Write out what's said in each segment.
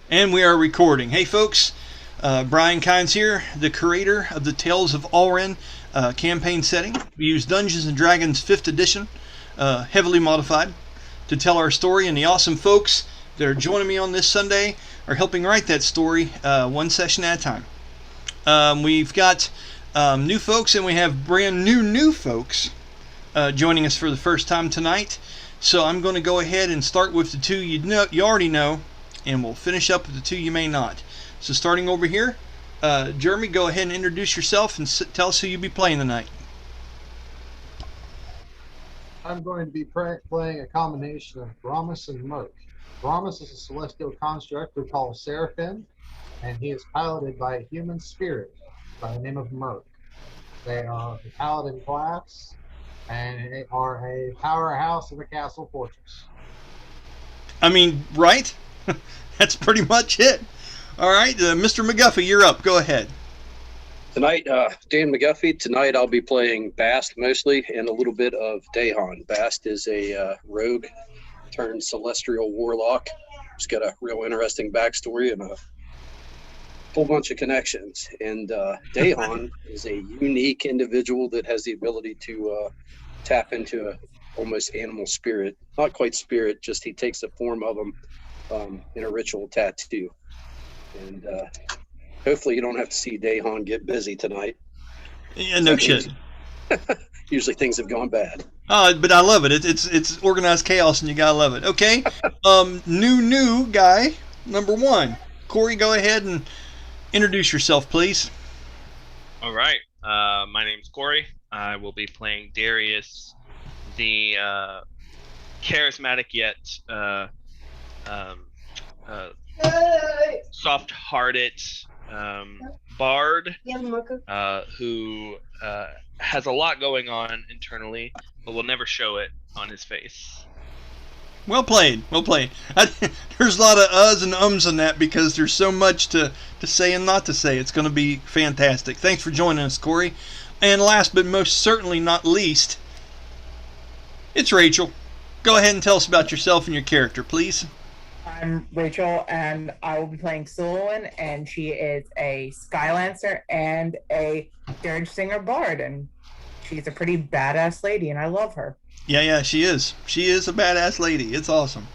And we are recording. Hey folks, Brian Kynes here, the creator of the Tales of Ulran campaign setting. We use Dungeons & Dragons 5th edition, heavily modified, to tell our story, and the awesome folks that are joining me on this Sunday are helping write that story one session at a time. We've got new folks, and we have brand new folks joining us for the first time tonight. So I'm going to go ahead and start with the two you already know, and we'll finish up with the two you may not. So starting over here, Jeremy, go ahead and introduce yourself and tell us who you'll be playing tonight. I'm going to be playing a combination of Brahmus and Mirk. Brahmus is a celestial construct we call a Seraphim, and he is piloted by a human spirit by the name of Mirk. They are the paladin class, and they are a powerhouse of a castle fortress. I mean, right? That's pretty much it. All right, Mr. McGuffey, you're up. Go ahead. Tonight, Dan McGuffey. Tonight I'll be playing Bast mostly, and a little bit of Dayhon. Bast is a rogue turned celestial warlock. He's got a real interesting backstory and a whole bunch of connections. And Dayhon is a unique individual that has the ability to tap into a almost animal spirit. Not quite spirit, just he takes the form of them in a ritual tattoo. And hopefully you don't have to see Dayhon get busy tonight. Yeah, no shit. Usually things have gone bad. But I love it. It's organized chaos, and you gotta love it. Okay, new guy number one. Corey, go ahead and introduce yourself, please. All right. My name's Corey. I will be playing Darius, the charismatic yet soft-hearted bard who has a lot going on internally, but will never show it on his face. Well played. There's a lot of uhs and ums in that because there's so much to say and not to say. It's going to be fantastic. Thanks for joining us, Corey. And last but most certainly not least, it's Rachel. Go ahead and tell us about yourself and your character, please. I'm Rachel, and I will be playing Sylowen, and she is a Skylancer and a dirge singer bard, and she's a pretty badass lady, and I love her. Yeah, she is. She is a badass lady. It's awesome.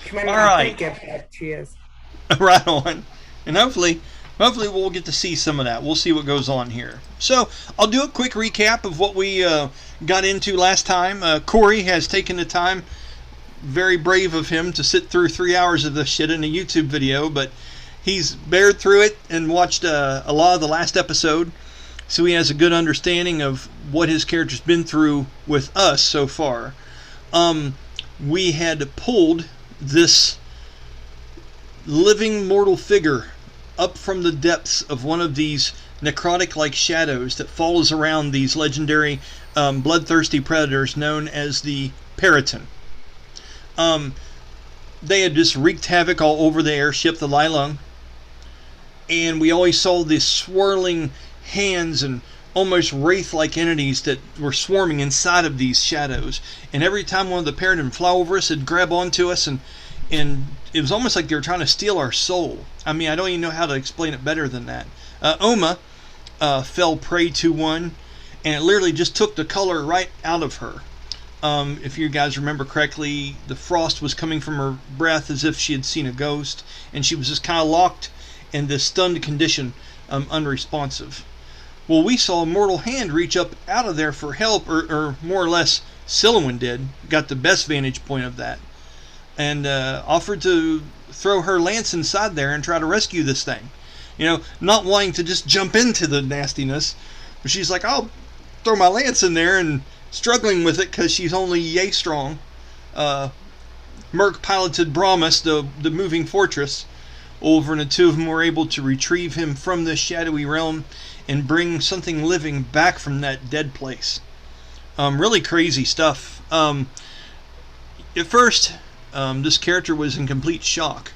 She might not think it, but she is. Right on. And hopefully we'll get to see some of that. We'll see what goes on here. So I'll do a quick recap of what we got into last time. Corey has taken the time, very brave of him, to sit through 3 hours of this shit in a YouTube video, but he's bared through it and watched a lot of the last episode, so he has a good understanding of what his character's been through with us so far. We had pulled this living mortal figure up from the depths of one of these necrotic-like shadows that follows around these legendary bloodthirsty predators known as the Periton. They had just wreaked havoc all over the airship, the Lylung, and we always saw these swirling hands and almost wraith-like entities that were swarming inside of these shadows. And every time one of the Periton would fly over us, it'd grab onto us, and it was almost like they were trying to steal our soul. I mean, I don't even know how to explain it better than that. Oma fell prey to one, and it literally just took the color right out of her. If you guys remember correctly, the frost was coming from her breath as if she had seen a ghost, and she was just kind of locked in this stunned condition, unresponsive. Well, we saw a mortal hand reach up out of there for help, or more or less Sylowen did, got the best vantage point of that, and offered to throw her lance inside there and try to rescue this thing. You know, not wanting to just jump into the nastiness, but she's like, I'll throw my lance in there, and struggling with it because she's only yay strong. Mirk piloted Brahmus, the moving fortress, over, and the two of them were able to retrieve him from this shadowy realm and bring something living back from that dead place. Really crazy stuff. At first, this character was in complete shock.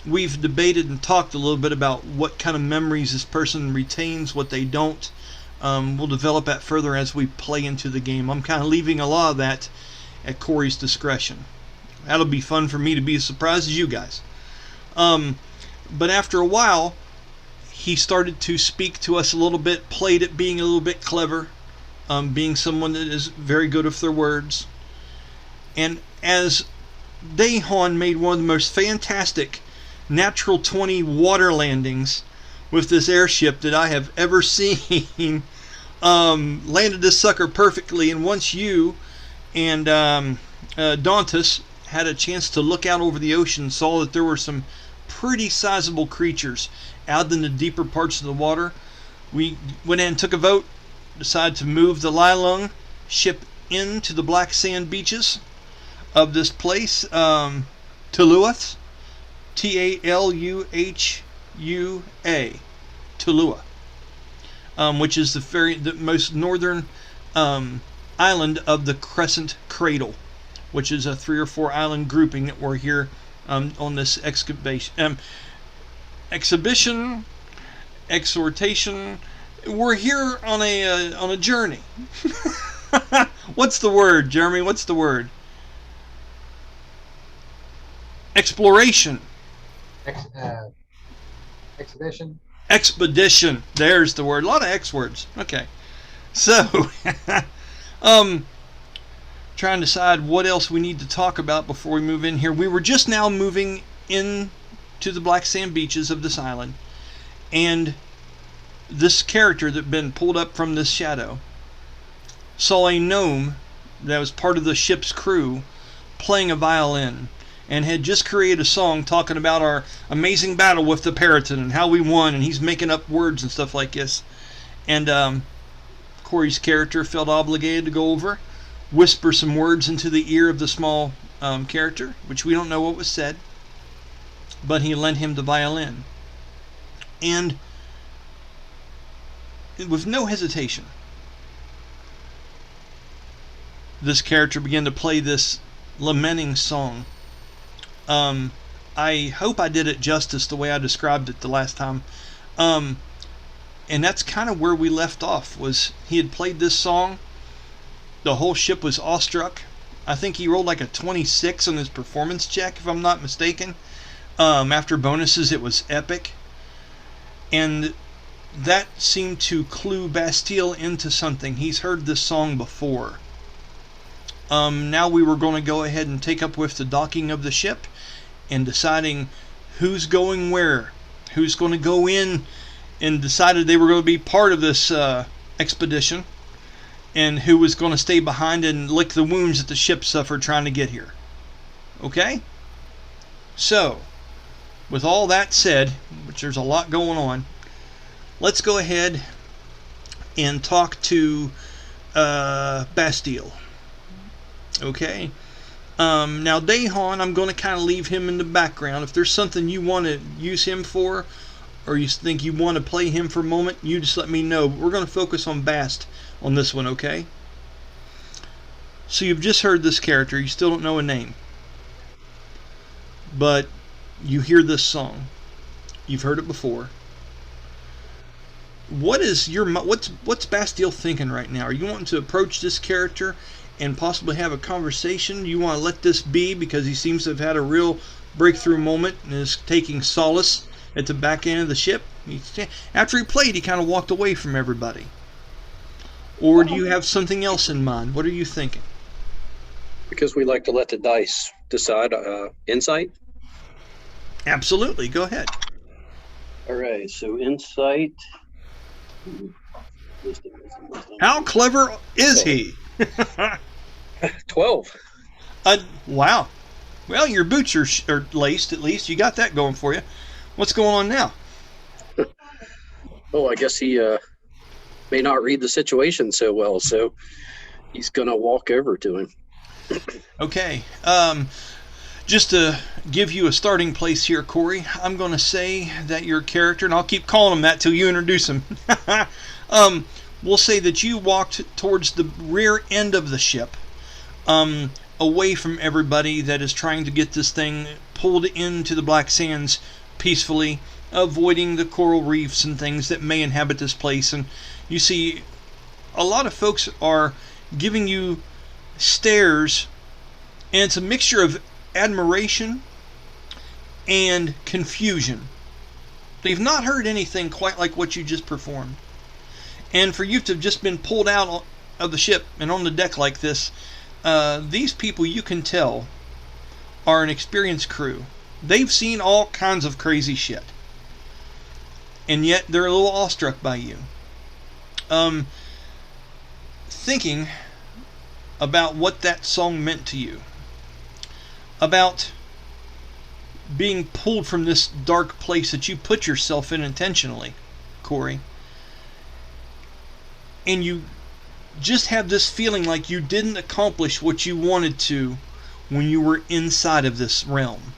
We've debated and talked a little bit about what kind of memories this person retains, what they don't. We'll develop that further as we play into the game. I'm kind of leaving a lot of that at Corey's discretion. That'll be fun for me to be as surprised as you guys. But after a while, he started to speak to us a little bit, played at being a little bit clever, being someone that is very good with their words. And as Dayhon made one of the most fantastic natural 20 water landings with this airship that I have ever seen, landed this sucker perfectly. And once you and Dantus had a chance to look out over the ocean, saw that there were some pretty sizable creatures out in the deeper parts of the water, we went in and took a vote, decided to move the Lylung ship into the black sand beaches of this place, Tuluath, Taluhua, Tulua, which is the most northern island of the Crescent Cradle, which is a 3 or 4 island grouping that we're here on this exhortation. We're here on a journey. What's the word, Jeremy? What's the word? Exploration. Expedition. Expedition. There's the word. A lot of X words. Okay. So, trying to decide what else we need to talk about before we move in here. We were just now moving in to the black sand beaches of this island, and this character that had been pulled up from this shadow saw a gnome that was part of the ship's crew playing a violin, and had just created a song talking about our amazing battle with the Periton and how we won, and he's making up words and stuff like this. And Corey's character felt obligated to go over, whisper some words into the ear of the small character, which we don't know what was said, but he lent him the violin. And with no hesitation, this character began to play this lamenting song. I hope I did it justice the way I described it the last time. And that's kind of where we left off, was he had played this song. The whole ship was awestruck. I think he rolled like a 26 on his performance check, if I'm not mistaken. After bonuses, it was epic. And that seemed to clue Basteil into something. He's heard this song before. Now we were going to go ahead and take up with the docking of the ship and deciding who's going where, who's going to go in, and decided they were going to be part of this expedition, and who was going to stay behind and lick the wounds that the ship suffered trying to get here. Okay? So, with all that said, which there's a lot going on, let's go ahead and talk to Basteil. Okay? Now Dayhon, I'm going to kind of leave him in the background. If there's something you want to use him for, or you think you want to play him for a moment, you just let me know. But we're going to focus on Bast on this one, okay? So you've just heard this character. You still don't know a name. But you hear this song. You've heard it before. What's Basteil thinking right now? Are you wanting to approach this character and possibly have a conversation? You want to let this be because he seems to have had a real breakthrough moment and is taking solace at the back end of the ship? After he played, he kind of walked away from everybody. Or do you have something else in mind? What are you thinking? Because we like to let the dice decide. Insight? Absolutely. Go ahead. All right, so insight. How clever is he? 12. Wow. Well, your boots are laced, at least. You got that going for you. What's going on now? Oh, I guess he may not read the situation so well, so he's going to walk over to him. Okay. Just to give you a starting place here, Corey, I'm going to say that your character, and I'll keep calling him that till you introduce him, we'll say that you walked towards the rear end of the ship, away from everybody that is trying to get this thing pulled into the Black Sands peacefully, avoiding the coral reefs and things that may inhabit this place. And you see, a lot of folks are giving you stares, and it's a mixture of admiration and confusion. They've not heard anything quite like what you just performed. And for you to have just been pulled out of the ship and on the deck like this, these people, you can tell, are an experienced crew. They've seen all kinds of crazy shit. And yet they're a little awestruck by you. Thinking about what that song meant to you. About being pulled from this dark place that you put yourself in intentionally, Corey. And you just have this feeling like you didn't accomplish what you wanted to when you were inside of this realm.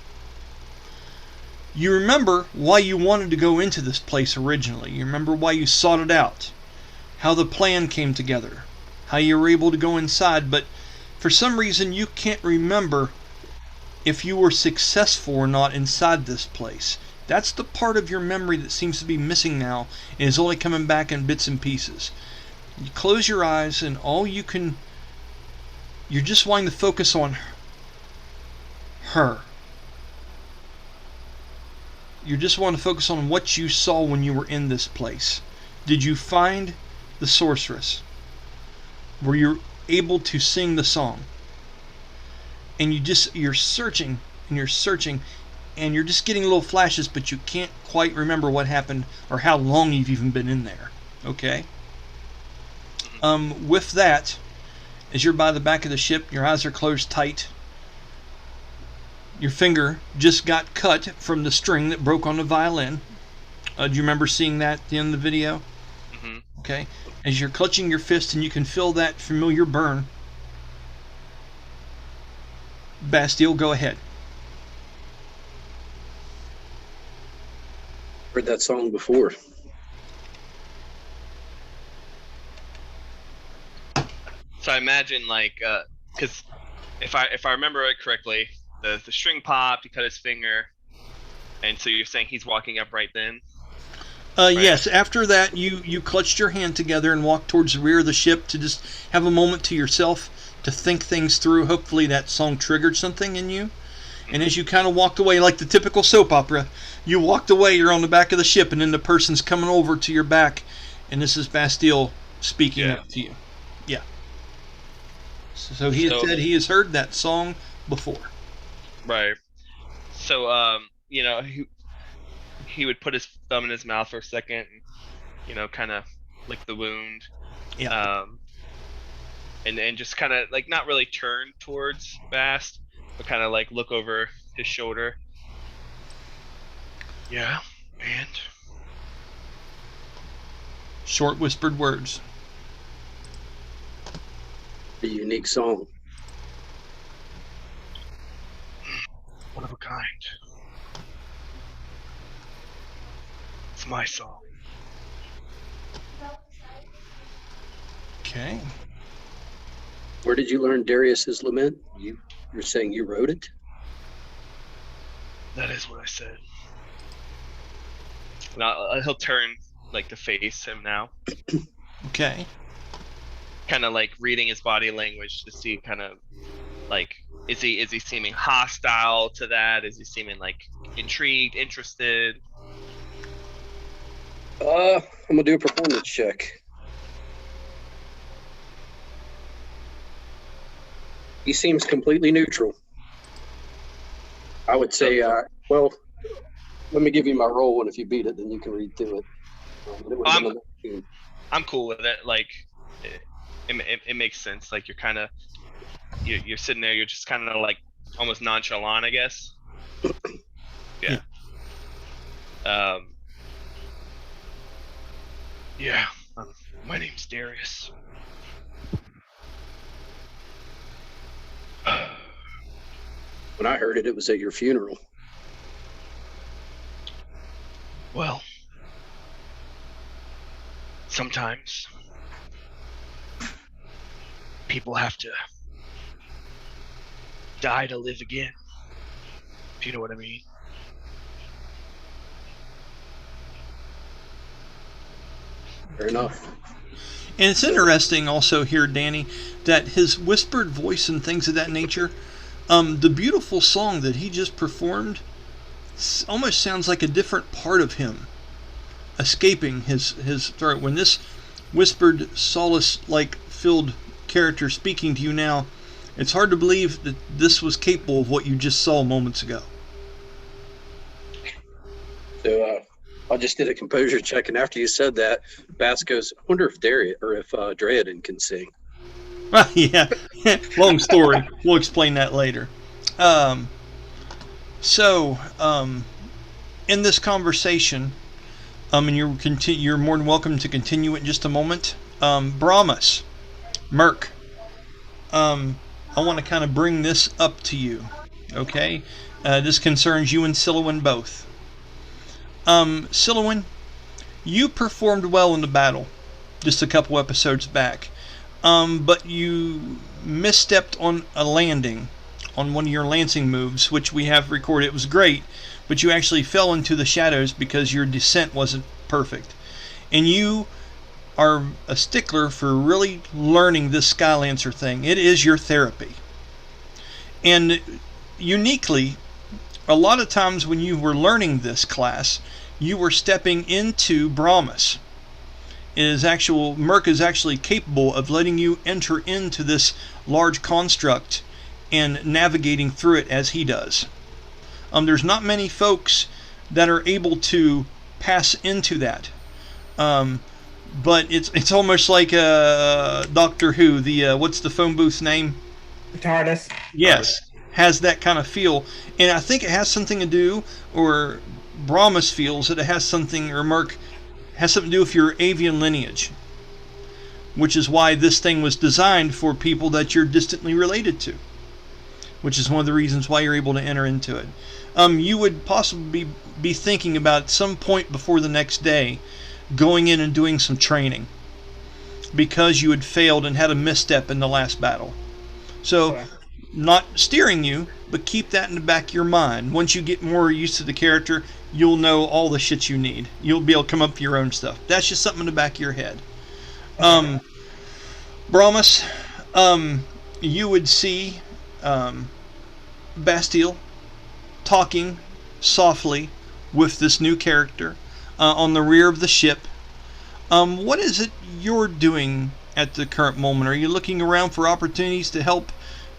You remember why you wanted to go into this place originally. You remember why you sought it out. How the plan came together. How you were able to go inside, but for some reason you can't remember if you were successful or not inside this place. That's the part of your memory that seems to be missing now and is only coming back in bits and pieces. You close your eyes and you're just wanting to focus on her. You just want to focus on what you saw when you were in this place. Did you find the sorceress? Were you able to sing the song? And you're searching and you're searching and you're just getting little flashes, but you can't quite remember what happened or how long you've even been in there. Okay? With that, as you're by the back of the ship, your eyes are closed tight. Your finger just got cut from the string that broke on the violin. Do you remember seeing that at the end of the video? Mm-hmm. Okay. As you're clutching your fist and you can feel that familiar burn. Basteil, go ahead. Heard that song before. So I imagine, like, because if I remember it correctly, the string popped, he cut his finger, and so you're saying he's walking up right then? Right. Yes, after that you clutched your hand together and walked towards the rear of the ship to just have a moment to yourself to think things through. Hopefully that song triggered something in you. And as you kind of walked away, like the typical soap opera, you walked away, you're on the back of the ship, and then the person's coming over to your back, and this is Basteil speaking up to you. Yeah. So he had said he has heard that song before. Right. So, he would put his thumb in his mouth for a second and, kind of lick the wound. Yeah. And just kind of, like, not really turn towards Bast, but kind of, like, look over his shoulder. Yeah, and? Short whispered words. A unique song. One of a kind. It's my song. Okay. Where did you learn Darius's lament? You're saying you wrote it? That is what I said. Now he'll turn, like, to face him now. Okay. Kind of like reading his body language to see kind of like, is he seeming hostile to that? Is he seeming like intrigued, interested? I'm gonna do a performance check. He seems completely neutral. I would say, well, let me give you my roll, and if you beat it, then you can read through it. I'm cool with it. Like, it makes sense. Like, you're kind of, you're sitting there, you're just kind of like almost nonchalant, I guess. Yeah. Yeah. My name's Darius. When I heard it, it was at your funeral. Well, sometimes people have to die to live again, if you know what I mean. Fair enough. And it's interesting also here, Danny, that his whispered voice and things of that nature, the beautiful song that he just performed almost sounds like a different part of him escaping his throat. When this whispered, solace-like filled character speaking to you now, it's hard to believe that this was capable of what you just saw moments ago. So I just did a composure check, and after you said that, Bast goes, I wonder if Darius or if Dryadin can sing. Yeah, long story. We'll explain that later. In this conversation, and you're more than welcome to continue it in just a moment. Brahmus, Mirk, I want to kind of bring this up to you, okay? This concerns you and Sylowen both. Sylowen, you performed well in the battle just a couple episodes back, but you misstepped on a landing on one of your lancing moves, which we have recorded. It was great, but you actually fell into the shadows because your descent wasn't perfect. And you are a stickler for really learning this Skylancer thing. It is your therapy. And uniquely, a lot of times when you were learning this class, you were stepping into Brahmus. Mirk is actually capable of letting you enter into this large construct and navigating through it as he does. There's not many folks that are able to pass into that. But it's almost like Doctor Who, what's the phone booth's name? TARDIS. Yes, has that kind of feel. And I think it has something to do, or Brahmus feels that it has something, or Mirk has something to do with your Avian lineage, which is why this thing was designed for people that you're distantly related to, which is one of the reasons why you're able to enter into it. You would possibly be thinking about at some point before the next day going in and doing some training because you had failed and had a misstep in the last battle. So, not steering you, but keep that in the back of your mind. Once you get more used to the character, you'll know all the shit you need. You'll be able to come up with your own stuff. That's just something in the back of your head. Brahmus, you would see Basteil talking softly with this new character on the rear of the ship. What is it you're doing at the current moment? Are you looking around for opportunities to help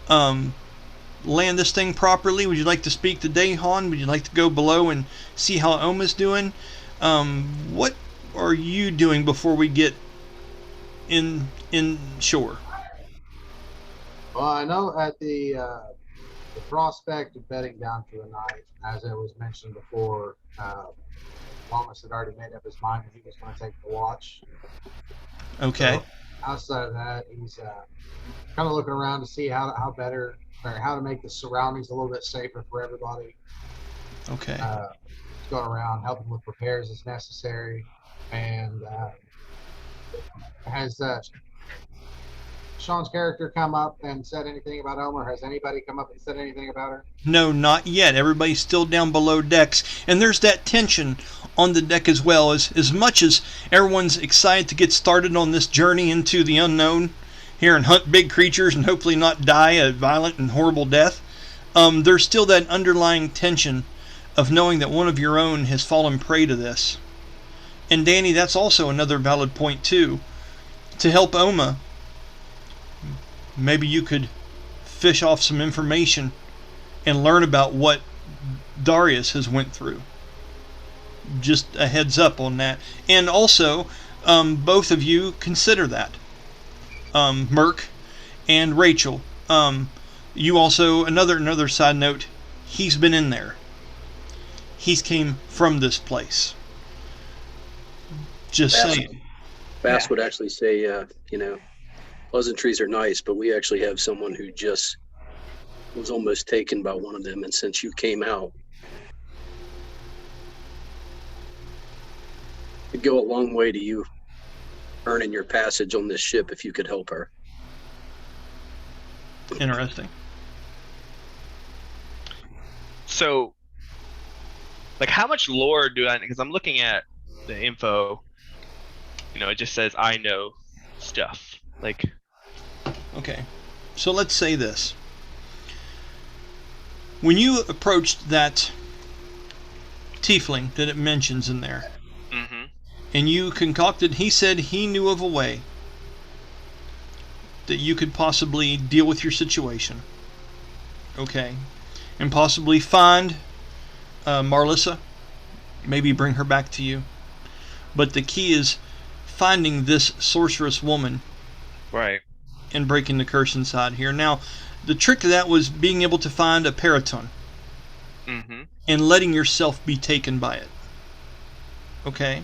land this thing properly? Would you like to speak to Dayhon? Would you like to go below and see how Oma's doing? What are you doing before we get in shore? Well, I know at the prospect of bedding down for the night, as it was mentioned before, Brahmus had already made up his mind that he was going to take the watch. Okay. So outside of that, he's kind of looking around to see how to make the surroundings a little bit safer for everybody. Okay. Going around helping with repairs as necessary, and has Sean's character come up and said anything about Elmer? Has anybody come up and said anything about her? No, not yet. Everybody's still down below decks, and there's that tension on the deck as well. As much as everyone's excited to get started on this journey into the unknown here and hunt big creatures and hopefully not die a violent and horrible death, there's still that underlying tension of knowing that one of your own has fallen prey to this. And Danny, that's also another valid point too. To help Oma, maybe you could fish off some information and learn about what Darius has went through. Just a heads up on that. And also, both of you consider that. Mirk and Rachel. You also, another side note, he's been in there. He's came from this place. Just saying. Bass would actually say, pleasantries are nice, but we actually have someone who just was almost taken by one of them, and since you came out, it'd go a long way to you earning your passage on this ship if you could help her. Interesting. So, like, how much lore do I? Because I'm looking at the info. It just says I know stuff. Like, okay, so let's say this. When you approached that tiefling that it mentions in there. Mm-hmm. And you concocted, he said he knew of a way that you could possibly deal with your situation. Okay. And possibly find Marlissa. Maybe bring her back to you. But the key is finding this sorceress woman. Right. And breaking the curse inside here. Now, the trick to that was being able to find a periton. Mm-hmm. And letting yourself be taken by it. Okay?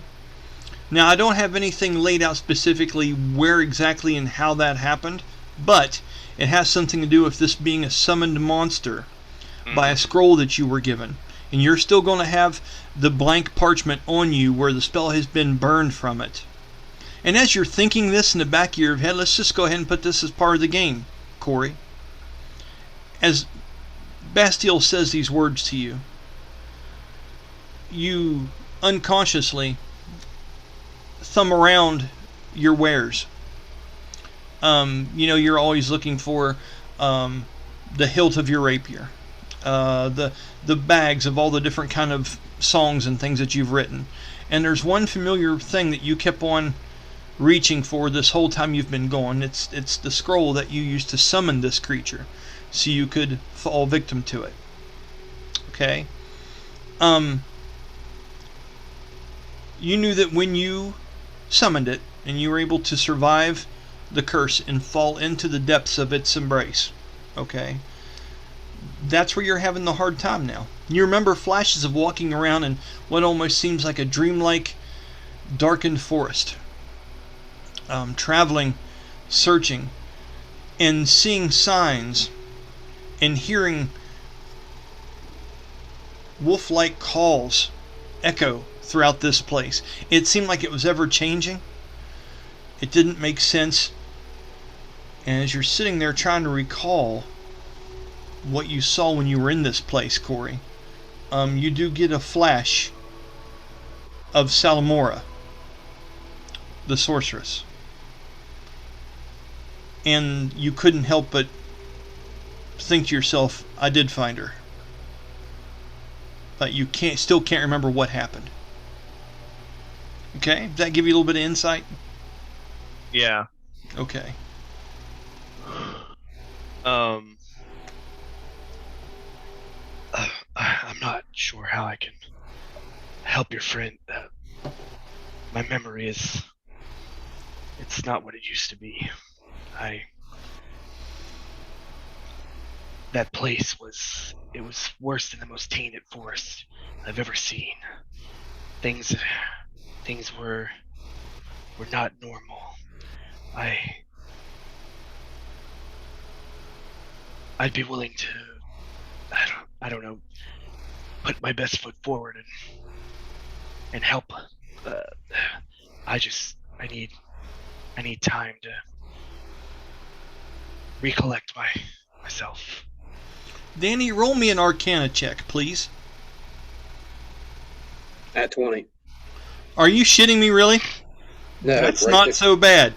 Now, I don't have anything laid out specifically where exactly and how that happened, but it has something to do with this being a summoned monster by a scroll that you were given. And you're still going to have the blank parchment on you where the spell has been burned from it. And as you're thinking this in the back of your head, let's just go ahead and put this as part of the game, Corey. As Basteil says these words to you, you unconsciously thumb around your wares. You're always looking for the hilt of your rapier, the bags of all the different kind of songs and things that you've written. And there's one familiar thing that you kept on reaching for this whole time you've been going. It's the scroll that you used to summon this creature, so you could fall victim to it. Okay. You knew that when you summoned it, and you were able to survive the curse and fall into the depths of its embrace. Okay. That's where you're having the hard time now. You remember flashes of walking around in what almost seems like a dreamlike, darkened forest. Traveling, searching, and seeing signs, and hearing wolf-like calls echo throughout this place. It seemed like it was ever changing. It didn't make sense. And as you're sitting there trying to recall what you saw when you were in this place, Corey, you do get a flash of Salamora, the sorceress. And you couldn't help but think to yourself, I did find her. But you still can't remember what happened. Okay? Does that give you a little bit of insight? Yeah. Okay. I'm not sure how I can help your friend. My memory it's not what it used to be. That place was worse than the most tainted forest I've ever seen. Things were not normal. I'd be willing to, I don't know, put my best foot forward and help. I need time to recollect myself. Danny, roll me an Arcana check, please. At 20. Are you shitting me, really? No, That's right not there. so bad.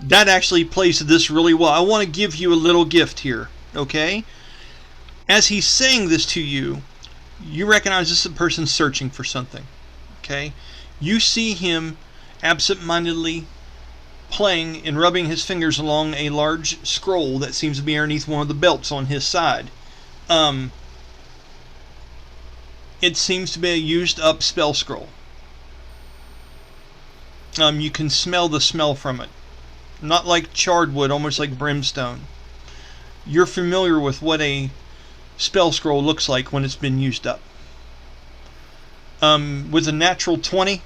That actually plays to this really well. I want to give you a little gift here, okay? As he's saying this to you, you recognize this is a person searching for something, okay? You see him absent-mindedly playing and rubbing his fingers along a large scroll that seems to be underneath one of the belts on his side. It seems to be a used-up spell scroll. You can smell the smell from it. Not like charred wood, almost like brimstone. You're familiar with what a spell scroll looks like when it's been used up. With a natural 20,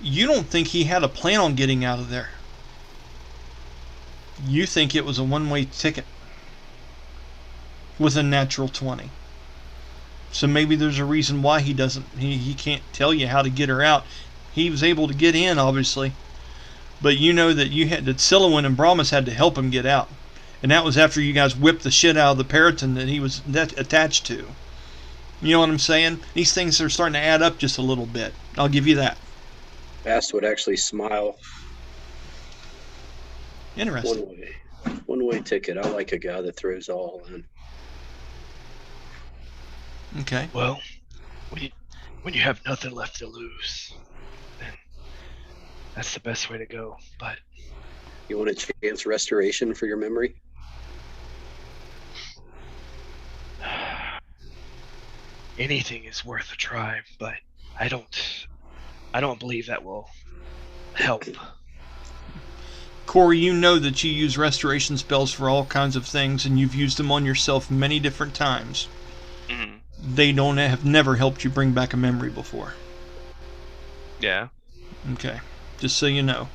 you don't think he had a plan on getting out of there. You think it was a one-way ticket with a natural 20. So maybe there's a reason why he can't tell you how to get her out. He was able to get in, obviously. But you know that that Sylowen and Brahmus had to help him get out. And that was after you guys whipped the shit out of the periton that he was attached to. You know what I'm saying? These things are starting to add up just a little bit. I'll give you that. Bast would actually smile. Interesting. One way ticket. I like a guy that throws all in. Okay. Well, when you have nothing left to lose, then that's the best way to go. But You want a chance restoration for your memory? anything is worth a try. But I don't believe that will help. Corey, you know that you use restoration spells for all kinds of things, and you've used them on yourself many different times. Mhm. They have never helped you bring back a memory before. Yeah. Okay, just so you know.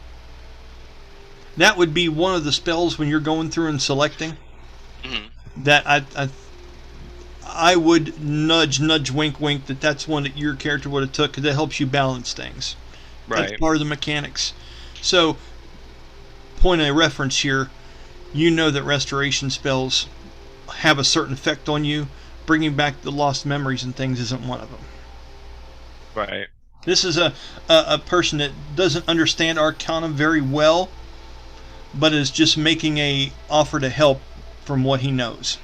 That would be one of the spells when you're going through and selecting. Mhm. That I would nudge, wink, wink that that's one that your character would have took, because that helps you balance things. Right. That's part of the mechanics. So, point of reference here, you know that restoration spells have a certain effect on you. Bringing back the lost memories and things isn't one of them. Right. This is a person that doesn't understand Arcana very well, but is just making a offer to help from what he knows.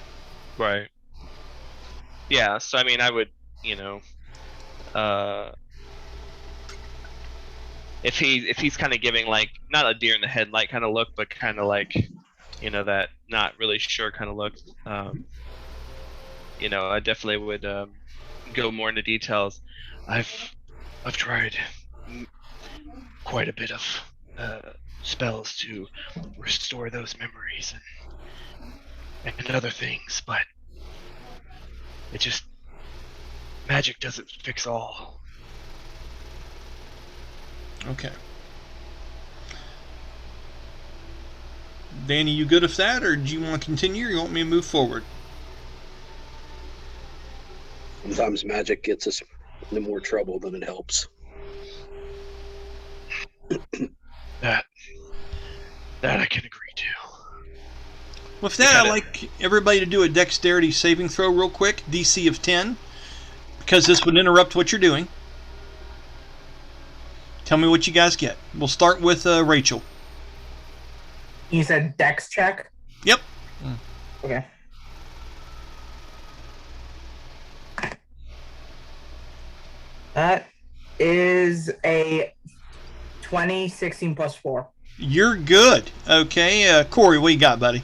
Right. Yeah. So I mean, I would, if he's kind of giving like not a deer in the headlight kind of look, but kind of like, that not really sure kind of look. I definitely would go more into details. I've tried quite a bit of spells to restore those memories and other things, but magic doesn't fix all. Okay. Danny, you good with that, or do you want to continue, or you want me to move forward? Sometimes magic gets us into more trouble than it helps. That I can agree to. With that, I'd like everybody to do a dexterity saving throw real quick, DC of 10, because this would interrupt what you're doing. Tell me what you guys get. We'll start with Rachel. You said dex check? Yep. Okay. That is a 20, 16 plus 4. You're good. Okay, Corey, what you got, buddy?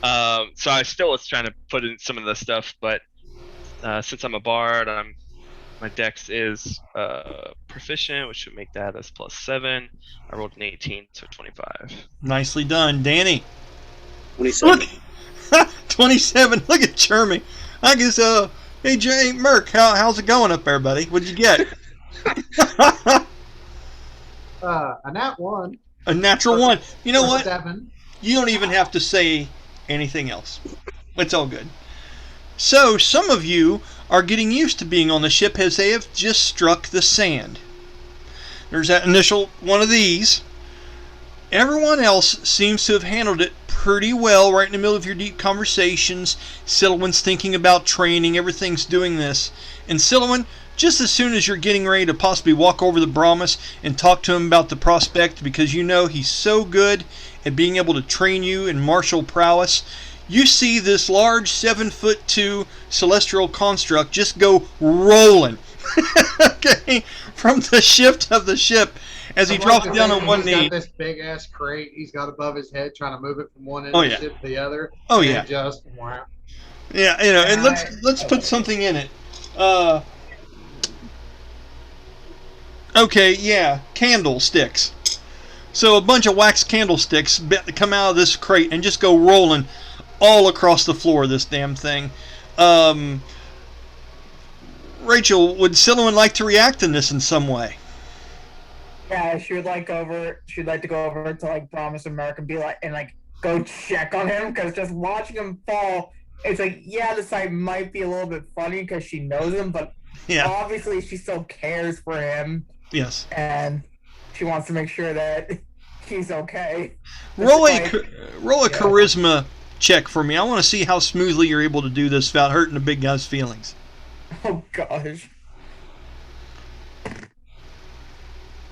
So I still was trying to put in some of the stuff, but since I'm a bard, my dex is proficient, which would make that as +7. I rolled an 18, so 25. Nicely done. Danny. 27. Look! 27. Look at Jeremy. I guess, hey, Jay, Mirk, how's it going up there, buddy? What'd you get? A nat 1. A natural 1. You know what? 7. You don't even have to say anything else. It's all good. So, some of you are getting used to being on the ship as they have just struck the sand. There's that initial one of these. Everyone else seems to have handled it pretty well right in the middle of your deep conversations. Sylowen's thinking about training. Everything's doing this. And Sylowen, just as soon as you're getting ready to possibly walk over to Brahmus and talk to him about the prospect, because you know he's so good at being able to train you in martial prowess, you see this large 7'2" celestial construct just go rolling. Okay, from the shift of the ship as he drops down on one knee. He's got this big ass crate he's got above his head, trying to move it from one end Oh, of yeah. the ship to the other. Oh, and yeah. Just wow. Yeah, and let's put something in it. Okay, yeah, candlesticks. So a bunch of wax candlesticks come out of this crate and just go rolling all across the floor of this damn thing. Rachel, would Sylowen like to react in this in some way? Yeah, she'd like to go over to like Brahmus and Mirk and be like, and like go check on him, because just watching him fall, it's like, yeah, the sight might be a little bit funny because she knows him, but Yeah. obviously she still cares for him. Yes. And she wants to make sure that he's okay. Roll a charisma check for me. I want to see how smoothly you're able to do this without hurting the big guy's feelings. Oh gosh.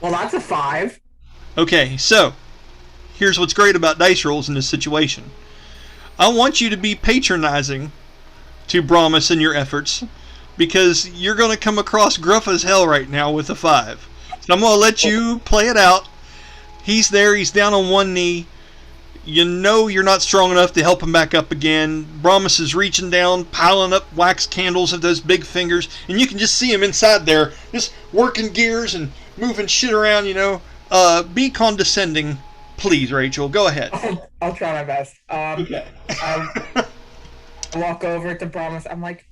Well, that's a 5. Okay, so here's what's great about dice rolls in this situation. I want you to be patronizing to Brahmus in your efforts, because you're going to come across gruff as hell right now with a 5. So I'm going to let you play it out. He's there. He's down on one knee. You know you're not strong enough to help him back up again. Brahmus is reaching down, piling up wax candles of those big fingers, and you can just see him inside there, just working gears and moving shit around, you know. Be condescending, please, Rachel. Go ahead. I'll try my best. Okay. I walk over to Brahmus. I'm like,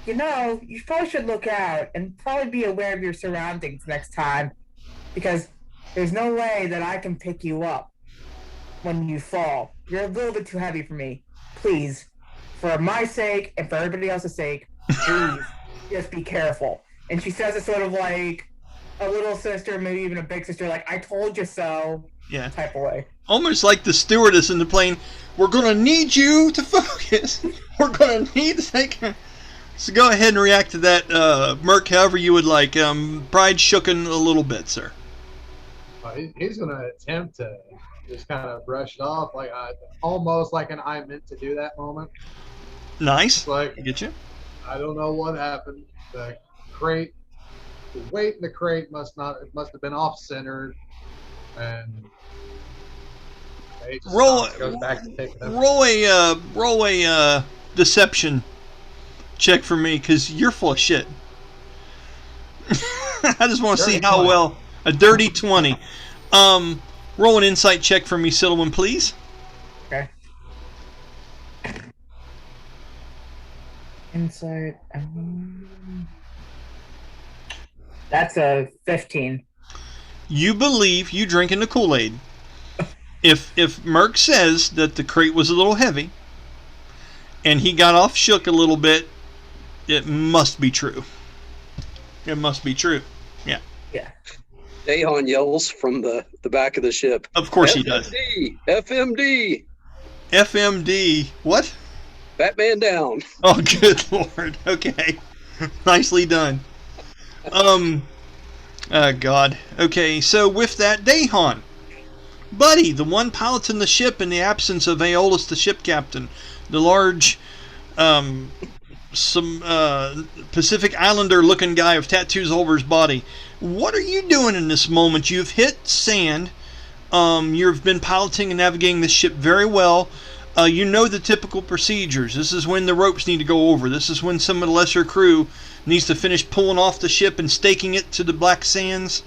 you know, you probably should look out and probably be aware of your surroundings next time, because there's no way that I can pick you up when you fall. You're a little bit too heavy for me. Please, for my sake and for everybody else's sake, please, just be careful. And she says it sort of like a little sister, maybe even a big sister, like, I told you so, type of way. Almost like the stewardess in the plane. We're going to need you to focus. We're going to need to take... So go ahead and react to that, Mirk, however you would like. Pride shooken a little bit, sir. He's going to attempt to just kind of brush it off, like almost like an I meant to do that moment. Nice. Like, I get you. I don't know what happened. The weight in the crate must have been off-centered, and it just goes back to taking up. Roll a deception check for me, because you're full of shit. I just want to see how 20. well. A dirty 20. Roll an insight check for me, Sylowen, please. Okay. Insight. That's a 15. You believe you drinking the Kool-Aid. If Mirk says that the crate was a little heavy and he got off shook a little bit, it must be true. It must be true. Yeah. Yeah. Dayhon yells from the back of the ship. Of course he does. FMD! FMD. What? Batman down. Oh, good Lord. Okay. Nicely done. Oh, God. Okay, so with that, Dayhon. Buddy, the one piloting the ship in the absence of Aeolus, the ship captain. The large, Pacific Islander-looking guy with tattoos all over his body. What are you doing in this moment? You've hit sand. You've been piloting and navigating this ship very well. You know the typical procedures. This is when the ropes need to go over. This is when some of the lesser crew needs to finish pulling off the ship and staking it to the black sands.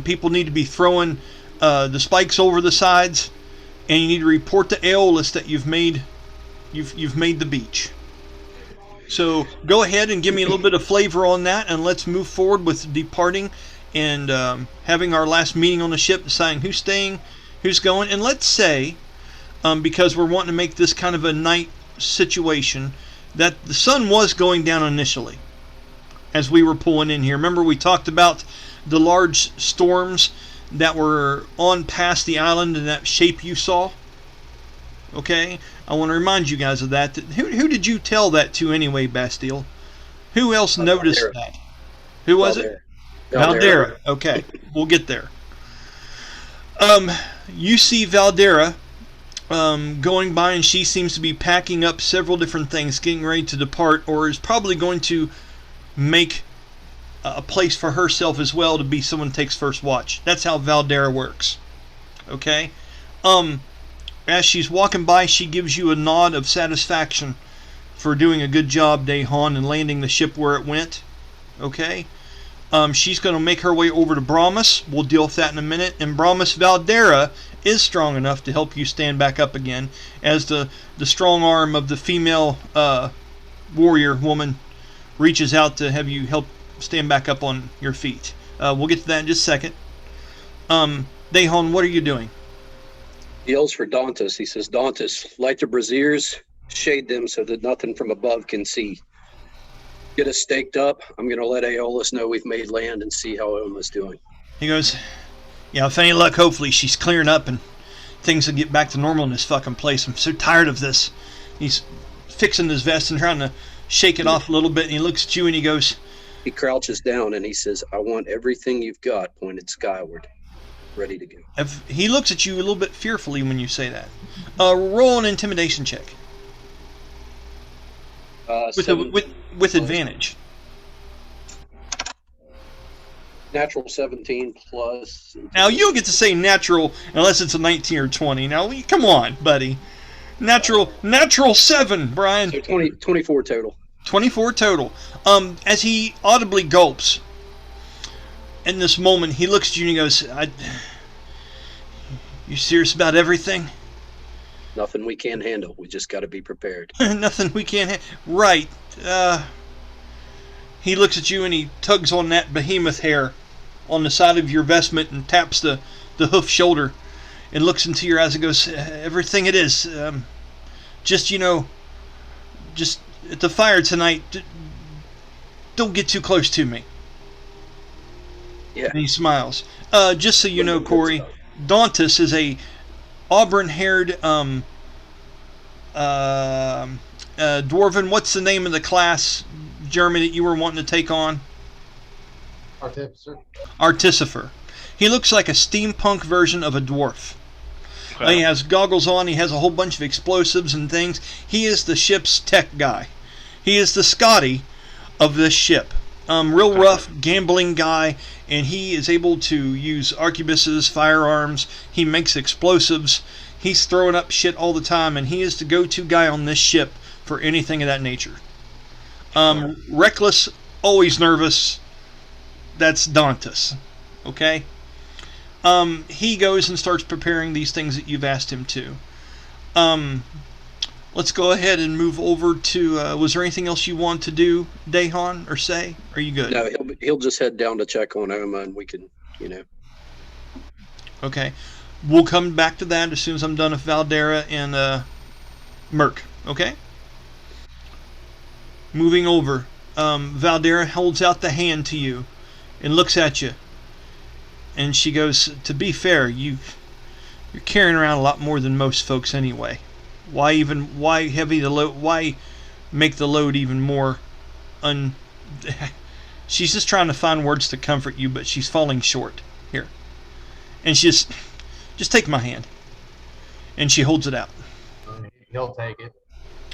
People need to be throwing the spikes over the sides, and you need to report to Aeolus that you've made the beach. So go ahead and give me a little bit of flavor on that, and let's move forward with departing and having our last meeting on the ship, deciding who's staying, who's going. And let's say, because we're wanting to make this kind of a night situation, that the sun was going down initially as we were pulling in here. Remember we talked about the large storms that were on past the island in that shape you saw? Okay? I want to remind you guys of that. Who did you tell that to anyway, Basteil? Who else noticed that? Who was it? Valdara. Okay, we'll get there. You see Valdara going by, and she seems to be packing up several different things, getting ready to depart, or is probably going to make a place for herself as well to be someone who takes first watch. That's how Valdara works. Okay? As she's walking by, she gives you a nod of satisfaction for doing a good job, Dayhon, and landing the ship where it went. Okay? She's going to make her way over to Brahmus. We'll deal with that in a minute. And Brahmus, Valdara is strong enough to help you stand back up again, as the strong arm of the female warrior woman reaches out to have you help stand back up on your feet. We'll get to that in just a second. Dayhon, what are you doing? He yells for Dantus. He says, Dantus, light the braziers, shade them so that nothing from above can see. Get us staked up. I'm going to let Aeolus know we've made land and see how Oma's doing. He goes, yeah, with any luck, hopefully she's clearing up and things will get back to normal in this fucking place. I'm so tired of this. He's fixing his vest and trying to shake it off a little bit, and he looks at you and he goes... He crouches down and he says, I want everything you've got pointed skyward. Ready to go. He looks at you a little bit fearfully when you say that. Roll an intimidation check. With advantage. Natural 17 plus. Now you don't get to say natural unless it's a 19 or 20. Now come on, buddy. Natural 7, Brian. So 24 total. 24 total. As he audibly gulps, in this moment he looks at you and he goes, "You serious about everything?" Nothing we can't handle. We just got to be prepared. Nothing we can't. Right. He looks at you and he tugs on that behemoth hair on the side of your vestment and taps the hoof shoulder and looks into your eyes and goes, "Everything it is. Just at the fire tonight, don't get too close to me." Yeah. And he smiles. Just so you know, Corey, Dauntus is a auburn-haired dwarven. What's the name of the class, Jeremy, that you were wanting to take on? Artificer. He looks like a steampunk version of a dwarf. Okay. He has goggles on. He has a whole bunch of explosives and things. He is the ship's tech guy. He is the Scotty of this ship. Real rough, gambling guy, and he is able to use arquebuses, firearms. He makes explosives. He's throwing up shit all the time, and he is the go-to guy on this ship for anything of that nature. Reckless, always nervous. That's Dauntus. Okay? He goes and starts preparing these things that you've asked him to. Let's go ahead and move over to... was there anything else you want to do, Dayhon, or say? Are you good? No, he'll just head down to check on Oma, and we can, Okay. We'll come back to that as soon as I'm done with Valdara and Mirk. Okay? Moving over. Valdara holds out the hand to you and looks at you. And she goes, "To be fair, you're carrying around a lot more than most folks anyway. Why heavy the load? Why make the load even more She's just trying to find words to comfort you, but she's falling short. Here. And she just take my hand. And she holds it out. He'll take it.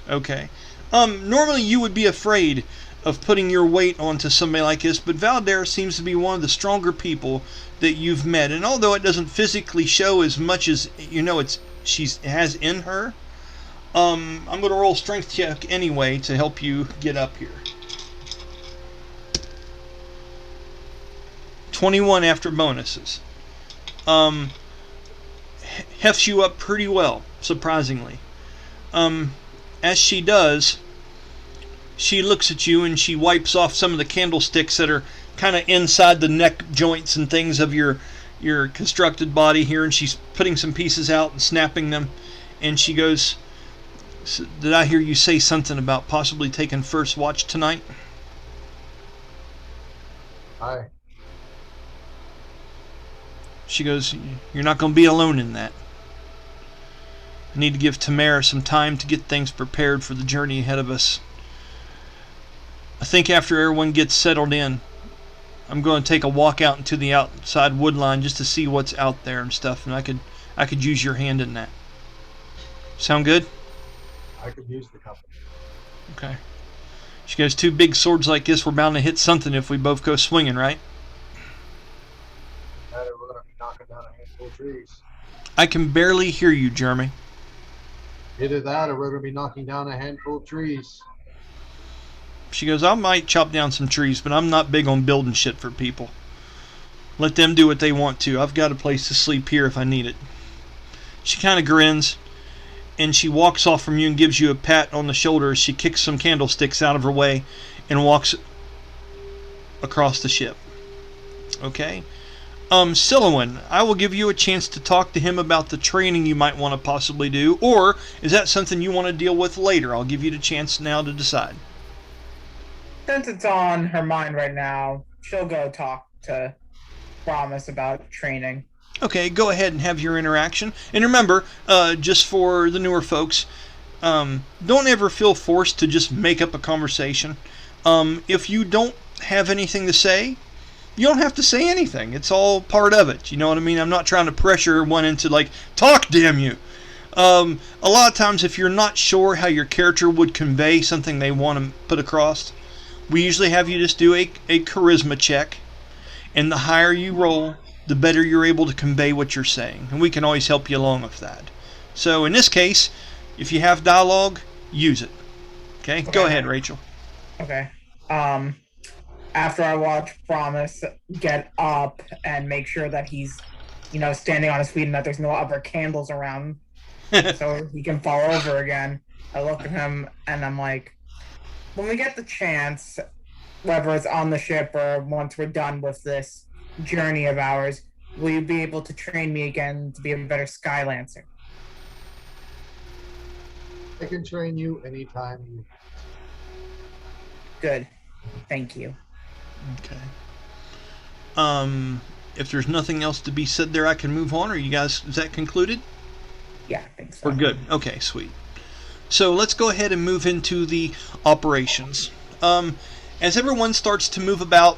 Okay. Normally you would be afraid of putting your weight onto somebody like this, but Valdara seems to be one of the stronger people that you've met. And although it doesn't physically show as much as she has in her, I'm going to roll strength check anyway to help you get up here. 21 after bonuses. Hefts you up pretty well, surprisingly. As she does, she looks at you and she wipes off some of the candlesticks that are kind of inside the neck joints and things of your constructed body here, and she's putting some pieces out and snapping them, and she goes, "Did I hear you say something about possibly taking first watch tonight?" Aye. She goes, "You're not going to be alone in that. I need to give Tamara some time to get things prepared for the journey ahead of us. I think after everyone gets settled in, I'm going to take a walk out into the outside wood line just to see what's out there and stuff, and I could use your hand in that. Sound good?" I could use the company. Okay. She goes, "Two big swords like this, we're bound to hit something if we both go swinging, right?" We're going to be knocking down a handful of trees. I can barely hear you, Jeremy. Either that, or we're going to be knocking down a handful of trees. She goes, "I might chop down some trees, but I'm not big on building shit for people. Let them do what they want to. I've got a place to sleep here if I need it." She kind of grins, and she walks off from you and gives you a pat on the shoulder as she kicks some candlesticks out of her way and walks across the ship. Okay? Sylowen, I will give you a chance to talk to him about the training you might want to possibly do, or is that something you want to deal with later? I'll give you the chance now to decide. Since it's on her mind right now, she'll go talk to Brahmus about training. Okay, go ahead and have your interaction. And remember, just for the newer folks, don't ever feel forced to just make up a conversation. If you don't have anything to say, you don't have to say anything. It's all part of it. You know what I mean? I'm not trying to pressure one into, like, talk, damn you. A lot of times, if you're not sure how your character would convey something they want to put across, we usually have you just do a charisma check, and the higher you roll, the better you're able to convey what you're saying, and we can always help you along with that. So in this case, if you have dialogue, use it. Okay, go ahead, Rachel. Okay. After I watch Brahmus get up and make sure that he's, standing on his feet and that there's no other candles around so he can fall over again, I look at him and I'm like, when we get the chance, whether it's on the ship or once we're done with this journey of ours, will you be able to train me again to be a better Skylancer? I can train you anytime you. Good. Thank you. Okay. If there's nothing else to be said there, I can move on. Or you guys, is that concluded? Yeah, I think so. We're good. Okay, sweet. So let's go ahead and move into the operations. As everyone starts to move about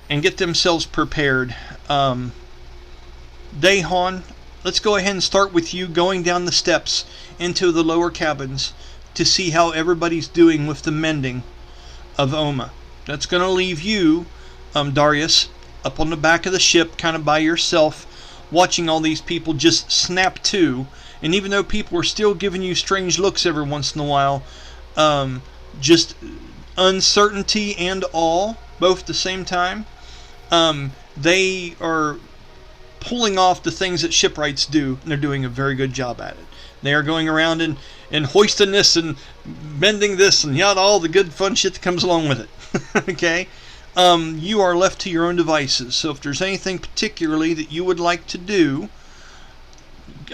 and get themselves prepared, Dayhon, let's go ahead and start with you going down the steps into the lower cabins to see how everybody's doing with the mending of Oma. That's going to leave you, Darius, up on the back of the ship, kind of by yourself, watching all these people just snap to. And even though people are still giving you strange looks every once in a while, just uncertainty and awe, both at the same time, they are pulling off the things that shipwrights do, and they're doing a very good job at it. They are going around and hoisting this and bending this and yada, all the good fun shit that comes along with it. Okay? You are left to your own devices, so if there's anything particularly that you would like to do,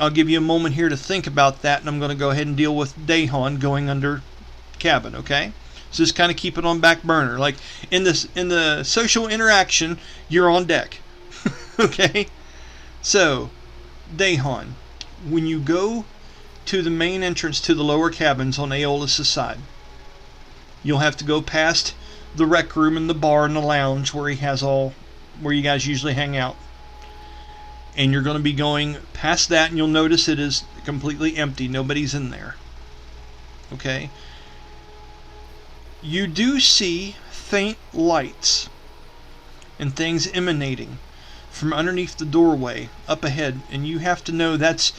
I'll give you a moment here to think about that, and I'm going to go ahead and deal with Dayhon going under cabin, okay? So just kind of keep it on back burner. Like in the social interaction, you're on deck. Okay? So, Dayhon, when you go to the main entrance to the lower cabins on Aeolus' side, you'll have to go past the rec room and the bar and the lounge where where you guys usually hang out. And you're going to be going past that, and you'll notice it is completely empty. Nobody's in there. Okay? You do see faint lights and things emanating from underneath the doorway up ahead, and you have to know that's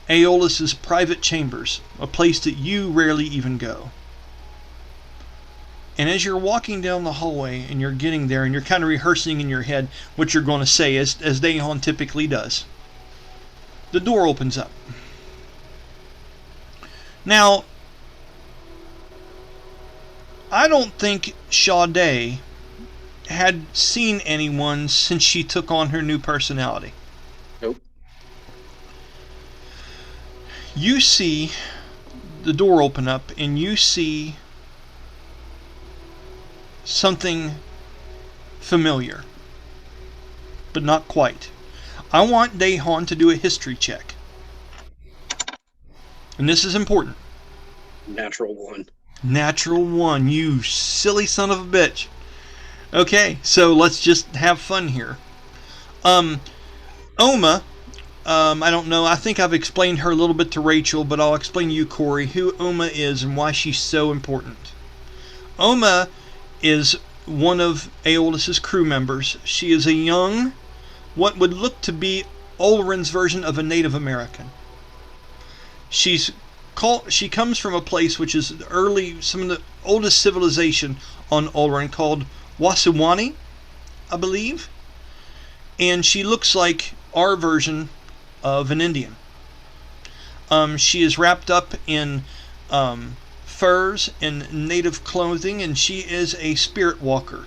Aeolus' private chambers, a place that you rarely even go. And as you're walking down the hallway and you're getting there and you're kind of rehearsing in your head what you're going to say, as Dayhon typically does, the door opens up. Now, I don't think Sade had seen anyone since she took on her new personality. Nope. You see the door open up and you see something familiar, but not quite. I want Dayhon to do a history check. And this is important. Natural 1. Natural 1, you silly son of a bitch. Okay, so let's just have fun here. Oma, I don't know, I think I've explained her a little bit to Rachel, but I'll explain to you, Corey, who Oma is and why she's so important. Oma is one of Aeolus' crew members. She is a young, what would look to be Ulran's version of a Native American. She comes from a place which is some of the oldest civilization on Ulran called Wasiwani, I believe. And she looks like our version of an Indian. She is wrapped up in furs and native clothing, and she is a spirit walker.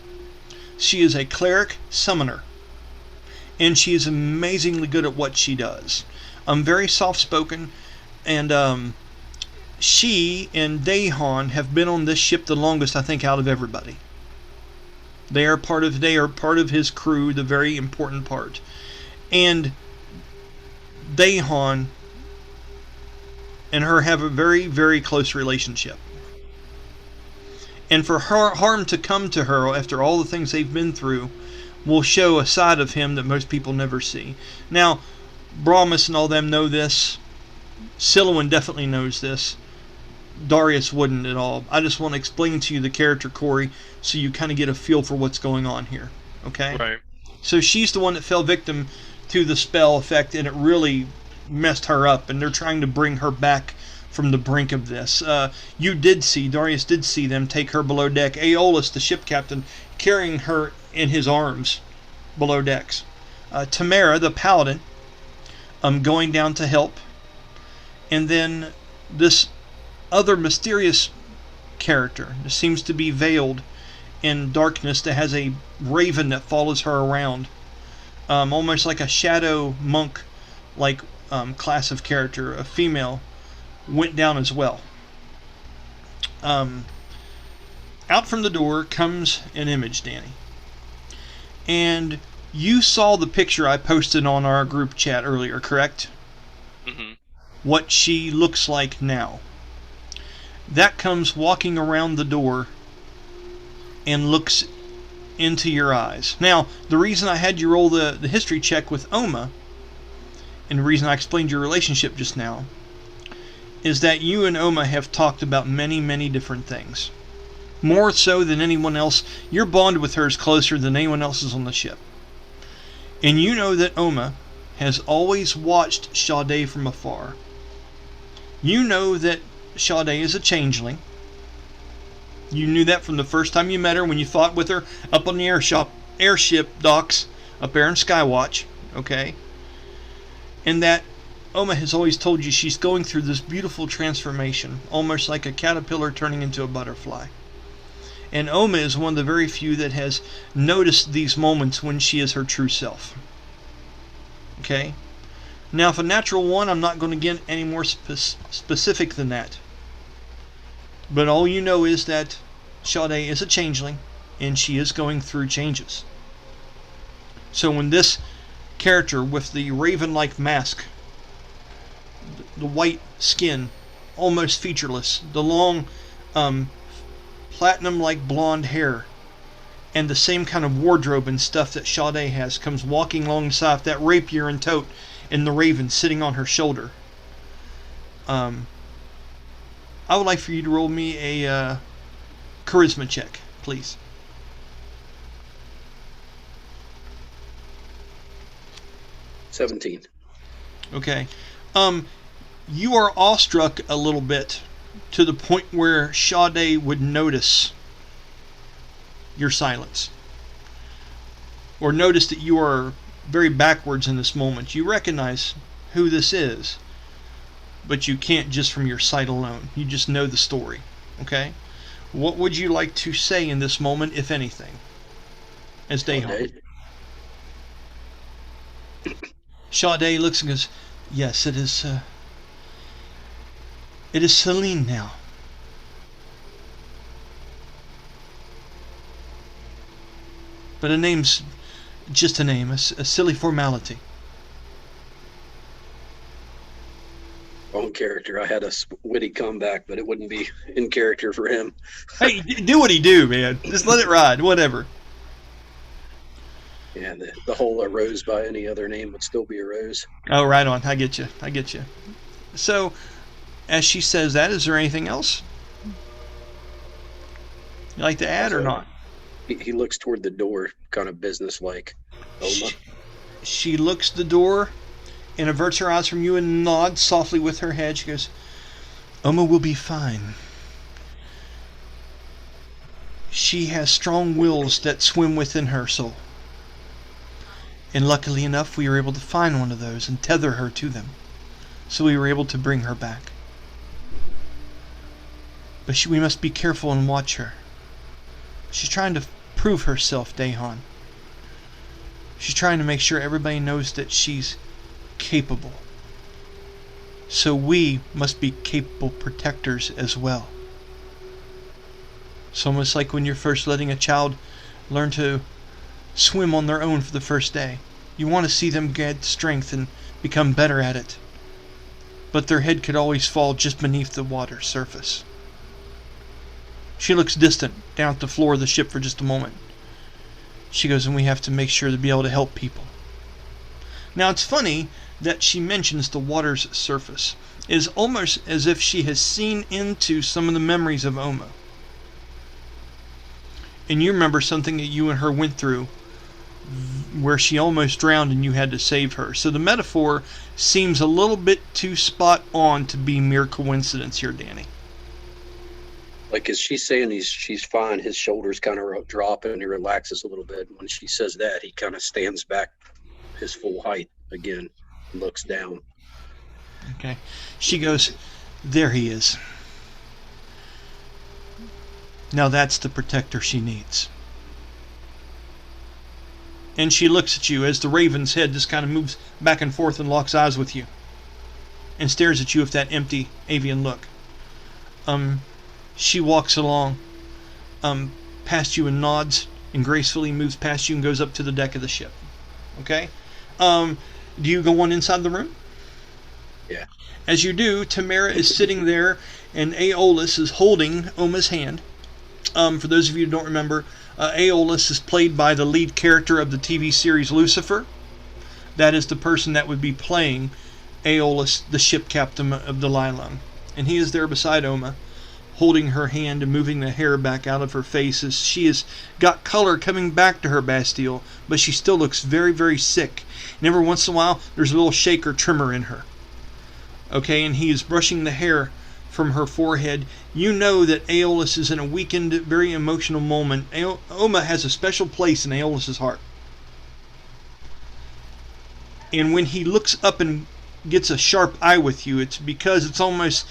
She is a cleric summoner, and she is amazingly good at what she does. Very soft-spoken, and she and Dayhon have been on this ship the longest, I think, out of everybody. They are part of his crew, the very important part. And Dayhon and her have a very, very close relationship. And for harm to come to her after all the things they've been through will show a side of him that most people never see. Now, Brahmus and all them know this. Sylowen definitely knows this. Darius wouldn't at all. I just want to explain to you the character, Corey, so you kind of get a feel for what's going on here. Okay? Right. So she's the one that fell victim to the spell effect, and it really messed her up, and they're trying to bring her back from the brink of this. Darius did see them take her below deck. Aeolus, the ship captain, carrying her in his arms below decks. Tamara, the paladin, going down to help. And then this other mysterious character that seems to be veiled in darkness, that has a raven that follows her around. Almost like a shadow monk like class of character, a female, went down as well. Out from the door comes an image, Danny. And you saw the picture I posted on our group chat earlier, correct? Mm-hmm. What she looks like now. That comes walking around the door and looks into your eyes. Now, the reason I had you roll the history check with Oma, and the reason I explained your relationship just now, is that you and Oma have talked about many, many different things. More so than anyone else. Your bond with her is closer than anyone else's on the ship. And you know that Oma has always watched Sade from afar. You know that Sade is a changeling. You knew that from the first time you met her, when you fought with her up on the airship docks up there in Skywatch. Okay? And that Oma has always told you she's going through this beautiful transformation, almost like a caterpillar turning into a butterfly. And Oma is one of the very few that has noticed these moments when she is her true self. Okay? Now, if a natural one, I'm not going to get any more specific than that. But all you know is that Sade is a changeling, and she is going through changes. So when this character with the raven-like mask, the white skin, almost featureless, the long platinum-like blonde hair, and the same kind of wardrobe and stuff that Sade has, comes walking alongside that rapier and tote, and the raven sitting on her shoulder. I would like for you to roll me a charisma check, please. $17. Okay. You are awestruck a little bit, to the point where Sade would notice your silence, or notice that you are very backwards in this moment. You recognize who this is, but you can't just from your sight alone. You just know the story. Okay? What would you like to say in this moment, if anything, as Dayhon? Sade looks and goes, "Yes, it is Celine now." But a name's just a name, a silly formality. Wrong character. I had a witty comeback, but it wouldn't be in character for him. Hey, do what he do, man. Just let it ride, whatever. Yeah, the whole "a rose by any other name" would still be a rose. Oh, right on. I get you. So, as she says that, is there anything else you like to add or not? He looks toward the door, kind of businesslike. Oma. She looks the door and averts her eyes from you and nods softly with her head. She goes, "Oma will be fine. She has strong wills that swim within her soul. And luckily enough, we were able to find one of those and tether her to them. So we were able to bring her back. But we must be careful and watch her. She's trying to prove herself, Dayhon. She's trying to make sure everybody knows that she's capable. So we must be capable protectors as well. It's almost like when you're first letting a child learn to swim on their own for the first day. You want to see them get strength and become better at it. But their head could always fall just beneath the water surface." She looks distant, down at the floor of the ship for just a moment. She goes, "And we have to make sure to be able to help people." Now, it's funny that she mentions the water's surface. is almost as if she has seen into some of the memories of Oma. And you remember something that you and her went through where she almost drowned and you had to save her. So the metaphor seems a little bit too spot on to be mere coincidence here, Danny. Like, as she's saying she's fine, his shoulders kind of drop and he relaxes a little bit. When she says that, he kind of stands back his full height again and looks down. Okay. She goes, there he is. Now that's the protector she needs. And she looks at you as the raven's head just kind of moves back and forth and locks eyes with you. And stares at you with that empty avian look. She walks along past you and nods and gracefully moves past you and goes up to the deck of the ship. Okay? Do you go on inside the room? Yeah. As you do, Tamara is sitting there and Aeolus is holding Oma's hand. For those of you who don't remember, Aeolus is played by the lead character of the TV series Lucifer. That is the person that would be playing Aeolus, the ship captain of the Lylung. And he is there beside Oma, holding her hand and moving the hair back out of her face as she has got color coming back to her, Basteil, but she still looks very, very sick. And every once in a while, there's a little shake or tremor in her. Okay, and he is brushing the hair from her forehead. You know that Aeolus is in a weakened, very emotional moment. Oma has a special place in Aeolus's heart. And when he looks up and gets a sharp eye with you, it's because it's almost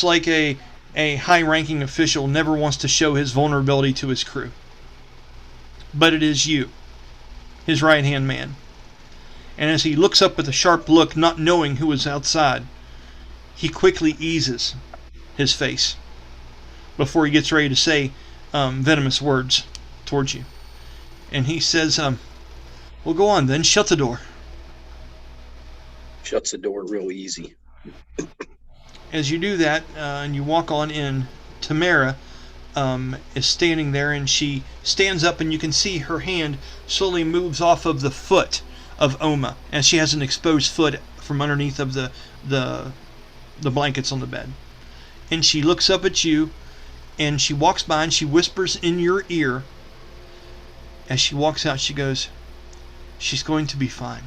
like a high-ranking official never wants to show his vulnerability to his crew. But it is you, his right-hand man. And as he looks up with a sharp look, not knowing who is outside, he quickly eases his face before he gets ready to say venomous words towards you. And he says, well, go on then, shut the door. Shuts the door real easy. As you do that, and you walk on in, Tamara is standing there, and she stands up, and you can see her hand slowly moves off of the foot of Oma, and she has an exposed foot from underneath of the blankets on the bed. And she looks up at you, and she walks by, and she whispers in your ear. As she walks out, she goes, she's going to be fine.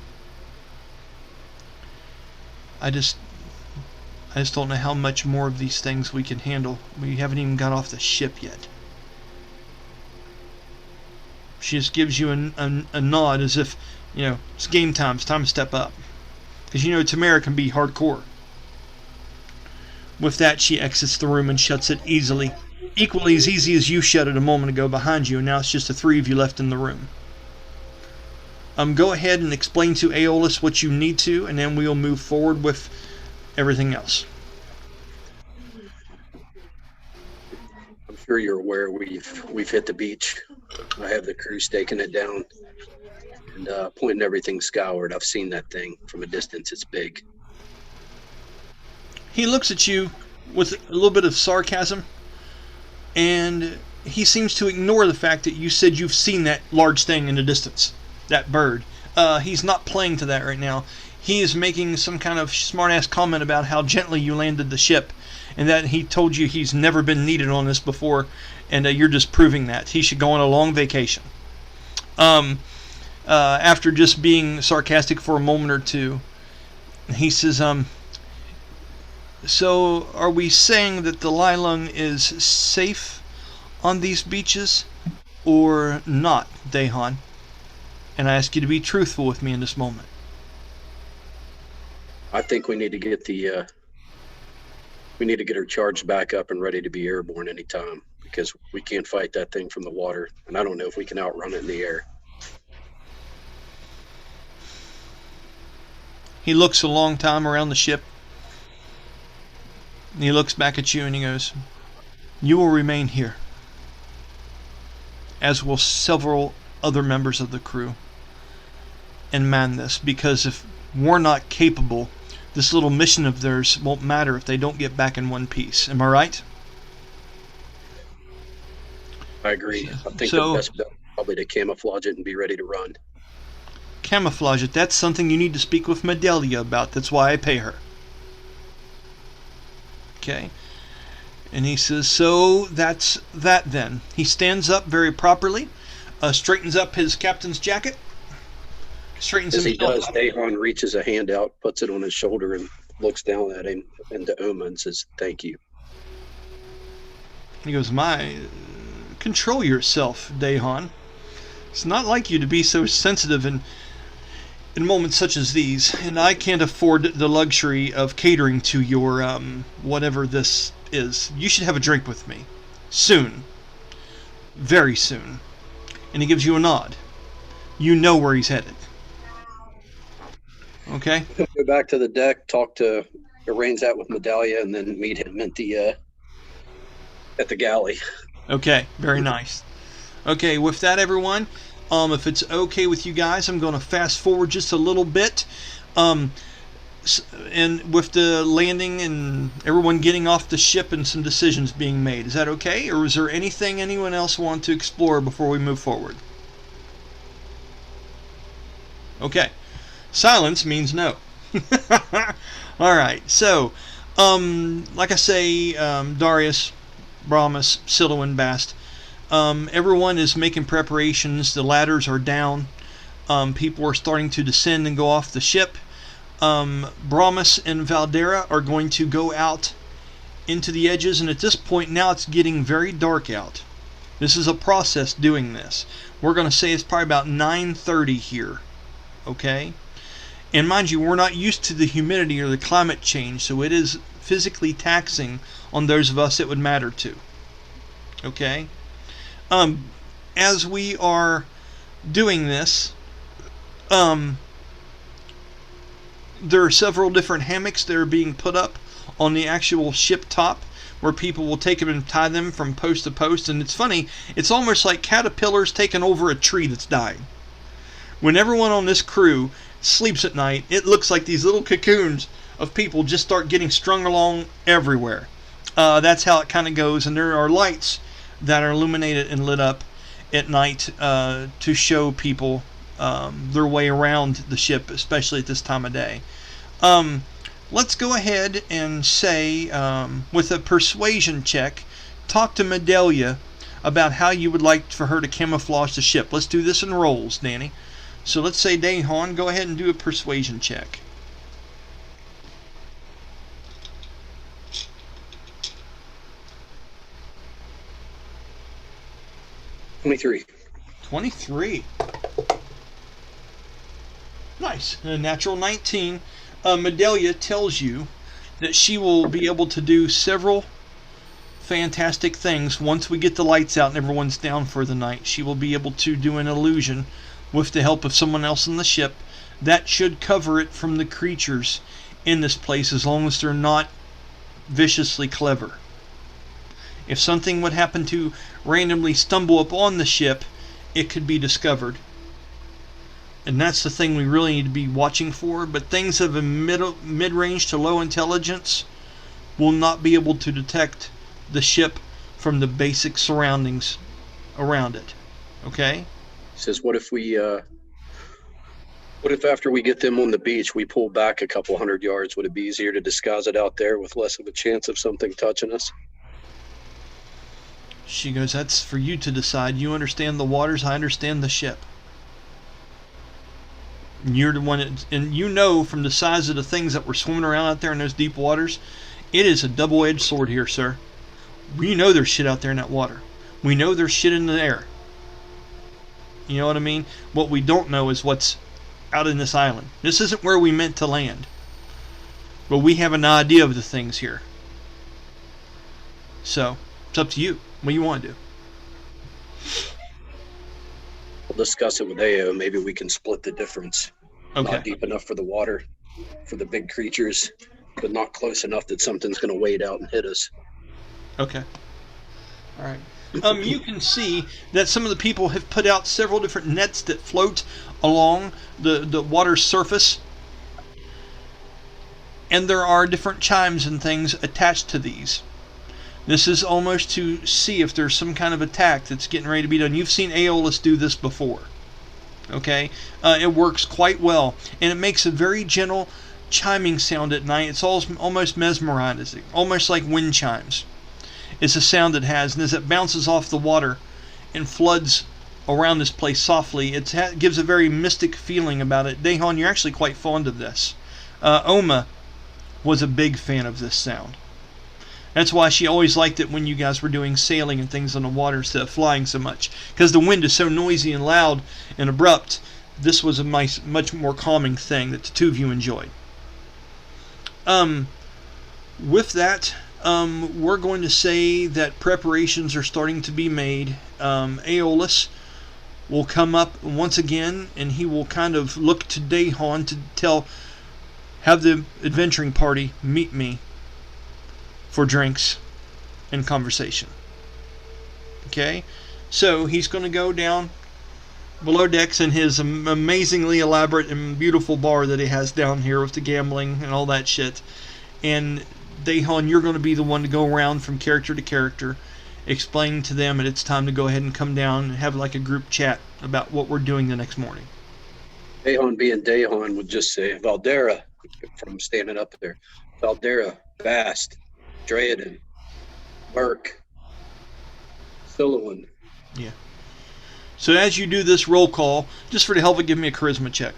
I just don't know how much more of these things we can handle. We haven't even got off the ship yet. She just gives you a nod as if, it's game time. It's time to step up. Because Tamara can be hardcore. With that, she exits the room and shuts it easily. Equally as easy as you shut it a moment ago behind you, and now it's just the three of you left in the room. Go ahead and explain to Aeolus what you need to, and then we'll move forward with everything else. I'm sure you're aware we've hit the beach. I have the crew staking it down and pointing everything skyward. I've seen that thing from a distance. It's big. He looks at you with a little bit of sarcasm, and he seems to ignore the fact that you said you've seen that large thing in the distance, that bird. He's not playing to that right now. He is making some kind of smart-ass comment about how gently you landed the ship, and that he told you he's never been needed on this before, and you're just proving that. He should go on a long vacation. After just being sarcastic for a moment or two, he says, so are we saying that the Lylung is safe on these beaches, or not, Dayhon? And I ask you to be truthful with me in this moment. I think we need to get her charged back up and ready to be airborne anytime, because we can't fight that thing from the water, and I don't know if we can outrun it in the air. He looks a long time around the ship. And he looks back at you and he goes, you will remain here, as will several other members of the crew, and man this, because if we're not capable, this little mission of theirs won't matter if they don't get back in one piece. Am I right? I agree. I think the best bet is probably to camouflage it and be ready to run. Camouflage it. That's something you need to speak with Medelia about. That's why I pay her. Okay. And he says, so that's that then. He stands up very properly, straightens up his captain's jacket, straightens As he himself does, up. Dayhon reaches a hand out, puts it on his shoulder, and looks down at him into Oma and says, "Thank you." He goes, control yourself, Dayhon. It's not like you to be so sensitive in moments such as these, and I can't afford the luxury of catering to your, whatever this is. You should have a drink with me. Soon. Very soon. And he gives you a nod. You know where he's headed. Okay? He'll go back to the deck, arrange that with Medallia, and then meet him at the galley. Okay, very nice. Okay, with that, everyone, if it's okay with you guys, I'm going to fast forward just a little bit. And with the landing and everyone getting off the ship and some decisions being made. Is that okay? Or is there anything anyone else want to explore before we move forward? Okay. Silence means no. Alright, so, like I say, Darius, Brahmus, Sylowen, Bast, everyone is making preparations. The ladders are down. People are starting to descend and go off the ship. Brahmus and Valdara are going to go out into the edges, and at this point now it's getting very dark out. This is a process doing this. We're going to say it's probably about 9:30 here. Okay? And mind you, we're not used to the humidity or the climate change, so it is physically taxing on those of us it would matter to. Okay? As we are doing this, there are several different hammocks that are being put up on the actual ship top, where people will take them and tie them from post to post. And it's funny, it's almost like caterpillars taking over a tree that's dying. When everyone on this crew sleeps at night, it looks like these little cocoons of people just start getting strung along everywhere. That's how it kind of goes. And there are lights that are illuminated and lit up at night to show people their way around the ship, especially at this time of day. Let's go ahead and say, with a persuasion check, talk to Medallia about how you would like for her to camouflage the ship. Let's do this in rolls, Danny. So let's say, Dayhon, go ahead and do a persuasion check. "23. 23. Nice. A natural 19. Medallia tells you that she will be able to do several fantastic things once we get the lights out and everyone's down for the night. She will be able to do an illusion with the help of someone else on the ship. That should cover it from the creatures in this place, as long as they're not viciously clever. If something would happen to randomly stumble upon the ship, it could be discovered. And that's the thing we really need to be watching for. But things of a mid-range to low intelligence will not be able to detect the ship from the basic surroundings around it. Okay? He says, what if after we get them on the beach, we pull back a couple 100 yards? Would it be easier to disguise it out there with less of a chance of something touching us? She goes, that's for you to decide. You understand the waters, I understand the ship. You're the one, and you know from the size of the things that were swimming around out there in those deep waters, it is a double-edged sword here, sir. We know there's shit out there in that water. We know there's shit in the air. You know what I mean? What we don't know is what's out in this island. This isn't where we meant to land. But we have an idea of the things here. So, it's up to you. What do you want to do? We'll discuss it with Ao. Maybe we can split the difference. Okay. Not deep enough for the water, for the big creatures, but not close enough that something's going to wade out and hit us. Okay. All right. You can see that some of the people have put out several different nets that float along the water's surface. And there are different chimes and things attached to these. This is almost to see if there's some kind of attack that's getting ready to be done. You've seen Aeolus do this before. Okay? It works quite well. And it makes a very gentle chiming sound at night. It's almost mesmerizing, almost like wind chimes. It's a sound it has, and as it bounces off the water and floods around this place softly, it gives a very mystic feeling about it. Dayhon, you're actually quite fond of this. Oma was a big fan of this sound. That's why she always liked it when you guys were doing sailing and things on the water instead of flying so much. Because the wind is so noisy and loud and abrupt, this was a much more calming thing that the two of you enjoyed. With that, we're going to say that preparations are starting to be made. Aeolus will come up once again, and he will kind of look to Dayhon to have the adventuring party meet me for drinks and conversation. Okay? So he's going to go down below decks in his amazingly elaborate and beautiful bar that he has down here with the gambling and all that shit. And Dayhon, you're going to be the one to go around from character to character, explaining to them that it's time to go ahead and come down and have like a group chat about what we're doing the next morning. Dayhon being Dayhon would just say Valdara from standing up there. Valdara, Bast, Dayhon, Mirk, Sylowen. Yeah. So as you do this roll call, just for the hell of it, give me a charisma check.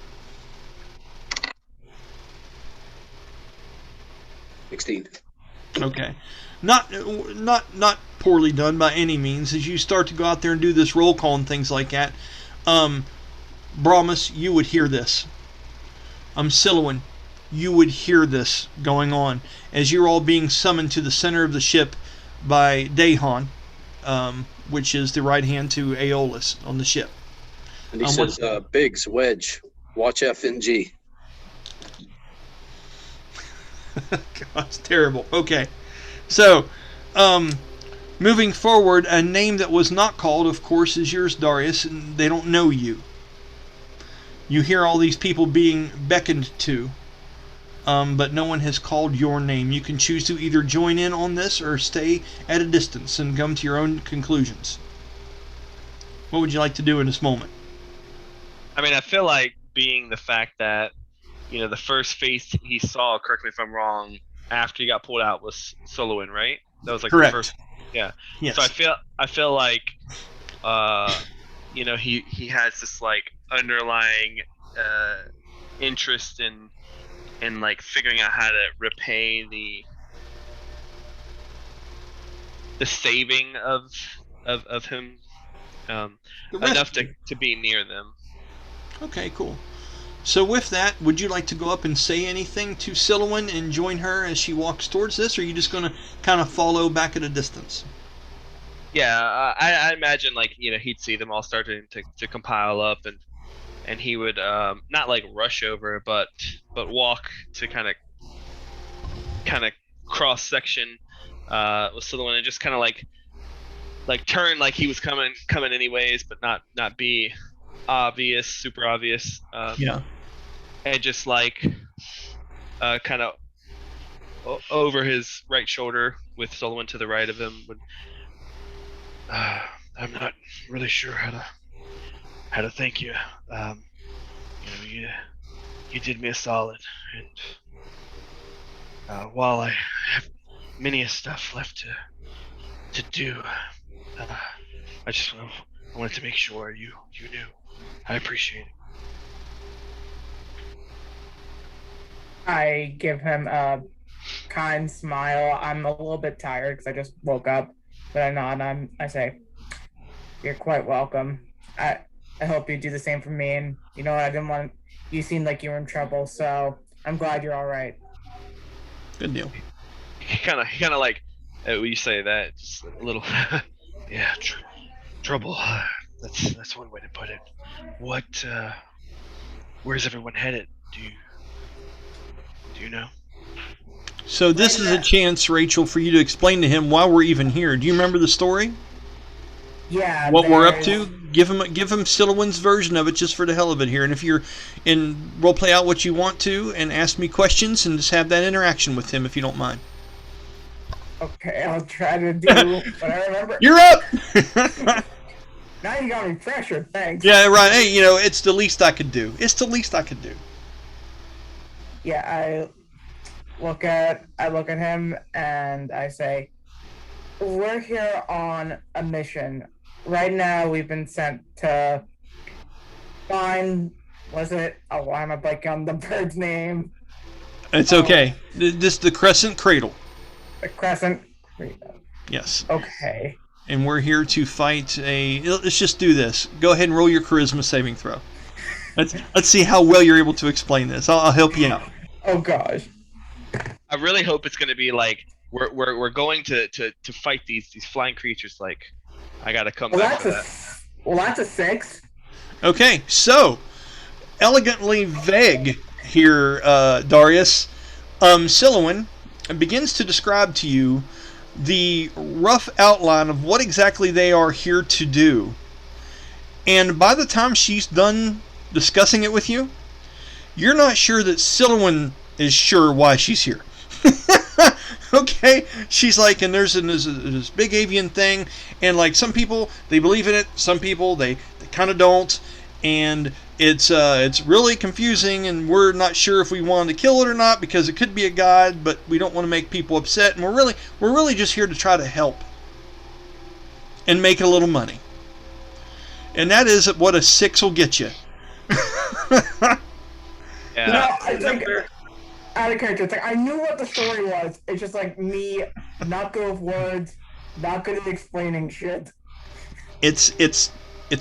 16. Okay. Not poorly done by any means. As you start to go out there and do this roll call and things like that, Brahmus, you would hear this. Sylowen, you would hear this going on as you're all being summoned to the center of the ship by Dayhon, which is the right hand to Aeolus on the ship. And he says, Biggs, Wedge, watch FNG. God, it's terrible. Okay. So, moving forward, a name that was not called, of course, is yours, Darius, and they don't know you. You hear all these people being beckoned to, but no one has called your name. You can choose to either join in on this or stay at a distance and come to your own conclusions. What would you like to do in this moment? I mean, I feel like being the fact that, you know, the first face he saw, correct me if I'm wrong, after he got pulled out was Sylowen, right? That was like correct. The first. Yeah. Yes. So I feel like, you know, he has this like underlying interest in like figuring out how to repay the saving of him enough to be near them. Okay, cool. So with that, would you like to go up and say anything to Sylowen and join her as she walks towards this, or are you just going to kind of follow back at a distance? Yeah, I imagine, like, you know, he'd see them all starting to compile up, and he would not like rush over, but walk to kind of cross section with Sylowen and just kind of like turn like he was coming anyways, but not be super obvious. Yeah. And just like kind of over his right shoulder with Sylowen to the right of him would. I'm not really sure how to thank you. You know, you did me a solid, and while I have many stuff left to do, I wanted to make sure you knew. I appreciate it. I give him a kind smile. I'm a little bit tired because I just woke up, but I nod and I say, "You're quite welcome. I hope you do the same for me. And you know what? I didn't want you seemed like you were in trouble, so I'm glad you're all right." Good deal. He kind of like when you say that, just a little. Yeah, trouble. That's one way to put it. What? Where's everyone headed? Do you know? So this is a chance, Rachel, for you to explain to him why we're even here. Do you remember the story? Yeah. What we're up to? Give him Sylowen's version of it, just for the hell of it here. And if you're role play out what you want to, and ask me questions, and just have that interaction with him, if you don't mind. Okay, I'll try to do what I remember. You're up. Now you got me pressured. Thanks. Yeah, right. Hey, you know, it's the least I could do. I look at him and I say, we're here on a mission. Right now we've been sent to find, why am I blanking on the bird's name? It's okay. This the Crescent Cradle. The Crescent Cradle. Yes. Okay. And we're here to fight let's just do this. Go ahead and roll your charisma saving throw. Let's see how well you're able to explain this. I'll help you out. Oh gosh. I really hope it's going to be like we're going to fight these flying creatures. Like, I got to come back to that. Well, that's a 6. Okay, so elegantly vague here, Darius. Sylowen begins to describe to you the rough outline of what exactly they are here to do. And by the time she's done discussing it with you, you're not sure that Sylowen is sure why she's here. Okay, she's like, and there's this big avian thing, and like some people they believe in it, some people they kind of don't, and it's really confusing, and we're not sure if we want to kill it or not because it could be a god, but we don't want to make people upset, and we're really just here to try to help and make a little money, and that is what a 6 will get you. Yeah. No, I think out of character, it's like I knew what the story was. It's just like me, not good with words, not good at explaining shit. It's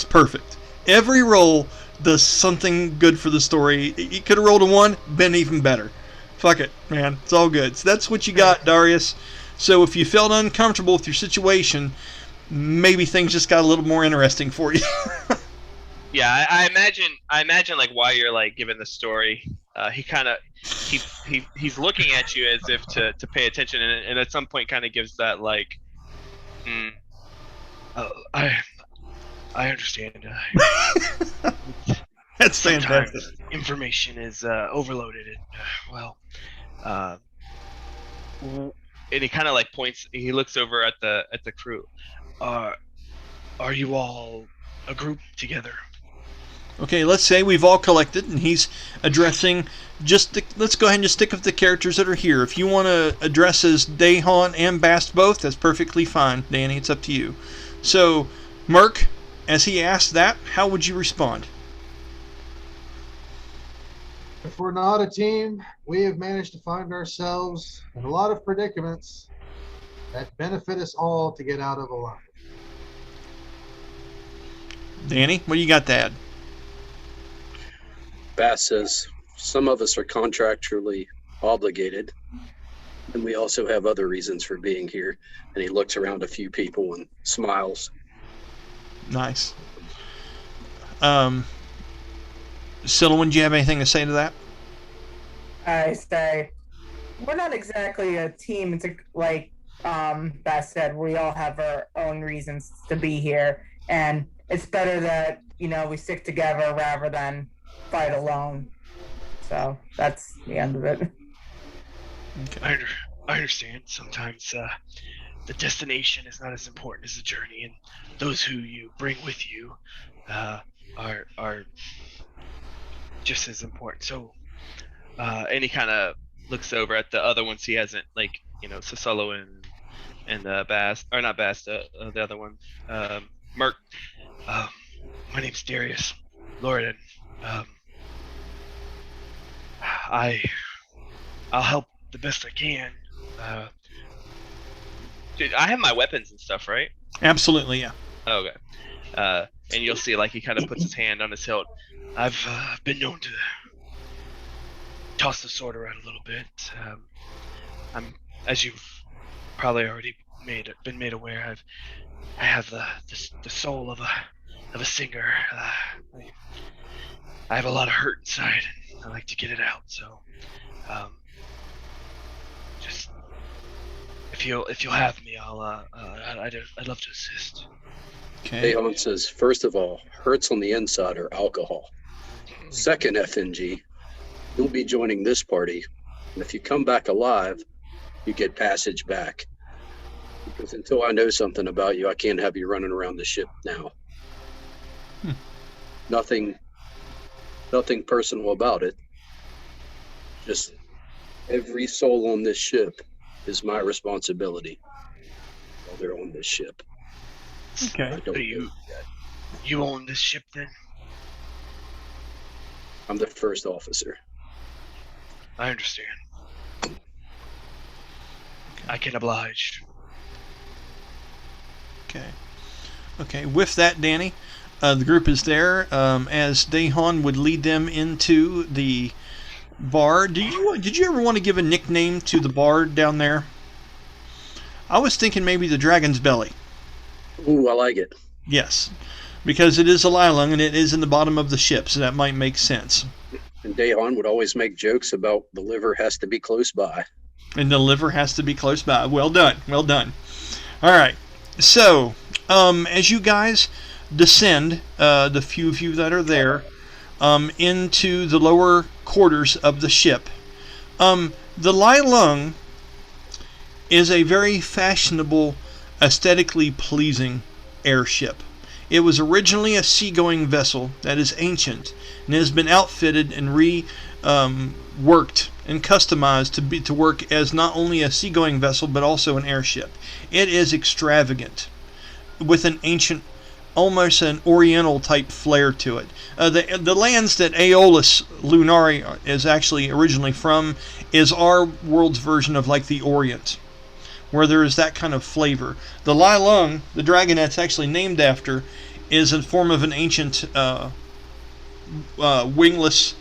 perfect. Every roll does something good for the story. You could have rolled a 1, been even better. Fuck it, man. It's all good. So that's what you got, Darius. So if you felt uncomfortable with your situation, maybe things just got a little more interesting for you. Yeah, I imagine like while you're like giving the story, he's looking at you as if to pay attention, and at some point kind of gives that like, I understand. That's Sometimes fantastic. information is overloaded, and and he kind of like points. He looks over at the crew. are you all a group together? Okay, let's say we've all collected, and he's addressing let's go ahead and just stick with the characters that are here. If you want to address as Dayhon and Bast both, that's perfectly fine, Danny. It's up to you. So, Mirk, as he asked that, how would you respond? If we're not a team, we have managed to find ourselves in a lot of predicaments that benefit us all to get out of alive. Danny, what do you got to add? Bass says, some of us are contractually obligated, and we also have other reasons for being here. And he looks around a few people and smiles. Nice. Sylowen, do you have anything to say to that? I say, we're not exactly a team. It's like Bass said, we all have our own reasons to be here, and it's better that we stick together rather than fight alone. So that's the end of it. Okay. I understand. Sometimes the destination is not as important as the journey, and those who you bring with you are just as important. So, And he kind of looks over at the other ones he hasn't, like, so Sylowen and Bast, or not Bast, the other one, Mirk. My name's Darius, Lord, and I'll help the best I can. Dude, I have my weapons and stuff, right? Absolutely, yeah. Okay. And you'll see, like, he kind of puts his hand on his hilt. I've been known to toss the sword around a little bit. I'm, as you've probably already been made aware, I have the soul of a singer. I have a lot of hurt inside, and I like to get it out. So, just if you'll have me, I'd love to assist. Okay. Dayhon says, first of all, hurts on the inside are alcohol. Second, FNG, you'll be joining this party, and if you come back alive, you get passage back. Because until I know something about you, I can't have you running around the ship now. Nothing personal about it. Just Every soul on this ship is my responsibility while they're on this ship. Okay. I don't You- know yet. You own this ship then? I'm the first officer. I understand. I can oblige. Okay. Okay. With that, Danny, the group is there as Dayhon would lead them into the bar. Did you ever want to give a nickname to the bar down there? I was thinking maybe the Dragon's Belly. Ooh, I like it. Yes, because it is a Lylung and it is in the bottom of the ship, so that might make sense. And Dayhon would always make jokes about the liver has to be close by. And the liver has to be close by. Well done. Well done. All right. So, as you guys descend, the few of you that are there, into the lower quarters of the ship, the Lylung is a very fashionable, aesthetically pleasing airship. It was originally a seagoing vessel that is ancient and has been outfitted and reworked and customized to work as not only a seagoing vessel but also an airship. It is extravagant with an ancient, almost an oriental type flair to it. The lands that Aeolus Lunari is actually originally from is our world's version of like the Orient, where there is that kind of flavor. The Lylung, the dragon that's actually named after, is in form of an ancient wingless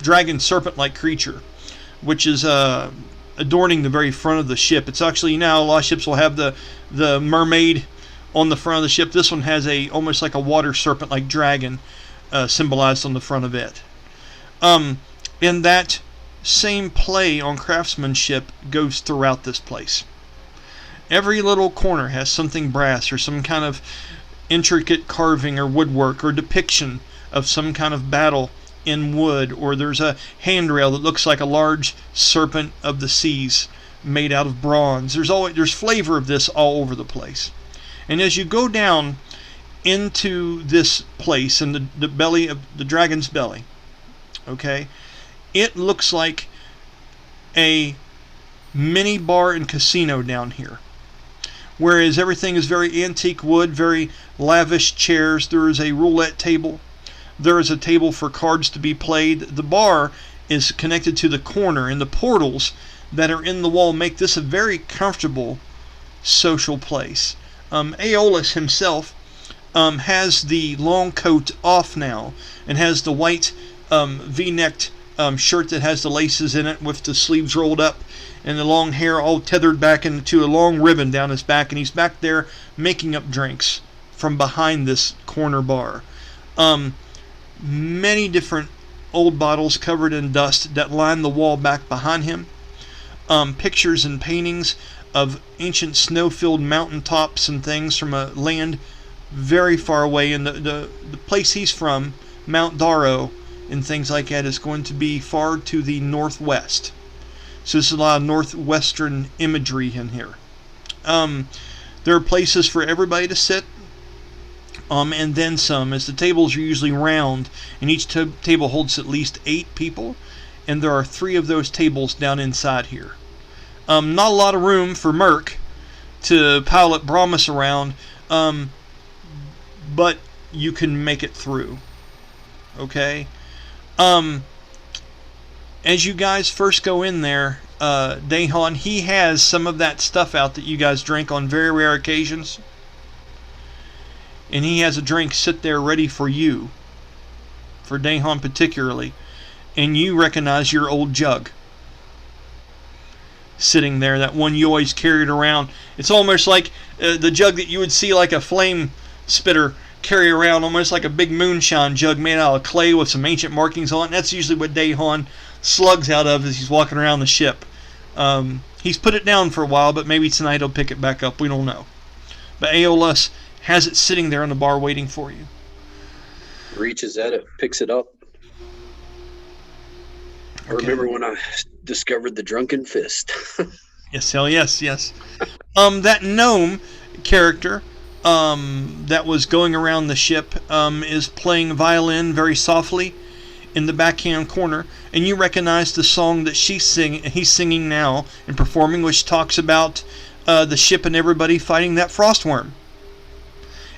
dragon serpent-like creature, which is adorning the very front of the ship. It's actually, now a lot of ships will have the mermaid on the front of the ship. This one has almost like a water serpent-like dragon symbolized on the front of it. And that same play on craftsmanship goes throughout this place. Every little corner has something brass or some kind of intricate carving or woodwork or depiction of some kind of battle in wood, or there's a handrail that looks like a large serpent of the seas made out of bronze. There's flavor of this all over the place. And as you go down into this place in the belly of the dragon's belly, okay, it looks like a mini bar and casino down here. Whereas everything is very antique wood, very lavish chairs. There is a roulette table. There is a table for cards to be played. The bar is connected to the corner, and the portals that are in the wall make this a very comfortable social place. Aeolus himself has the long coat off now and has the white V-necked shirt that has the laces in it with the sleeves rolled up and the long hair all tethered back into a long ribbon down his back, and he's back there making up drinks from behind this corner bar. Many different old bottles covered in dust that line the wall back behind him. Pictures and paintings of ancient snow-filled mountaintops and things from a land very far away. And the place he's from, Mount Darrow, and things like that, is going to be far to the northwest. So there's a lot of northwestern imagery in here. There are places for everybody to sit, and then some, as the tables are usually round, and each table holds at least 8 people, and there are 3 of those tables down inside here. Not a lot of room for Mirk to pilot Brahmus around, but you can make it through. Okay? As you guys first go in there, Dayhon, he has some of that stuff out that you guys drink on very rare occasions. And he has a drink sit there ready for you, for Dayhon particularly. And you recognize your old jug sitting there, that one you always carried around. It's almost like the jug that you would see like a flame spitter carry around, almost like a big moonshine jug made out of clay with some ancient markings on it. And that's usually what Dayhon slugs out of as he's walking around the ship. He's put it down for a while, but maybe tonight he'll pick it back up. We don't know. But Aeolus has it sitting there on the bar waiting for you. Reaches at it, picks it up. I remember when I discovered the drunken fist. Yes, hell yes, yes. That gnome character that was going around the ship is playing violin very softly in the backhand corner, and you recognize the song that he's singing now and performing, which talks about the ship and everybody fighting that frostworm.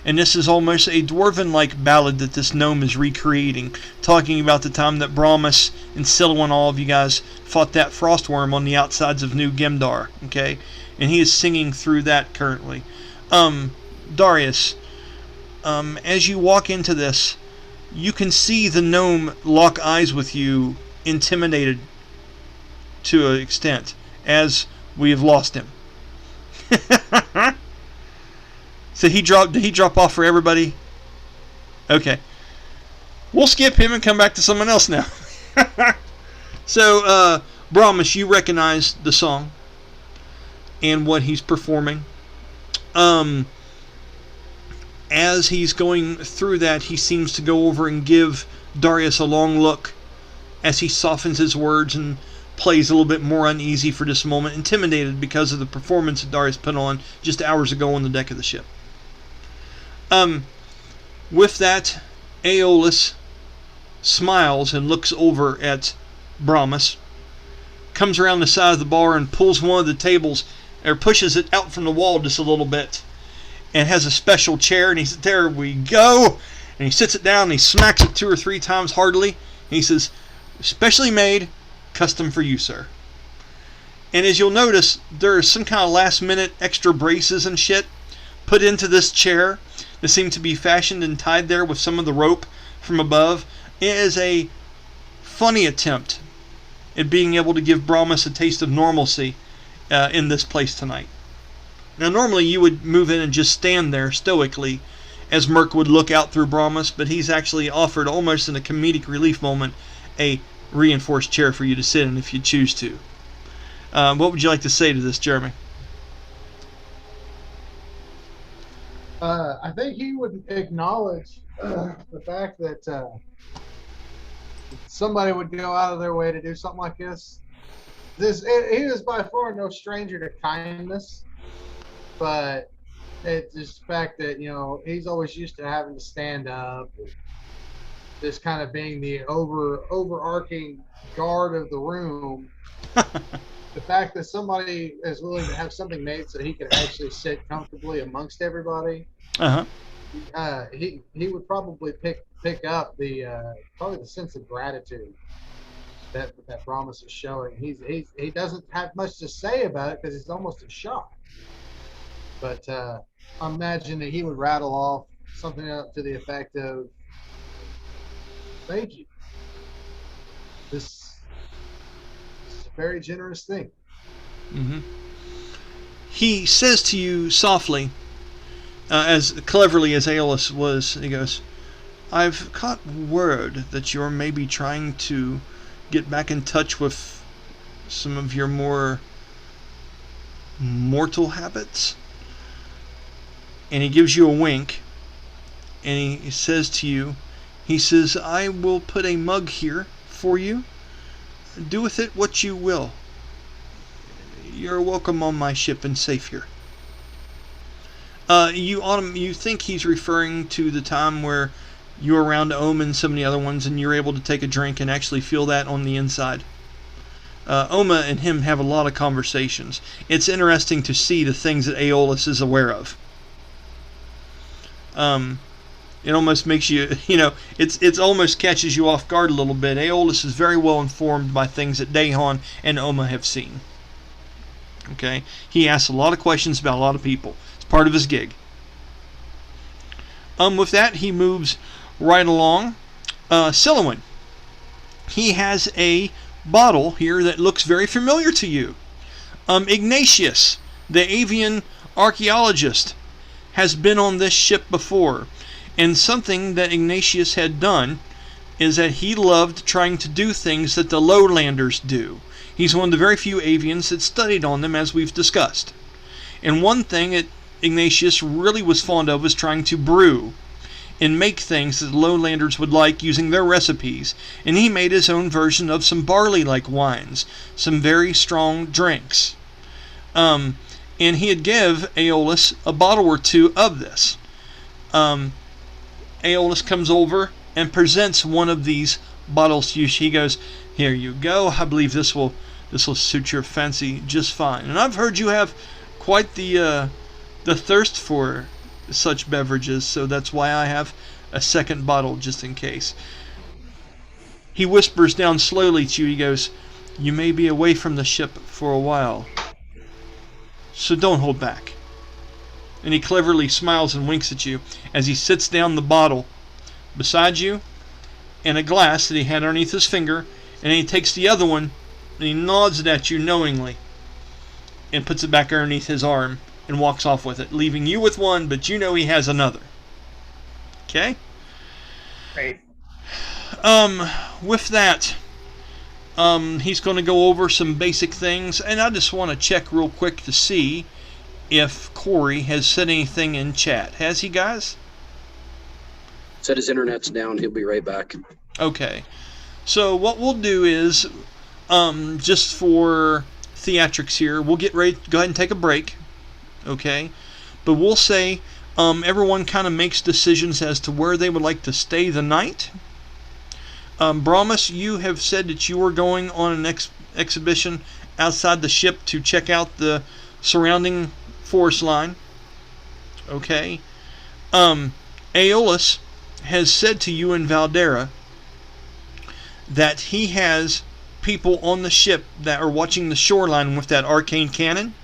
And this is almost a dwarven-like ballad that this gnome is recreating, talking about the time that Brahmus and Sylowen, all of you guys, fought that frostworm on the outsides of New Gemdar. Okay, and he is singing through that currently. Darius, as you walk into this, you can see the gnome lock eyes with you, intimidated to an extent, as we have lost him. So did he drop off for everybody? Okay. We'll skip him and come back to someone else now. So, Brahmus, you recognize the song and what he's performing. As he's going through that, he seems to go over and give Darius a long look as he softens his words and plays a little bit more uneasy for this moment, intimidated because of the performance that Darius put on just hours ago on the deck of the ship. With that, Aeolus smiles and looks over at Brahmus, comes around the side of the bar and pulls one of the tables, or pushes it out from the wall just a little bit, and has a special chair, and he says, "There we go," and he sits it down and he smacks it 2 or 3 times heartily, and he says, "Specially made, custom for you, sir." And as you'll notice, there are some kind of last minute extra braces and shit put into this chair that seem to be fashioned and tied there with some of the rope from above. It is a funny attempt at being able to give Brahmus a taste of normalcy in this place tonight. Now, normally you would move in and just stand there stoically as Mirk would look out through Brahmus, but he's actually offered, almost in a comedic relief moment, a reinforced chair for you to sit in if you choose to. What would you like to say to this, Jeremy? I think he would acknowledge the fact that somebody would go out of their way to do something like this. He is by far no stranger to kindness, but it's just the fact that, he's always used to having to stand up, just kind of being the overarching guard of the room. The fact that somebody is willing to have something made so he can actually sit comfortably amongst everybody, he would probably pick up probably the sense of gratitude that Brahmus is showing. He doesn't have much to say about it because he's almost in shock. But I imagine that he would rattle off something up to the effect of, "Thank you. This is a very generous thing." Mm-hmm. He says to you softly, as cleverly as Aeolus was, he goes, "I've caught word that you're maybe trying to get back in touch with some of your more mortal habits." And he gives you a wink, and he says to you, he says, "I will put a mug here for you. Do with it what you will. You're welcome on my ship and safe here." You think he's referring to the time where you were around Oma and some of the other ones, and you're able to take a drink and actually feel that on the inside. Oma and him have a lot of conversations. It's interesting to see the things that Aeolus is aware of. It almost makes you, it's almost catches you off guard a little bit. Aeolus is very well informed by things that Dayhon and Oma have seen. Okay? He asks a lot of questions about a lot of people. It's part of his gig. With that, he moves right along. Sylowen. He has a bottle here that looks very familiar to you. Ignatius, the Avian Archaeologist, has been on this ship before. And something that Ignatius had done is that he loved trying to do things that the lowlanders do. He's one of the very few Avians that studied on them, as we've discussed. And one thing that Ignatius really was fond of was trying to brew and make things that the lowlanders would like using their recipes. And he made his own version of some barley-like wines, some very strong drinks. And he'd give Aeolus a bottle or two of this. Aeolus comes over and presents one of these bottles to you. He goes, "Here you go. I believe this will suit your fancy just fine. And I've heard you have quite the thirst for such beverages, so that's why I have a second bottle just in case." He whispers down slowly to you. He goes, "You may be away from the ship for a while, so don't hold back." And he cleverly smiles and winks at you as he sits down the bottle beside you and a glass that he had underneath his finger, and then he takes the other one and he nods it at you knowingly and puts it back underneath his arm and walks off with it, leaving you with one, but you know he has another. Okay? Great. With that, he's going to go over some basic things, and I just want to check real quick to see if Corey has said anything in chat. Has he, guys? Said his internet's down. He'll be right back. Okay. So what we'll do is, just for theatrics here, we'll get ready to go ahead and take a break. Okay? But we'll say everyone kind of makes decisions as to where they would like to stay the night. Brahmus, you have said that you were going on an exhibition outside the ship to check out the surrounding forest line. Okay. Aeolus has said to you in Valdara that he has people on the ship that are watching the shoreline with that arcane cannon.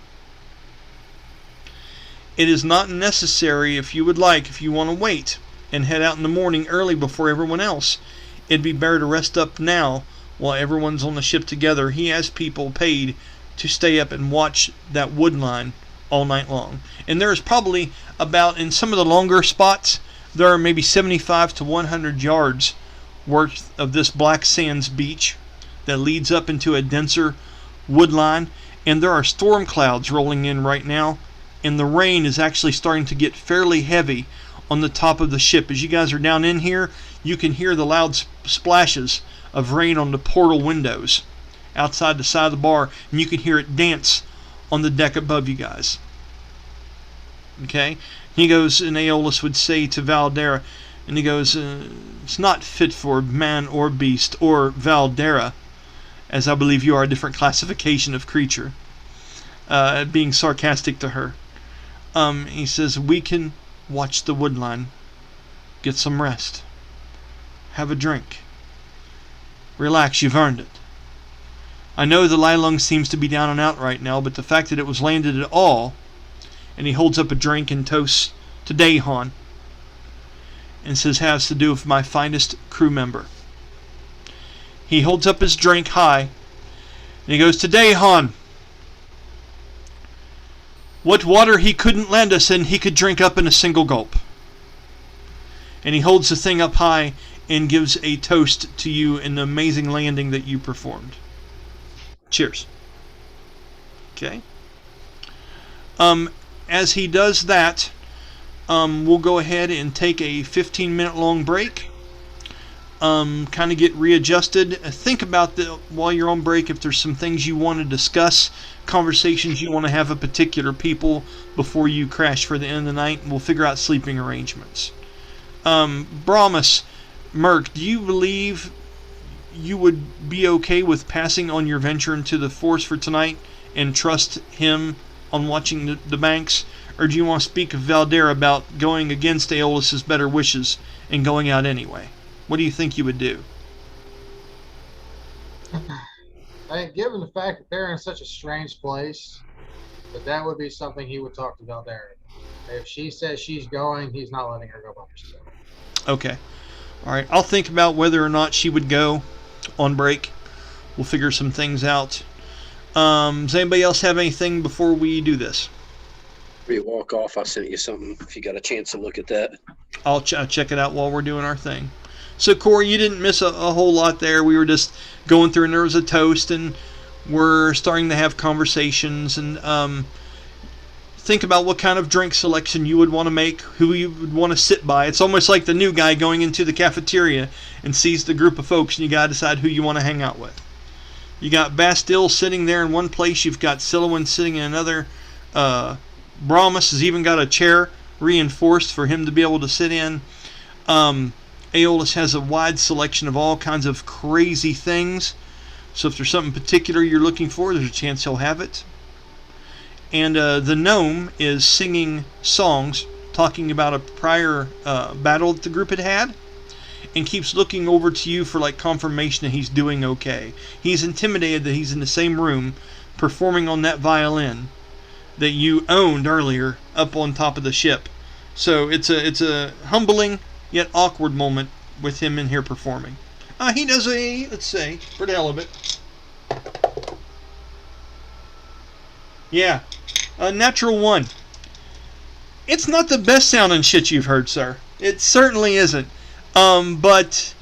It is not necessary, if you would like, if you want to wait and head out in the morning early before everyone else, it'd be better to rest up now while everyone's on the ship together. He has people paid to stay up and watch that wood line all night long. And there is probably about, in some of the longer spots, there are maybe 75 to 100 yards worth of this black sands beach that leads up into a denser wood line. And there are storm clouds rolling in right now, and the rain is actually starting to get fairly heavy on the top of the ship. As you guys are down in here, you can hear the loud splashes of rain on the portal windows outside the side of the bar, and you can hear it dance on the deck above you guys. Okay? He goes, and Aeolus would say to Valdara, and he goes, "It's not fit for man or beast or Valdara, as I believe you are a different classification of creature," being sarcastic to her. He says, "We can watch the woodline, get some rest, have a drink, relax, you've earned it. I know the Lylung seems to be down and out right now, but the fact that it was landed at all," and he holds up a drink and toasts to Dayhon, and says, "has to do with my finest crew member." He holds up his drink high, and he goes to Dayhon. "What water he couldn't land us in, he could drink up in a single gulp." And he holds the thing up high and gives a toast to you in the amazing landing that you performed. Cheers. Okay. As he does that, we'll go ahead and take a 15-minute long break. Kind of get readjusted. Think about while you're on break, if there's some things you want to discuss, conversations you want to have with particular people before you crash for the end of the night, and we'll figure out sleeping arrangements. Brahmus, Mirk, do you believe you would be okay with passing on your venture into the force for tonight and trust him on watching the banks? Or do you want to speak of Valdara about going against Aeolus's better wishes and going out anyway? What do you think you would do? I think, given the fact that they're in such a strange place, that would be something he would talk to Valdara. If she says she's going, he's not letting her go by herself. Okay. All right. I'll think about whether or not she would go on break. We'll figure some things out. Does anybody else have anything before we do this? Before you walk off, I sent you something if you got a chance to look at that. I'll check it out while we're doing our thing. So, Corey, you didn't miss a whole lot there. We were just going through, and there was a toast, and we're starting to have conversations, and think about what kind of drink selection you would want to make, who you would want to sit by. It's almost like the new guy going into the cafeteria and sees the group of folks, and you got to decide who you want to hang out with. You got Basteil sitting there in one place. You've got Sylowen sitting in another. Brahmus has even got a chair reinforced for him to be able to sit in. Aeolus has a wide selection of all kinds of crazy things. So if there's something particular you're looking for, there's a chance he'll have it. And the gnome is singing songs talking about a prior battle that the group had had, and keeps looking over to you for like confirmation that he's doing okay. He's intimidated that he's in the same room performing on that violin that you owned earlier up on top of the ship. So it's a humbling yet awkward moment with him in here performing. He does a, let's say, for the hell of it. Yeah, a natural 1. It's not the best sounding shit you've heard, sir. It certainly isn't. But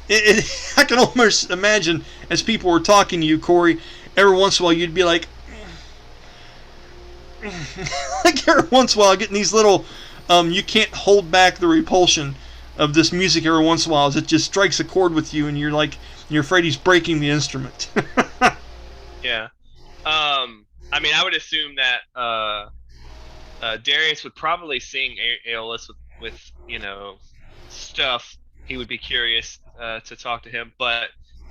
I can almost imagine as people were talking to you, Corey, every once in a while you'd be like, like every once in a while getting these little, you can't hold back the repulsion of this music every once in a while as it just strikes a chord with you and you're afraid he's breaking the instrument. Yeah. I mean, I would assume that Darius would probably sing Aeolus with stuff. He would be curious to talk to him, but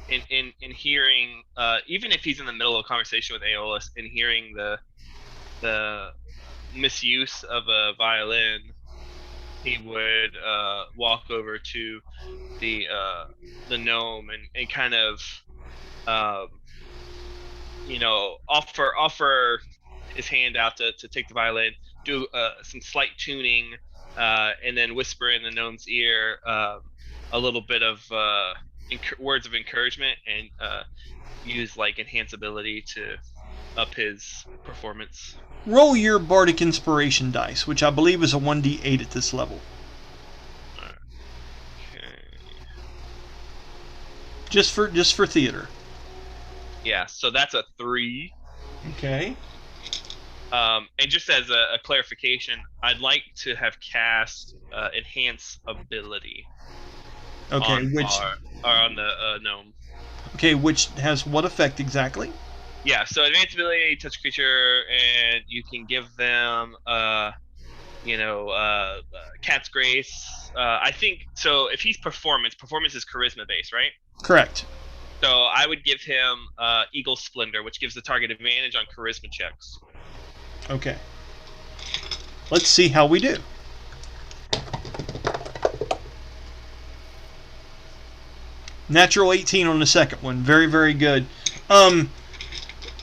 in hearing, even if he's in the middle of a conversation with Aeolus, and hearing the misuse of a violin, he would walk over to the gnome and kind of offer his hand out to take the violin, do some slight tuning, and then whisper in the gnome's ear a little bit of words of encouragement, and use like enhance ability to up his performance. Roll your bardic inspiration dice, which I believe is a 1d8 at this level. Okay. Just for theater. Yeah, so that's a 3. Okay. And just as a clarification, I'd like to have cast enhance ability. Okay, on the gnome. Okay, which has what effect exactly? Yeah, so advanced ability, touch a creature, and you can give them, cat's grace. I think so. If he's performance is charisma based, right? Correct. So I would give him Eagle Splendor, which gives the target advantage on charisma checks. Okay. Let's see how we do. Natural 18 on the second one. Very, very good.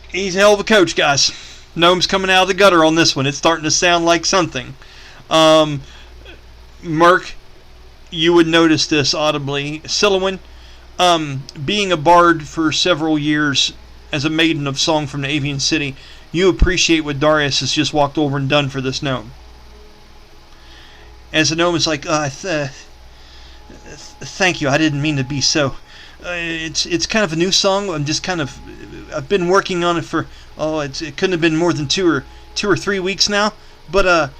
He's a hell of a coach, guys. Gnome's coming out of the gutter on this one. It's starting to sound like something. Mirk, you would notice this audibly. Sylowen, being a bard for several years as a maiden of song from the Avian city, you appreciate what Darius has just walked over and done for this gnome. As the gnome is like, thank you, I didn't mean to be so. It's kind of a new song. I've been working on it for, it couldn't have been more than 2 or 3 weeks now. But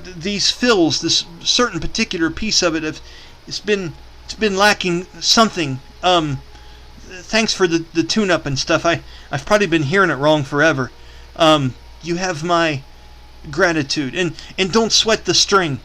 these fills, this certain particular piece of it, it's been lacking something. Thanks for the tune-up and stuff. I've probably been hearing it wrong forever. You have my gratitude, and don't sweat the string.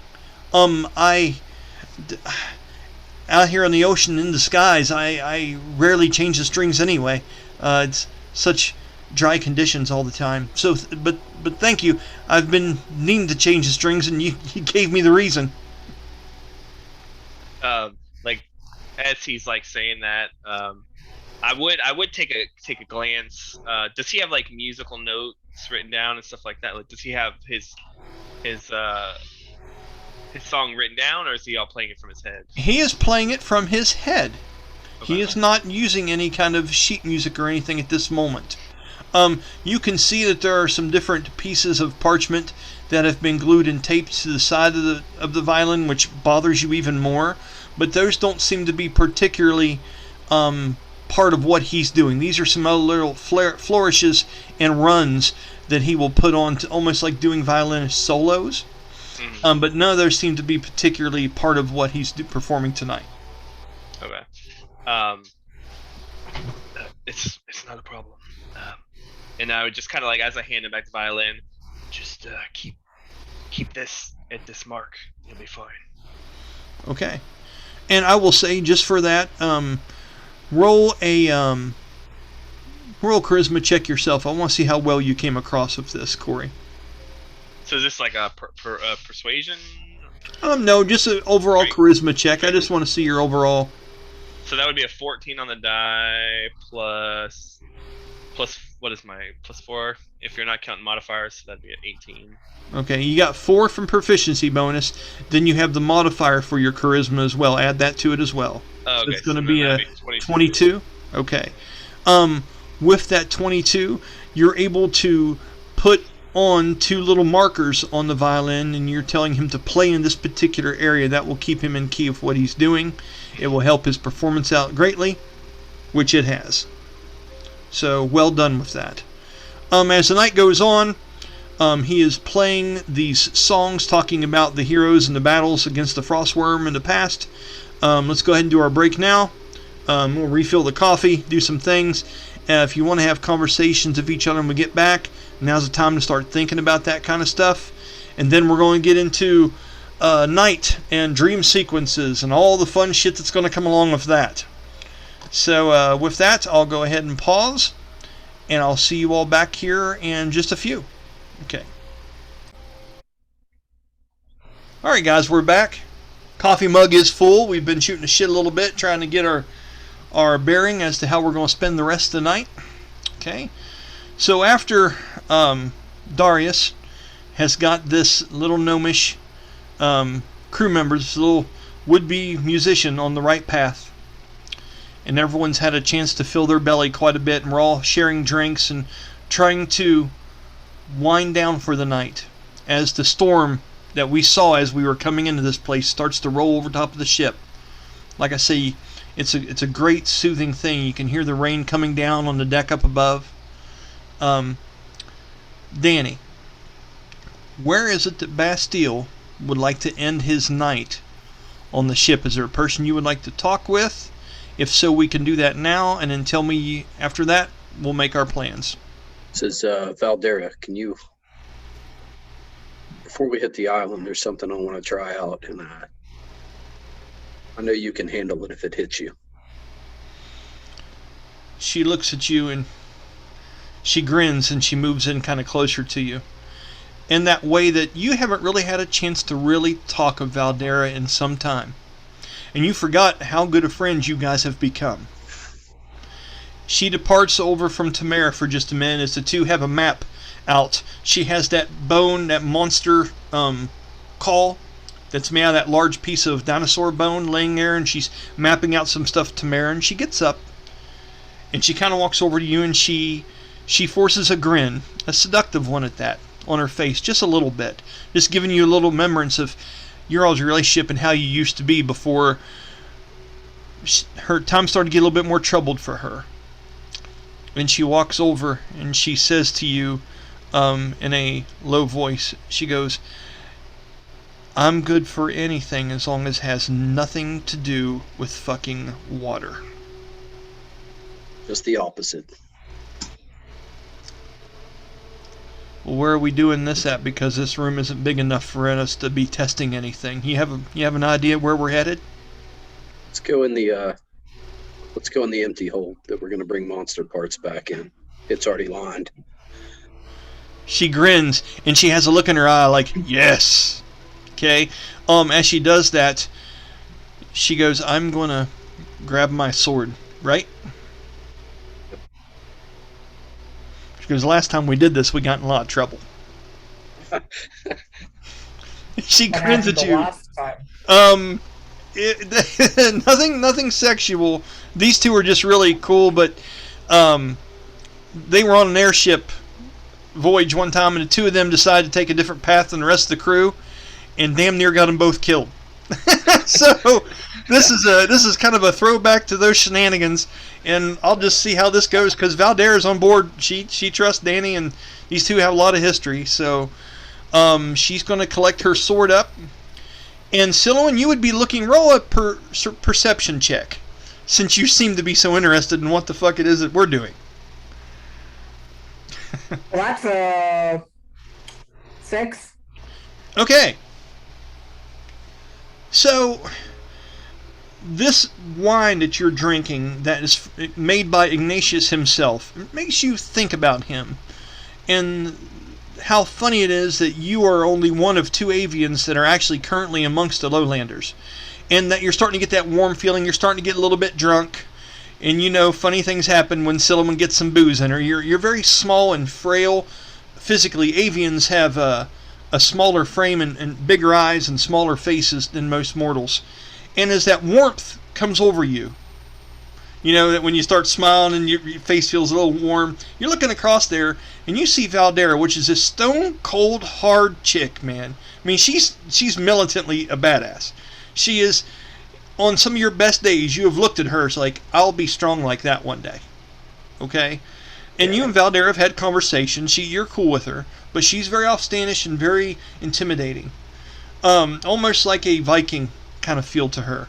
Out here on the ocean in the skies, I rarely change the strings anyway. It's such dry conditions all the time. So, but thank you. I've been needing to change the strings, and you gave me the reason. Like as he's like saying that, I would take a glance. Does he have like musical notes written down and stuff like that? Like, does he have his song written down, or is he all playing it from his head? He is playing it from his head. Okay. He is not using any kind of sheet music or anything at this moment. You can see that there are some different pieces of parchment that have been glued and taped to the side of the violin, which bothers you even more. But those don't seem to be particularly part of what he's doing. These are some other little flourishes and runs that he will put on to almost like doing violinist solos. Mm-hmm. But none of those seem to be particularly part of what he's performing tonight. Okay. It's not a problem. And I would just kind of like, as I hand him back the violin, just keep this at this mark. You'll be fine. Okay. And I will say, just for that, roll a charisma check yourself. I want to see how well you came across with this, Corey. So is this like a persuasion? No, just an overall charisma check. I just want to see your overall. So that would be a 14 on the die plus what is my plus 4? If you're not counting modifiers, so that'd be an 18. Okay, you got 4 from proficiency bonus. Then you have the modifier for your charisma as well. Add that to it as well. Oh, okay. It's going to so be a 22. Okay. With that 22, you're able to put on 2 little markers on the violin, and you're telling him to play in this particular area. That will keep him in key of what he's doing. It will help his performance out greatly, which it has. So well done with that. As the night goes on, he is playing these songs talking about the heroes and the battles against the frostworm in the past. Let's go ahead and do our break now. We'll refill the coffee, do some things. If you want to have conversations with each other when we get back, now's the time to start thinking about that kind of stuff. And then we're going to get into night and dream sequences and all the fun shit that's going to come along with that. So with that, I'll go ahead and pause, and I'll see you all back here in just a few. Okay. Alright guys, we're back. Coffee mug is full. We've been shooting the shit a little bit, trying to get our bearing as to how we're going to spend the rest of the night. Okay. So after Darius has got this little gnomish crew member, this little would-be musician on the right path, and everyone's had a chance to fill their belly quite a bit, and we're all sharing drinks and trying to wind down for the night as the storm that we saw as we were coming into this place starts to roll over top of the ship. Like I say, it's a great soothing thing. You can hear the rain coming down on the deck up above. Danny, where is it that Basteil would like to end his night on the ship? Is there a person you would like to talk with? If so, we can do that now, and then tell me after that. We'll make our plans. Says Valdara, can you, before we hit the island, there's something I want to try out, and I know you can handle it if it hits you. She looks at you and she grins, and she moves in kind of closer to you in that way that you haven't really had a chance to really talk of Valdara in some time, and you forgot how good of friends you guys have become. She departs over from Tamara for just a minute as the two have a map out. She has that bone, that monster call that's made out of that large piece of dinosaur bone laying there, and she's mapping out some stuff to Tamara, and she gets up and she kind of walks over to you, and she forces a grin, a seductive one at that, on her face, just a little bit, just giving you a little remembrance of your all's relationship and how you used to be before her time started to get a little bit more troubled for her. And she walks over and she says to you in a low voice, she goes, I'm good for anything as long as it has nothing to do with fucking water. Just the opposite. Well, where are we doing this at? Because this room isn't big enough for us to be testing anything. You have an idea where we're headed? Let's go in the empty hold that we're going to bring monster parts back in. It's already lined. She grins, and she has a look in her eye like, yes. Okay? As she does that, she goes, I'm going to grab my sword, right? She goes, last time we did this, we got in a lot of trouble. She grins at you. Nothing sexual. These two are just really cool, but they were on an airship voyage one time, and the two of them decided to take a different path than the rest of the crew, and damn near got them both killed. So this is kind of a throwback to those shenanigans, and I'll just see how this goes, because Valdara's on board. She trusts Danny, and these two have a lot of history, so she's going to collect her sword up. And Sylowen, you would be looking, roll a perception check, since you seem to be so interested in what the fuck it is that we're doing. Well, that's a 6. Okay. So, this wine that you're drinking, that is made by Ignatius himself, it makes you think about him and how funny it is that you are only one of 2 Avians that are actually currently amongst the lowlanders, and that you're starting to get that warm feeling. You're starting to get a little bit drunk, and you know funny things happen when Sylowen gets some booze in her. You're very small and frail physically. Avians have a smaller frame and bigger eyes and smaller faces than most mortals. And as that warmth comes over you, you know that when you start smiling and your face feels a little warm, you're looking across there and you see Valdara, which is this stone cold hard chick, man. I mean, she's militantly a badass. She is. On some of your best days, you have looked at her, it's like, I'll be strong like that one day. Okay? And you and Valdara have had conversations. You're cool with her, but she's very offstandish and very intimidating. Almost like a Viking kind of feel to her.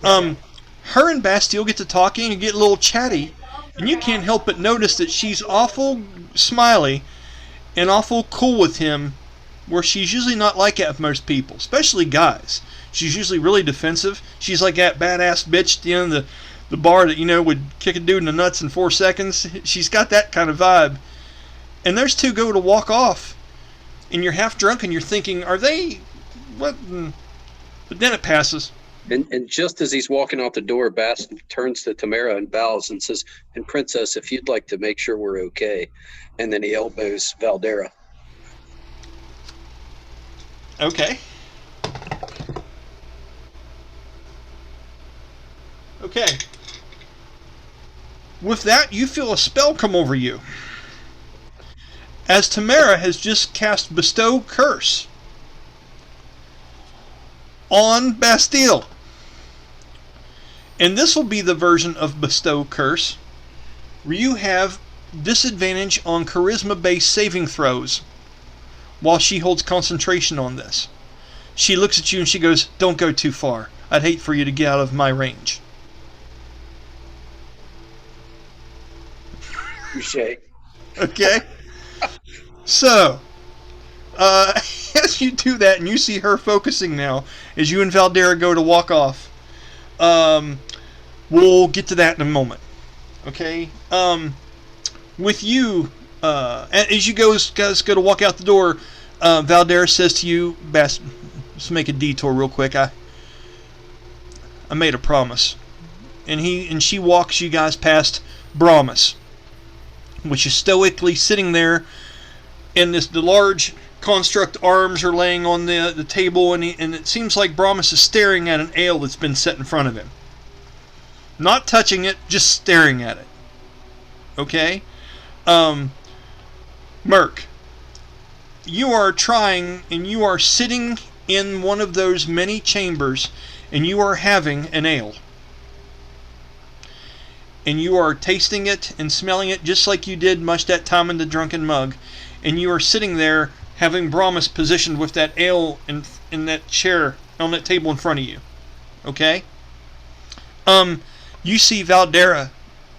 Her and Basteil get to talking and get a little chatty, and you can't help but notice that she's awful smiley and awful cool with him, where she's usually not like that with most people, especially guys. She's usually really defensive. She's like that badass bitch at the end of the bar that, you know, would kick a dude in the nuts in 4 seconds. She's got that kind of vibe. And those 2 go to walk off, and you're half drunk and you're thinking, are they... what? But then it passes. And just as he's walking out the door, Bast turns to Tamara and bows and says, "And Princess, if you'd like to make sure we're okay." And then he elbows Valdara. Okay. Okay. With that, you feel a spell come over you, as Tamara has just cast Bestow Curse on Basteil. And this will be the version of Bestow Curse where you have disadvantage on charisma-based saving throws while she holds concentration on this. She looks at you and she goes, "Don't go too far. I'd hate for you to get out of my range." Touché. Okay? So, as you do that and you see her focusing now, as you and Valdara go to walk off, we'll get to that in a moment. Okay? With you, as you guys go to walk out the door, Valdara says to you, "Bast, let's make a detour real quick. I made a promise." And she walks you guys past Brahmus, which is stoically sitting there, and the large construct arms are laying on the table, and it seems like Brahmus is staring at an ale that's been set in front of him. Not touching it, just staring at it. Okay? Mirk, you are trying, and you are sitting in one of those many chambers, and you are having an ale. And you are tasting it and smelling it just like you did much that time in the drunken mug. And you are sitting there having Brahmus positioned with that ale in that chair on that table in front of you. Okay? You see Valdara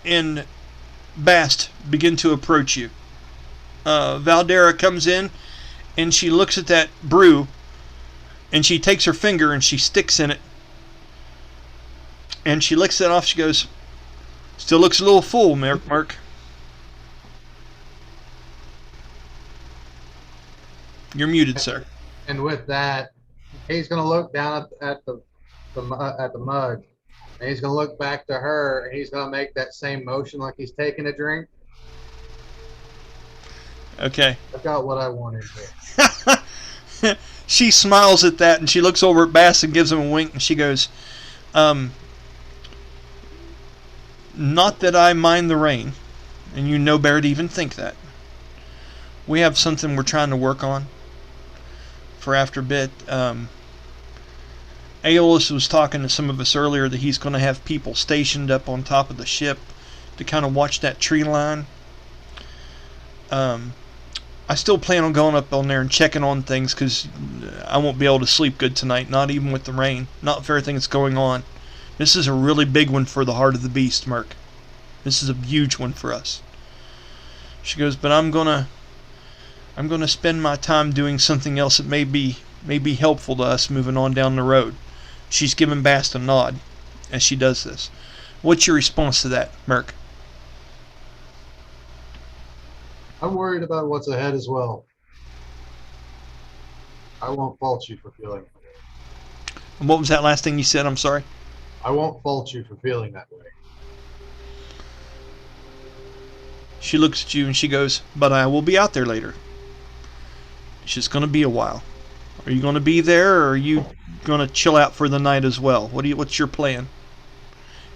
and Bast begin to approach you. Valdara comes in and she looks at that brew and she takes her finger and she sticks in it. And she licks it off. She goes, "Still looks a little full, Mirk. You're muted, sir." And with that, he's going to look down at the mug, and he's going to look back to her, and he's going to make that same motion like he's taking a drink. Okay. I got what I wanted here. She smiles at that, and she looks over at Bass and gives him a wink, and she goes, "Not that I mind the rain, and you know better to even think that. We have something we're trying to work on for after a bit. Aeolus was talking to some of us earlier that he's going to have people stationed up on top of the ship to kind of watch that tree line. I still plan on going up on there and checking on things because I won't be able to sleep good tonight, not even with the rain, not for everything that's going on. This is a really big one for the heart of the beast, Mirk. This is a huge one for us." She goes, "But I'm gonna spend my time doing something else that may be helpful to us moving on down the road." She's giving Bast a nod, as she does this. What's your response to that, Mirk? I'm worried about what's ahead as well. I won't fault you for feeling that way. And what was that last thing you said? I'm sorry. I won't fault you for feeling that way. She looks at you and she goes, but I will be out there later. It's just going to be a while. Are you going to be there, or are you going to chill out for the night as well? What's your plan?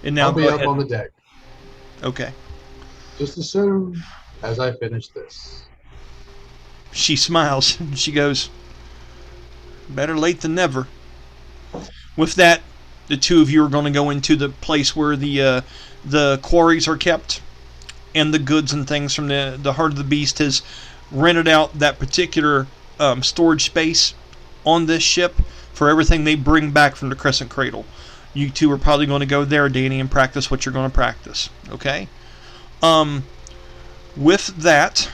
And now I'll be go up ahead. on the deck. Okay. Just as soon as I finish this. She smiles and she goes, better late than never. With that, the two of you are going to go into the place where the quarries are kept, and the goods and things from the Heart of the Beast has rented out that particular storage space on this ship for everything they bring back from the Crescent Cradle. You two are probably going to go there, Danny, and practice what you're going to practice. Okay? With that,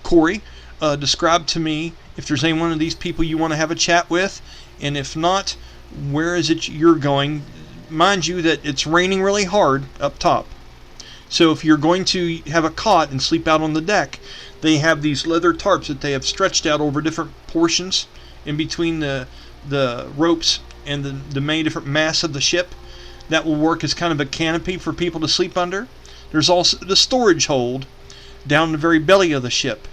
Corey, describe to me if there's any one of these people you want to have a chat with, and if not, where is it you're going? Mind you that it's raining really hard up top. So if you're going to have a cot and sleep out on the deck, they have these leather tarps that they have stretched out over different portions in between the ropes and the many different masts of the ship. That will work as kind of a canopy for people to sleep under. There's also the storage hold down the very belly of the ship,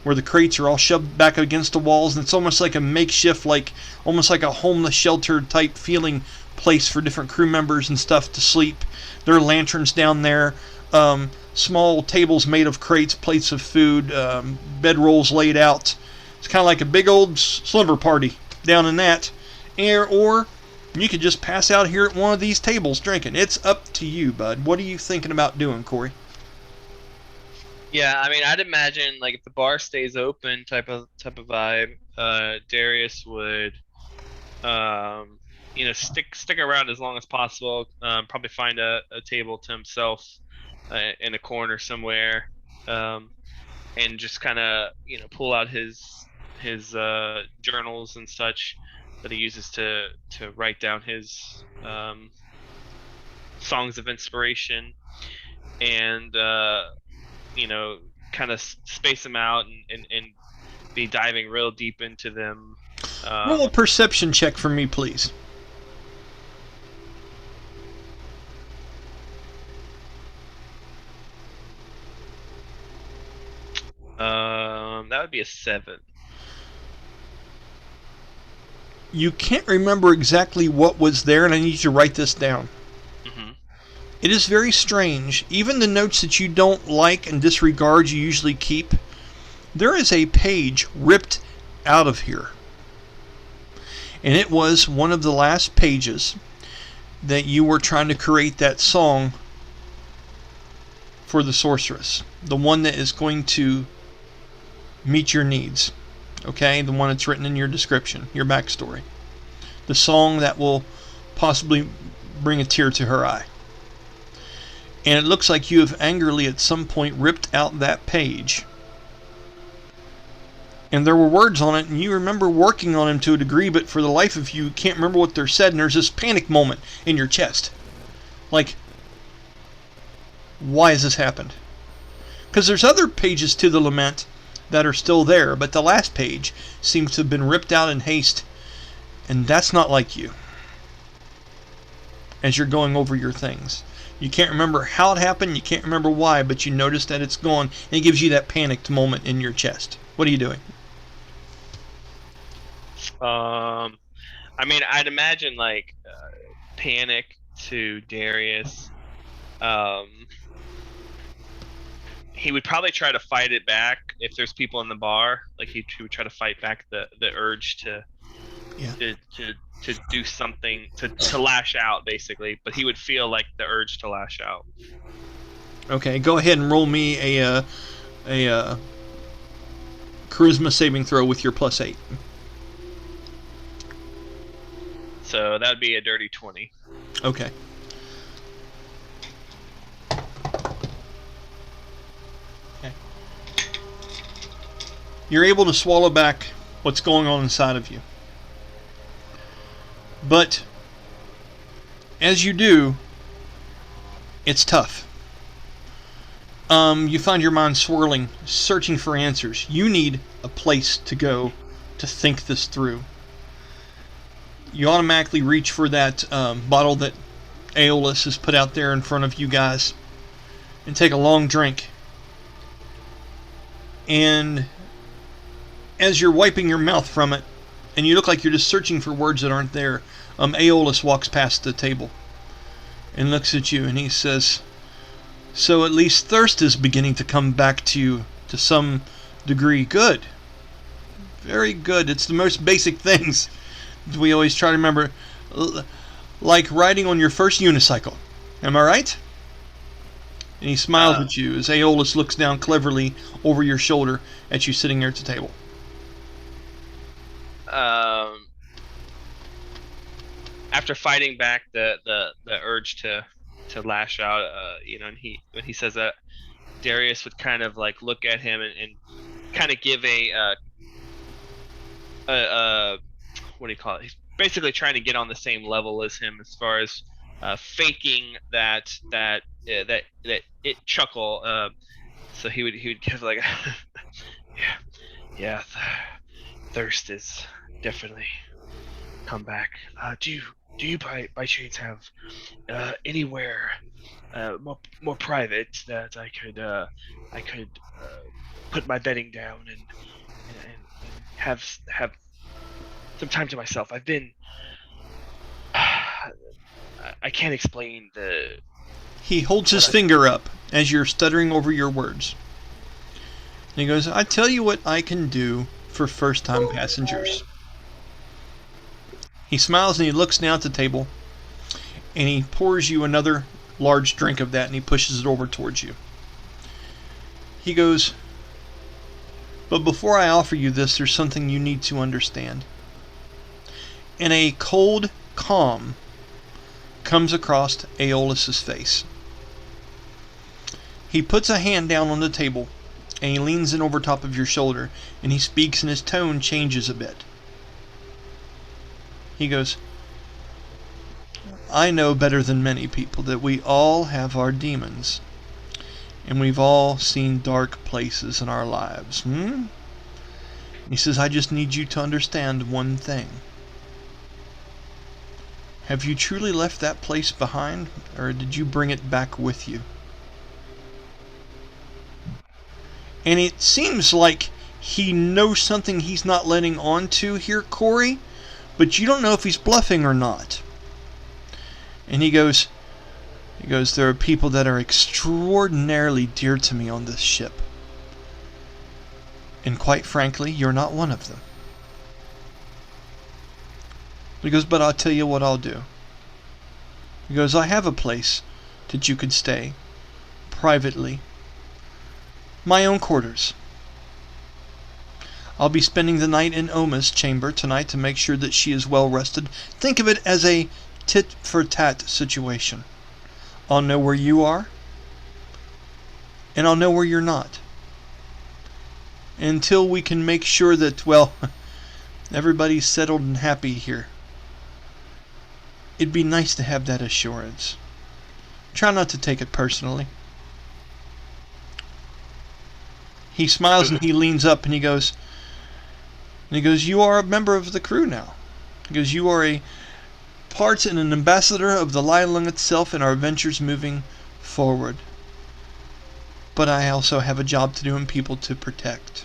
where the crates are all shoved back against the walls, and it's almost like a makeshift, almost like a homeless shelter type feeling place for different crew members and stuff to sleep. There are lanterns down there, small tables made of crates, plates of food, bedrolls laid out. It's kind of like a big old slumber party down in that. Or you could just pass out here at one of these tables drinking. It's up to you, bud. What are you thinking about doing, Corey? Yeah, I mean, I'd imagine like if the bar stays open, type of vibe. Darius would, stick around as long as possible. Probably find a table to himself in a corner somewhere, and just kind of pull out his journals and such that he uses to write down his songs of inspiration, and kind of space them out and be diving real deep into them. Roll a perception check for me, please. That would be a 7. You can't remember exactly what was there, and I need you to write this down. Mm-hmm. It is very strange. Even the notes that you don't like and disregard, you usually keep. There is a page ripped out of here. And it was one of the last pages that you were trying to create that song for the sorceress. The one that is going to meet your needs. Okay? The one that's written in your description, your backstory. The song that will possibly bring a tear to her eye. And it looks like you have angrily at some point ripped out that page. And there were words on it, and you remember working on them to a degree, but for the life of you can't remember what they're said, and there's this panic moment in your chest. Like, why has this happened? Because there's other pages to the lament that are still there, but the last page seems to have been ripped out in haste, and that's not like you. As you're going over your things. You can't remember how it happened, you can't remember why, but you notice that it's gone, and it gives you that panicked moment in your chest. What are you doing? I mean, I'd imagine panic to Darius. He would probably try to fight it back if there's people in the bar. Like he would try to fight back the urge to do something, to lash out, basically. But he would feel like the urge to lash out. Okay, go ahead and roll me a charisma saving throw with your +8. So that would be a dirty 20. Okay. You're able to swallow back what's going on inside of you. But as you do, it's tough. You find your mind swirling, searching for answers. You need a place to go to think this through. You automatically reach for that bottle that Aeolus has put out there in front of you guys and take a long drink. And as you're wiping your mouth from it, and you look like you're just searching for words that aren't there, Aeolus walks past the table and looks at you, and he says, "So at least thirst is beginning to come back to you to some degree. Good. Very good. It's the most basic things we always try to remember, like riding on your first unicycle. Am I right?" And he smiles at you as Aeolus looks down cleverly over your shoulder at you sitting there at the table. After fighting back the urge to lash out, and when he says that, Darius would kind of like look at him and kind of give a what do you call it? He's basically trying to get on the same level as him as far as faking that it chuckle. So he would give like, yeah, thirst is definitely come back. Do you by chance have anywhere more private that I could put my bedding down and have some time to myself? I've been I can't explain the... He holds his finger up as you're stuttering over your words. And he goes, "I tell you what I can do for first-time passengers." He smiles and he looks down at the table, and he pours you another large drink of that, and he pushes it over towards you. He goes, "But before I offer you this, there's something you need to understand." And a cold calm comes across Aeolus's face. He puts a hand down on the table, and he leans in over top of your shoulder, and he speaks, and his tone changes a bit. He goes, "I know better than many people that we all have our demons, and we've all seen dark places in our lives. He says, I just need you to understand one thing. Have you truly left that place behind, or did you bring it back with you?" And it seems like he knows something he's not letting on to here, Corey, but you don't know if he's bluffing or not. And he goes, "There are people that are extraordinarily dear to me on this ship. And quite frankly, you're not one of them." He goes, "But I'll tell you what I'll do." He goes, "I have a place that you could stay privately. My own quarters. I'll be spending the night in Oma's chamber tonight to make sure that she is well rested. Think of it as a tit-for-tat situation. I'll know where you are, and I'll know where you're not. Until we can make sure that, well, everybody's settled and happy here. It'd be nice to have that assurance. Try not to take it personally." He smiles and he leans up and he goes, "You are a member of the crew now." He goes, "You are a part and an ambassador of the Lylung itself and our ventures moving forward. But I also have a job to do and people to protect."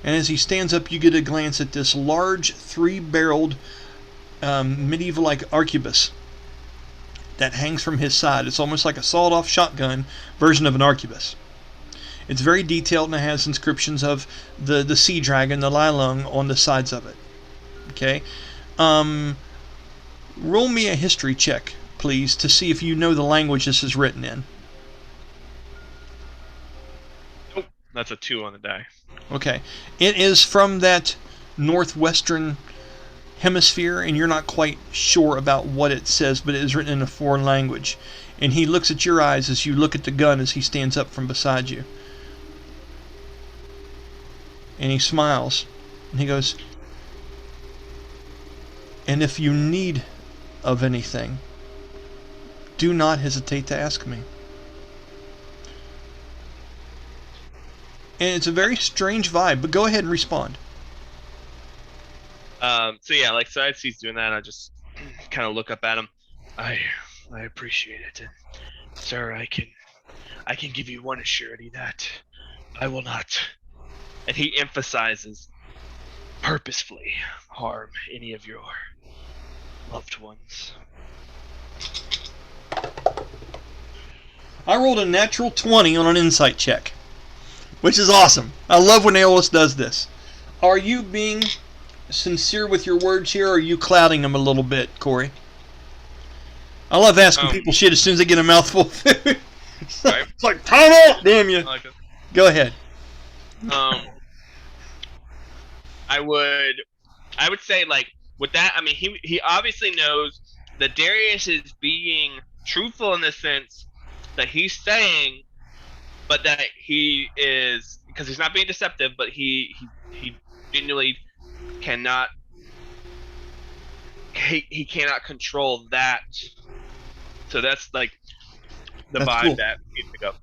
And as he stands up, you get a glance at this large, three-barreled, medieval-like arquebus that hangs from his side. It's almost like a sawed-off shotgun version of an arquebus. It's very detailed and it has inscriptions of the sea dragon, the Lylung, on the sides of it. Okay? Roll me a history check, please, to see if you know the language this is written in. Nope, that's a 2 on the die. Okay. It is from that northwestern hemisphere, and you're not quite sure about what it says, but it is written in a foreign language. And he looks at your eyes as you look at the gun as he stands up from beside you. And he smiles, and he goes, "And if you need of anything, do not hesitate to ask me. And it's a very strange vibe, but go ahead and respond. So yeah, like, so as he's doing that, I just kind of look up at him. I appreciate it, and sir, I can give you one assurity that I will not, And he emphasizes, purposefully harm any of your loved ones. I rolled a natural 20 on an insight check, which is awesome. I love when Aeolus does this. Are you being sincere with your words here, or are you clouding them a little bit, Corey? I love asking people shit as soon as they get a mouthful of food. It's like, time out, damn you. like, Go ahead. I would say, like, with that, I mean, he obviously knows that Darius is being truthful in the sense that he's saying, but that he is, because he's not being deceptive, but he genuinely cannot, he cannot control that. So that's like the vibe cool. that we pick up.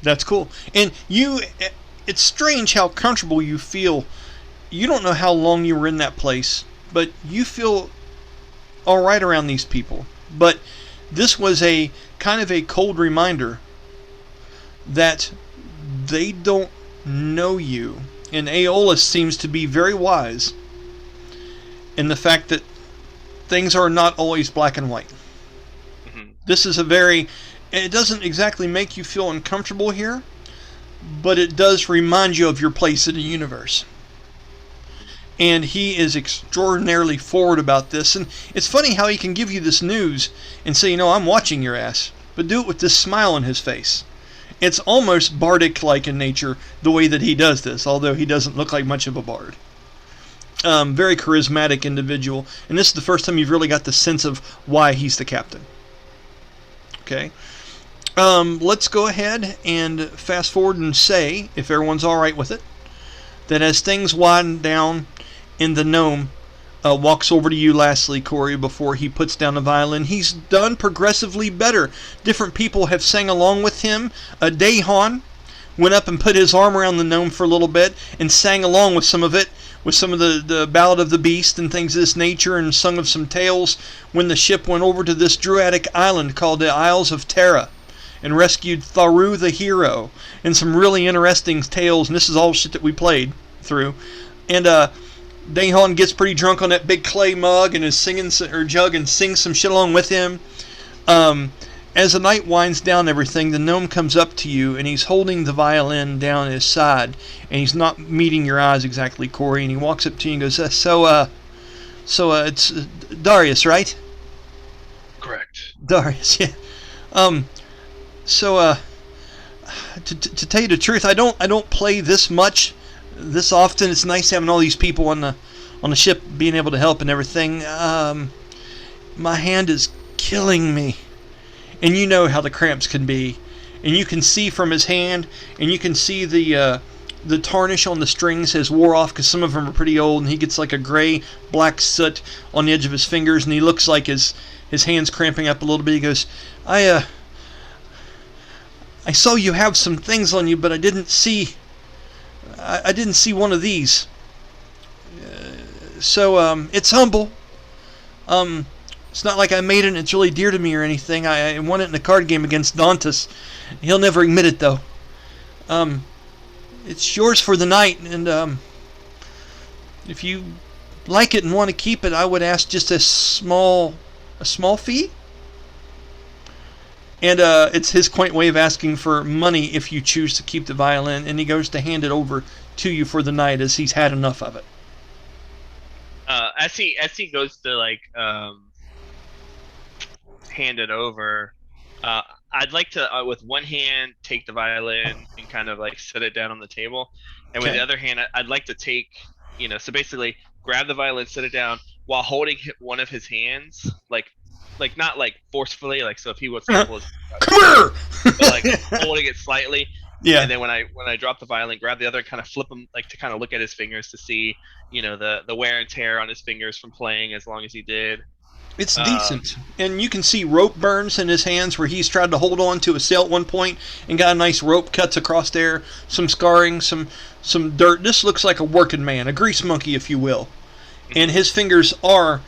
That's cool. And it's strange how comfortable you feel. You don't know how long you were in that place, but you feel all right around these people. But this was a kind of a cold reminder that they don't know you. And Aeolus seems to be very wise in the fact that things are not always black and white. Mm-hmm. This is it doesn't exactly make you feel uncomfortable here, but it does remind you of your place in the universe. And he is extraordinarily forward about this. And it's funny how he can give you this news and say, I'm watching your ass, but do it with this smile on his face. It's almost bardic-like in nature, the way that he does this, although he doesn't look like much of a bard. Very charismatic individual, and this is the first time you've really got the sense of why he's the captain. Okay. Let's go ahead and fast forward and say, if everyone's all right with it, that as things wind down and the gnome walks over to you lastly, Corey, before he puts down the violin, he's done progressively better. Different people have sang along with him. Dayhon went up and put his arm around the gnome for a little bit and sang along with some of it, with some of the Ballad of the Beast and things of this nature, and sung of some tales when the ship went over to this druidic island called the Isles of Terra and rescued Tharu the hero, and some really interesting tales, and this is all shit that we played through. And Dayhon gets pretty drunk on that big clay mug and is singing or jug and sings some shit along with him. As the night winds down and everything, the gnome comes up to you and he's holding the violin down his side, and he's not meeting your eyes exactly, Corey, and he walks up to you and goes, so it's Darius, right? Correct. Darius, yeah. To tell you the truth, I don't play this much, this often. It's nice having all these people on the ship being able to help and everything. My hand is killing me, and you know how the cramps can be, and you can see from his hand, and you can see the tarnish on the strings has wore off because some of them are pretty old, and he gets like a gray black soot on the edge of his fingers, and he looks like his hand's cramping up a little bit. He goes, I saw you have some things on you, but I didn't see one of these. So it's humble. It's not like I made it and it's really dear to me or anything. I won it in a card game against Dantus. He'll never admit it, though. It's yours for the night, and if you like it and want to keep it, I would ask just a small fee. And it's his quaint way of asking for money if you choose to keep the violin, and he goes to hand it over to you for the night as he's had enough of it. As he goes to hand it over, I'd like to with one hand take the violin and kind of like set it down on the table, and with the other hand I'd like to take, so basically grab the violin, set it down while holding one of his hands, like not like forcefully, like so if he was to pull his, come here, but like holding it slightly Yeah. And then when I drop the violin, grab the other, kind of flip him, like to kind of look at his fingers to see, the wear and tear on his fingers from playing as long as he did. It's decent. And you can see rope burns in his hands where he's tried to hold on to a sail at one point and got a nice rope cuts across there, some scarring, some dirt. This looks like a working man, a grease monkey, if you will. And his fingers are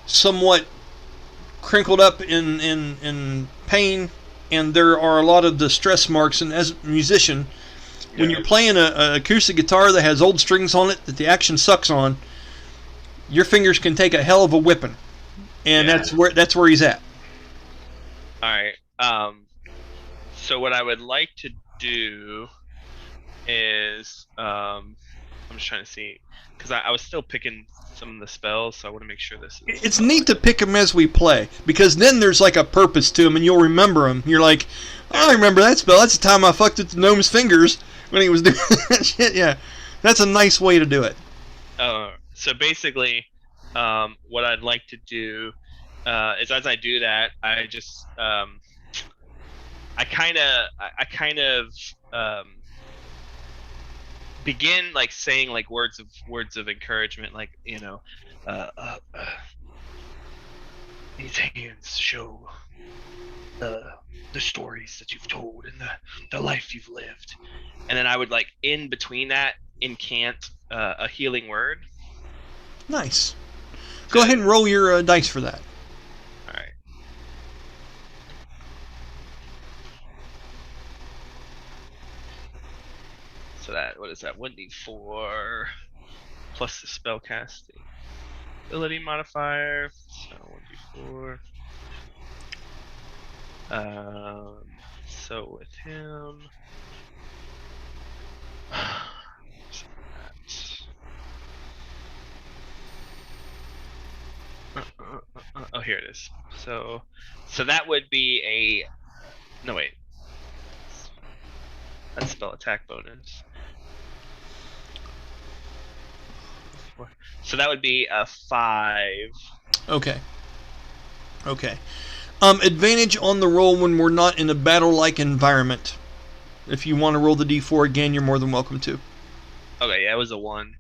somewhat crinkled up in pain, and there are a lot of the stress marks. And as a musician, when you're playing a acoustic guitar that has old strings on it that the action sucks on, your fingers can take a hell of a whipping. And that's where he's at. All right. So what I would like to do is, I'm just trying to see, because I was still picking some of the spells, so I want to make sure this is... It's neat to pick them as we play, because then there's like a purpose to them, and you'll remember them. You're like, I remember that spell. That's the time I fucked with the gnome's fingers when he was doing that shit. Yeah, that's a nice way to do it. So basically, what I'd like to do is, as I do that, I just I kind of begin like saying like words of encouragement, like these hands show the stories that you've told and the life you've lived, and then I would like in between that incant a healing word. Nice. Go ahead and roll your dice for that. All right. So what is that? 1d4 plus the spellcasting ability modifier. So 1d4. So with him. Oh, here it is. So that would be no, wait. That's spell attack bonus. So that would be a 5. Okay. Advantage on the roll when we're not in a battle-like environment. If you want to roll the d4 again, you're more than welcome to. Okay, yeah, it was a 1.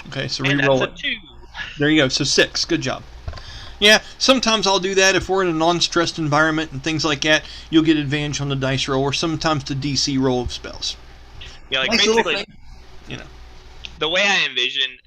Okay, so re-roll it. That's a 2. There you go. So 6. Good job. Yeah, sometimes I'll do that if we're in a non-stressed environment and things like that. You'll get advantage on the dice roll, or sometimes the DC roll of spells. Yeah, like nice basically, the way I envision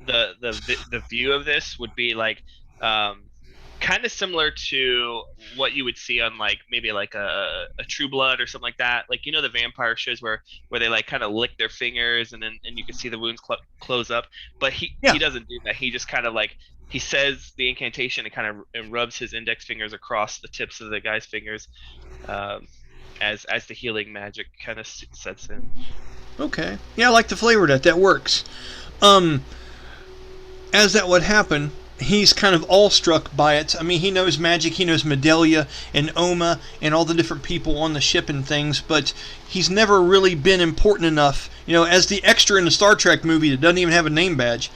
the view of this would be like kind of similar to what you would see on like maybe like a True Blood or something like that. Like the vampire shows where they like kind of lick their fingers and you can see the wounds close up. But he doesn't do that. He just kind of like he says the incantation and kind of rubs his index fingers across the tips of the guy's fingers, as the healing magic kind of sets in. Okay. Yeah, I like the flavor of that. That works. As that would happen, he's kind of awestruck by it. I mean, he knows magic, he knows Medelia and Oma and all the different people on the ship and things, but he's never really been important enough. As the extra in the Star Trek movie that doesn't even have a name badge,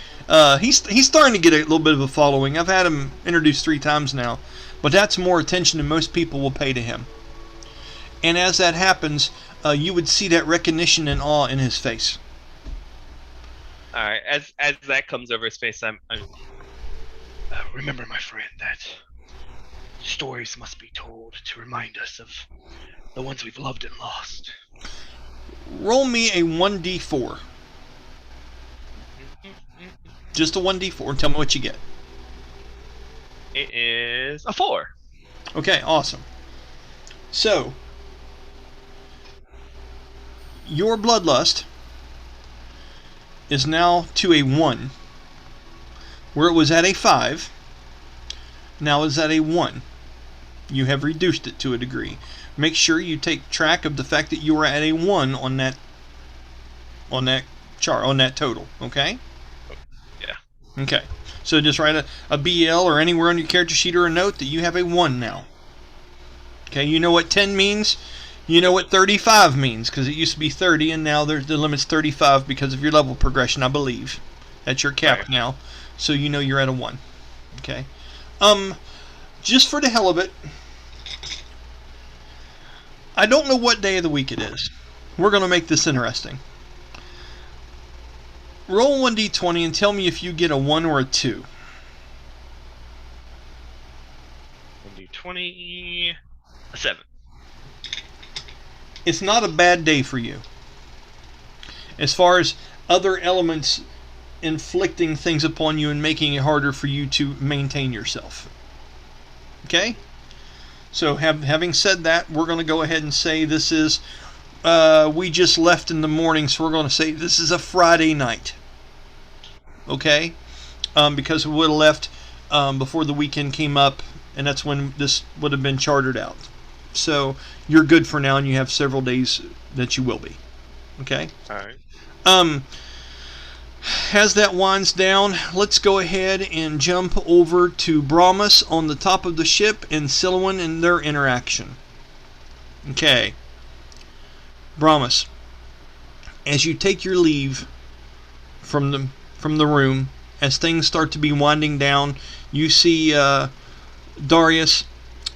he's starting to get a little bit of a following. I've had him introduced 3 times now, but that's more attention than most people will pay to him. And as that happens, you would see that recognition and awe in his face. All right, as that comes over his face, I'm remember, my friend, that stories must be told to remind us of the ones we've loved and lost. Roll me a 1d4. Just a 1d4 and tell me what you get. It is a 4. Okay, awesome. So, your bloodlust is now to a 1. Where it was at a 5, now is at a 1. You have reduced it to a degree. Make sure you take track of the fact that you are at a 1 on that chart, on that total, okay? Yeah. Okay. So just write a BL or anywhere on your character sheet or a note that you have a 1 now. Okay, you know what 10 means? You know what 35 means, because it used to be 30 and now the limit's 35 because of your level progression, I believe. That's your cap now. So you know you're at a 1. Okay. Just for the hell of it, I don't know what day of the week it is. we're going to make this interesting. Roll 1d20 and tell me if you get a 1 or a 2. 1d20, a 7. It's not a bad day for you. As far as other elements inflicting things upon you and making it harder for you to maintain yourself. Okay? So having said that, we're going to go ahead and say this is, we just left in the morning, so we're going to say this is a Friday night. Okay? Because we would have left before the weekend came up, and that's when this would have been chartered out. So you're good for now, and you have several days that you will be. Okay? All right. As that winds down, let's go ahead and jump over to Brahmus on the top of the ship and Sylowen and their interaction. Okay. Brahmus, as you take your leave from the room, as things start to be winding down, you see Darius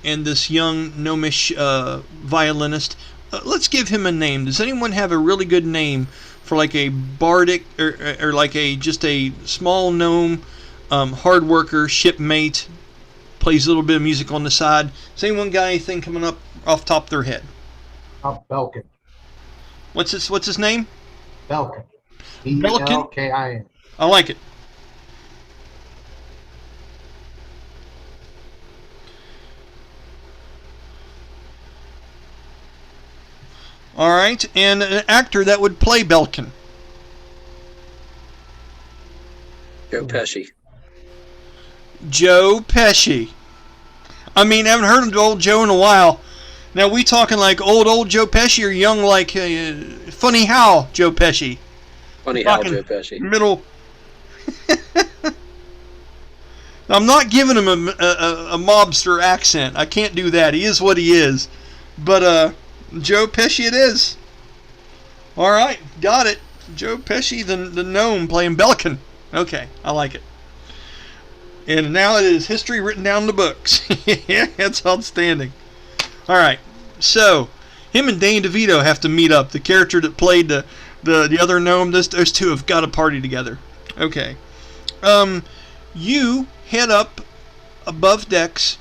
and this young gnomish violinist. Let's give him a name. Does anyone have a really good name for like a bardic or like a just a small gnome hard worker, shipmate, plays a little bit of music on the side? Does anyone got anything coming up off top of their head? Belkin. What's his name? Belkin. Belkin? Belkin. I like it. All right, and an actor that would play Belkin. Joe Pesci. Joe Pesci. I mean, I haven't heard of old Joe in a while. Now, we talking like old Joe Pesci or young like Funny How Joe Pesci? Funny How Joe Pesci. Middle. I'm not giving him a mobster accent. I can't do that. He is what he is. But, Joe Pesci it is. Alright, got it. Joe Pesci, the gnome, playing Belkin. Okay, I like it. And now it is history written down in the books. Yeah, that's outstanding. Alright, so, him and Dane DeVito have to meet up. The character that played the other gnome, those two have got a party together. Okay. You head up above decks.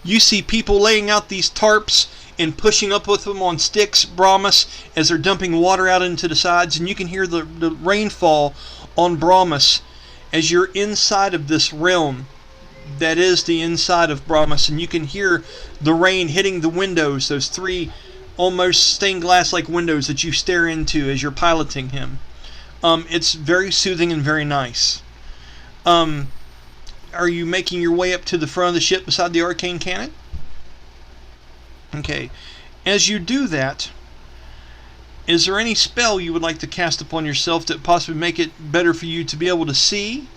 You see people laying out these tarps and pushing up with them on sticks, Brahmus, as they're dumping water out into the sides, and you can hear the rainfall on Brahmus as you're inside of this realm that is the inside of Brahmus, and you can hear the rain hitting the windows, those 3 almost stained glass like windows that you stare into as you're piloting him. It's very soothing and very nice. Are you making your way up to the front of the ship beside the arcane cannon? Okay, as you do that, is there any spell you would like to cast upon yourself that possibly make it better for you to be able to see?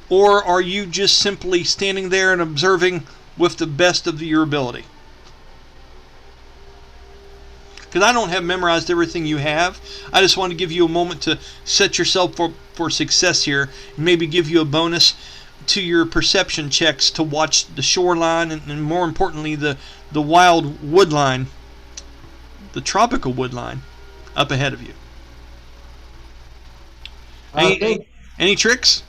Or are you just simply standing there and observing with the best of your ability? Because I don't have memorized everything you have. I just want to give you a moment to set yourself for success here, and maybe give you a bonus to your perception checks to watch the shoreline and more importantly the wild woodline, the tropical woodline up ahead of you. Any tricks?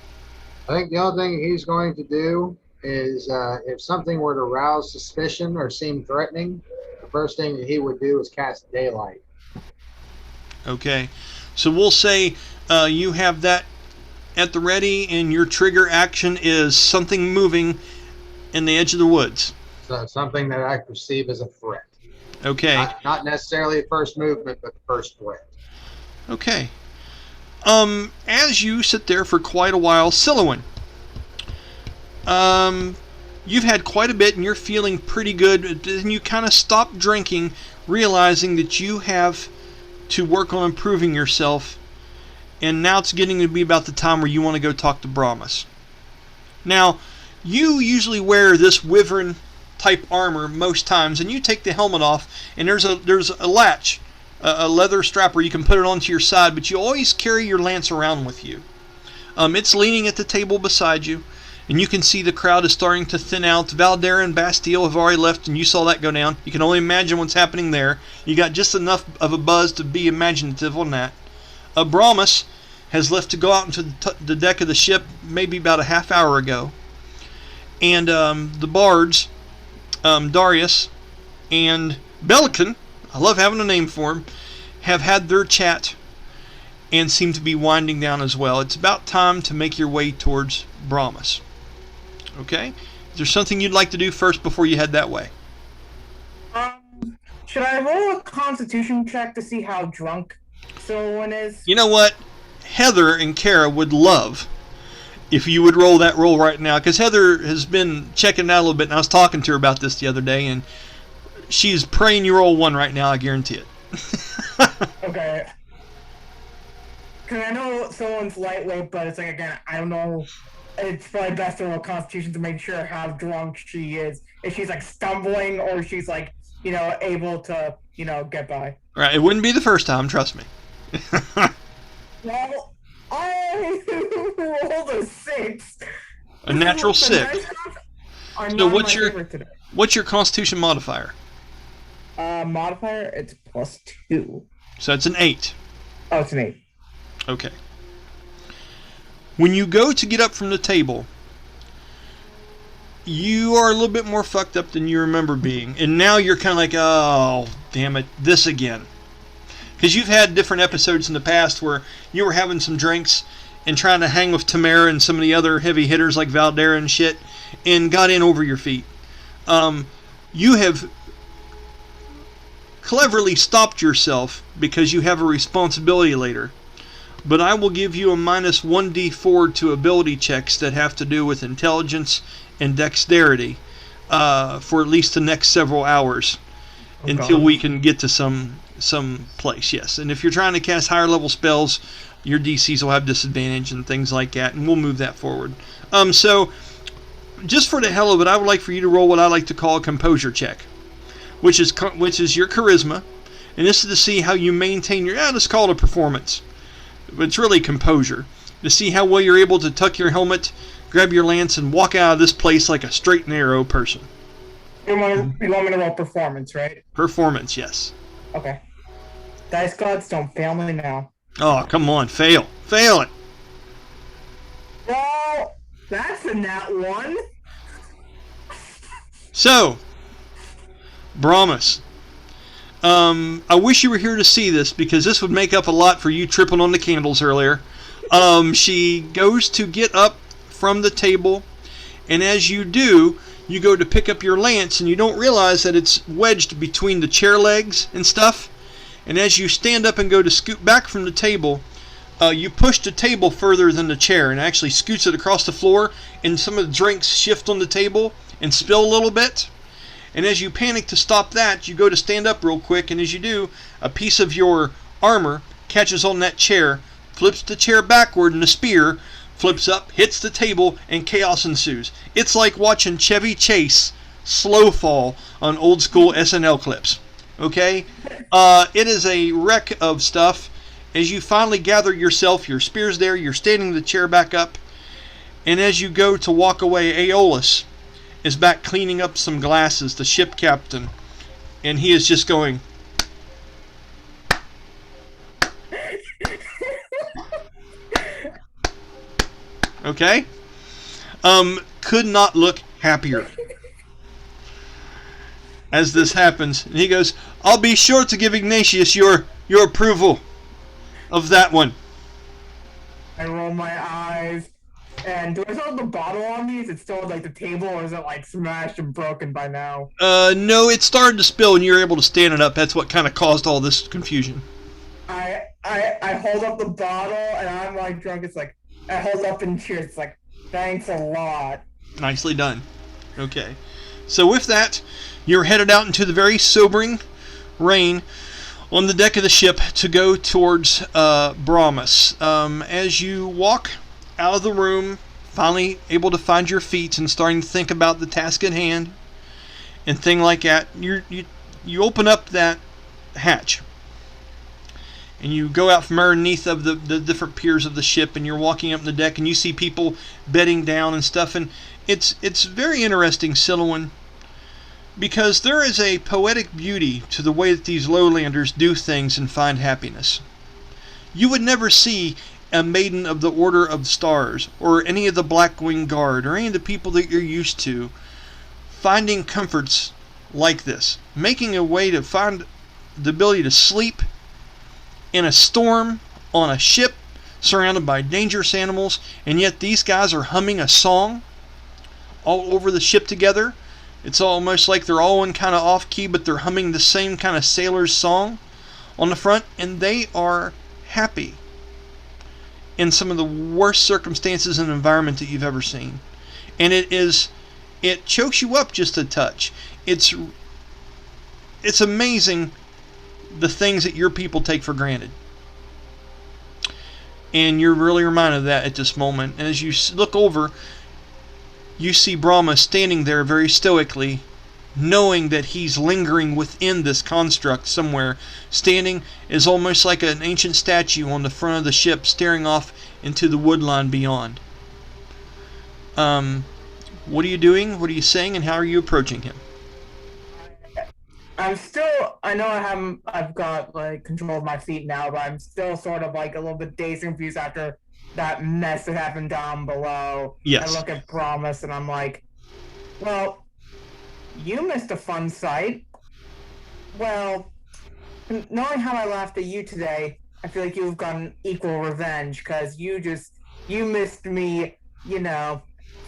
I think the only thing he's going to do is if something were to rouse suspicion or seem threatening, the first thing that he would do is cast daylight. Okay, so we'll say you have that at the ready, and your trigger action is something moving in the edge of the woods. So something that I perceive as a threat. Okay. Not necessarily first movement, but the first threat. Okay. As you sit there for quite a while, Sylowen, you've had quite a bit and you're feeling pretty good. Then you kind of stop drinking, realizing that you have to work on improving yourself. And now it's getting to be about the time where you want to go talk to Brahmus. Now, you usually wear this wyvern type armor most times, and you take the helmet off, and there's a latch, a leather strap where you can put it onto your side, but you always carry your lance around with you. It's leaning at the table beside you, And you can see the crowd is starting to thin out. Valdara and Basteil have already left, and you saw that go down. You can only imagine what's happening there. You got just enough of a buzz to be imaginative on that. Brahmus has left to go out into the deck of the ship maybe about a half hour ago. And the bards, Darius and Belican, I love having a name for him, have had their chat and seem to be winding down as well. It's about time to make your way towards Brahmus. Okay? Is there something you'd like to do first before you head that way? Should I roll a constitution check to see how drunk Sylowen is? You know what? Heather and Kara would love if you would roll that roll right now, because Heather has been checking it out a little bit, and I was talking to her about this the other day, and she's praying you roll 1 right now, I guarantee it. Okay. Because I know Sylowen's lightweight, but it's like, again, I don't know. It's probably best to roll Constitution to make sure how drunk she is. If she's like stumbling or she's like, able to, get by. Right, it wouldn't be the first time, trust me. Well, I rolled a 6. A natural 6. So what's your Constitution modifier? Modifier, it's +2. So it's an 8. Oh, it's an 8. Okay. When you go to get up from the table, you are a little bit more fucked up than you remember being. And now you're kind of like, oh, damn it, this again. Because you've had different episodes in the past where you were having some drinks and trying to hang with Tamara and some of the other heavy hitters like Valdara and shit, and got in over your feet. You have cleverly stopped yourself because you have a responsibility later. But I will give you a minus 1d4 to ability checks that have to do with intelligence and dexterity for at least the next several hours until we can get to some place, yes. And if you're trying to cast higher level spells, your DCs will have disadvantage and things like that, and we'll move that forward. So, just for the hell of it, I would like for you to roll what I like to call a composure check, which is your charisma, and this is to see how you maintain your, let's call it a performance. But it's really composure. To see how well you're able to tuck your helmet, grab your lance, and walk out of this place like a straight and narrow person. You want me to roll performance, right? Performance, yes. Okay. Dice gods, don't fail me now. Oh, come on, fail. Fail it. Well, that's a nat 1. So, Brahmus. I wish you were here to see this, because this would make up a lot for you tripping on the candles earlier. She goes to get up from the table, and as you do, you go to pick up your lance, and you don't realize that it's wedged between the chair legs and stuff. And as you stand up and go to scoot back from the table, you push the table further than the chair and actually scoots it across the floor, and some of the drinks shift on the table and spill a little bit. And as you panic to stop that, you go to stand up real quick, and as you do, a piece of your armor catches on that chair, flips the chair backward, and the spear flips up, hits the table, and chaos ensues. It's like watching Chevy Chase slow fall on old school SNL clips. Okay? It is a wreck of stuff. As you finally gather yourself, your spear's there, you're standing the chair back up, and as you go to walk away, Aeolus is back cleaning up some glasses, the ship captain, and he is just going, okay? Could not look happier as this happens. And he goes, I'll be sure to give Ignatius your approval of that one. I roll my eyes. And do I still have the bottle on me? Is it still like the table, or is it like smashed and broken by now? No, it started to spill and you're able to stand it up. That's what kind of caused all this confusion. I hold up the bottle and I'm like drunk. It's like, I hold up and cheers. It's like, thanks a lot. Nicely done. Okay. So with that, you're headed out into the very sobering rain on the deck of the ship to go towards Brahmus. As you walk out of the room, finally able to find your feet and starting to think about the task at hand and thing like that, you open up that hatch, and you go out from underneath of the different piers of the ship, and you're walking up the deck, and you see people bedding down and stuff, and it's very interesting, Sylowen, because there is a poetic beauty to the way that these lowlanders do things and find happiness. You would never see a maiden of the Order of Stars, or any of the Blackwing Guard, or any of the people that you're used to, finding comforts like this, making a way to find the ability to sleep in a storm on a ship surrounded by dangerous animals, and yet these guys are humming a song all over the ship together. It's almost like they're all in kind of off key, but they're humming the same kind of sailor's song on the front, and they are happy in some of the worst circumstances and environment that you've ever seen. And it chokes you up just a touch. It's amazing the things that your people take for granted. And you're really reminded of that at this moment. And as you look over, you see Brahmus standing there very stoically, knowing that he's lingering within this construct somewhere, standing as almost like an ancient statue on the front of the ship, staring off into the woodline beyond. What are you doing? What are you saying? And how are you approaching him? I know I've got like control of my feet now, but I'm still sort of like a little bit dazed and confused after that mess that happened down below. Yes. I look at Brahmus and I'm like, well, you missed a fun sight. Well, knowing how I laughed at you today, I feel like you've gotten equal revenge, because you missed me,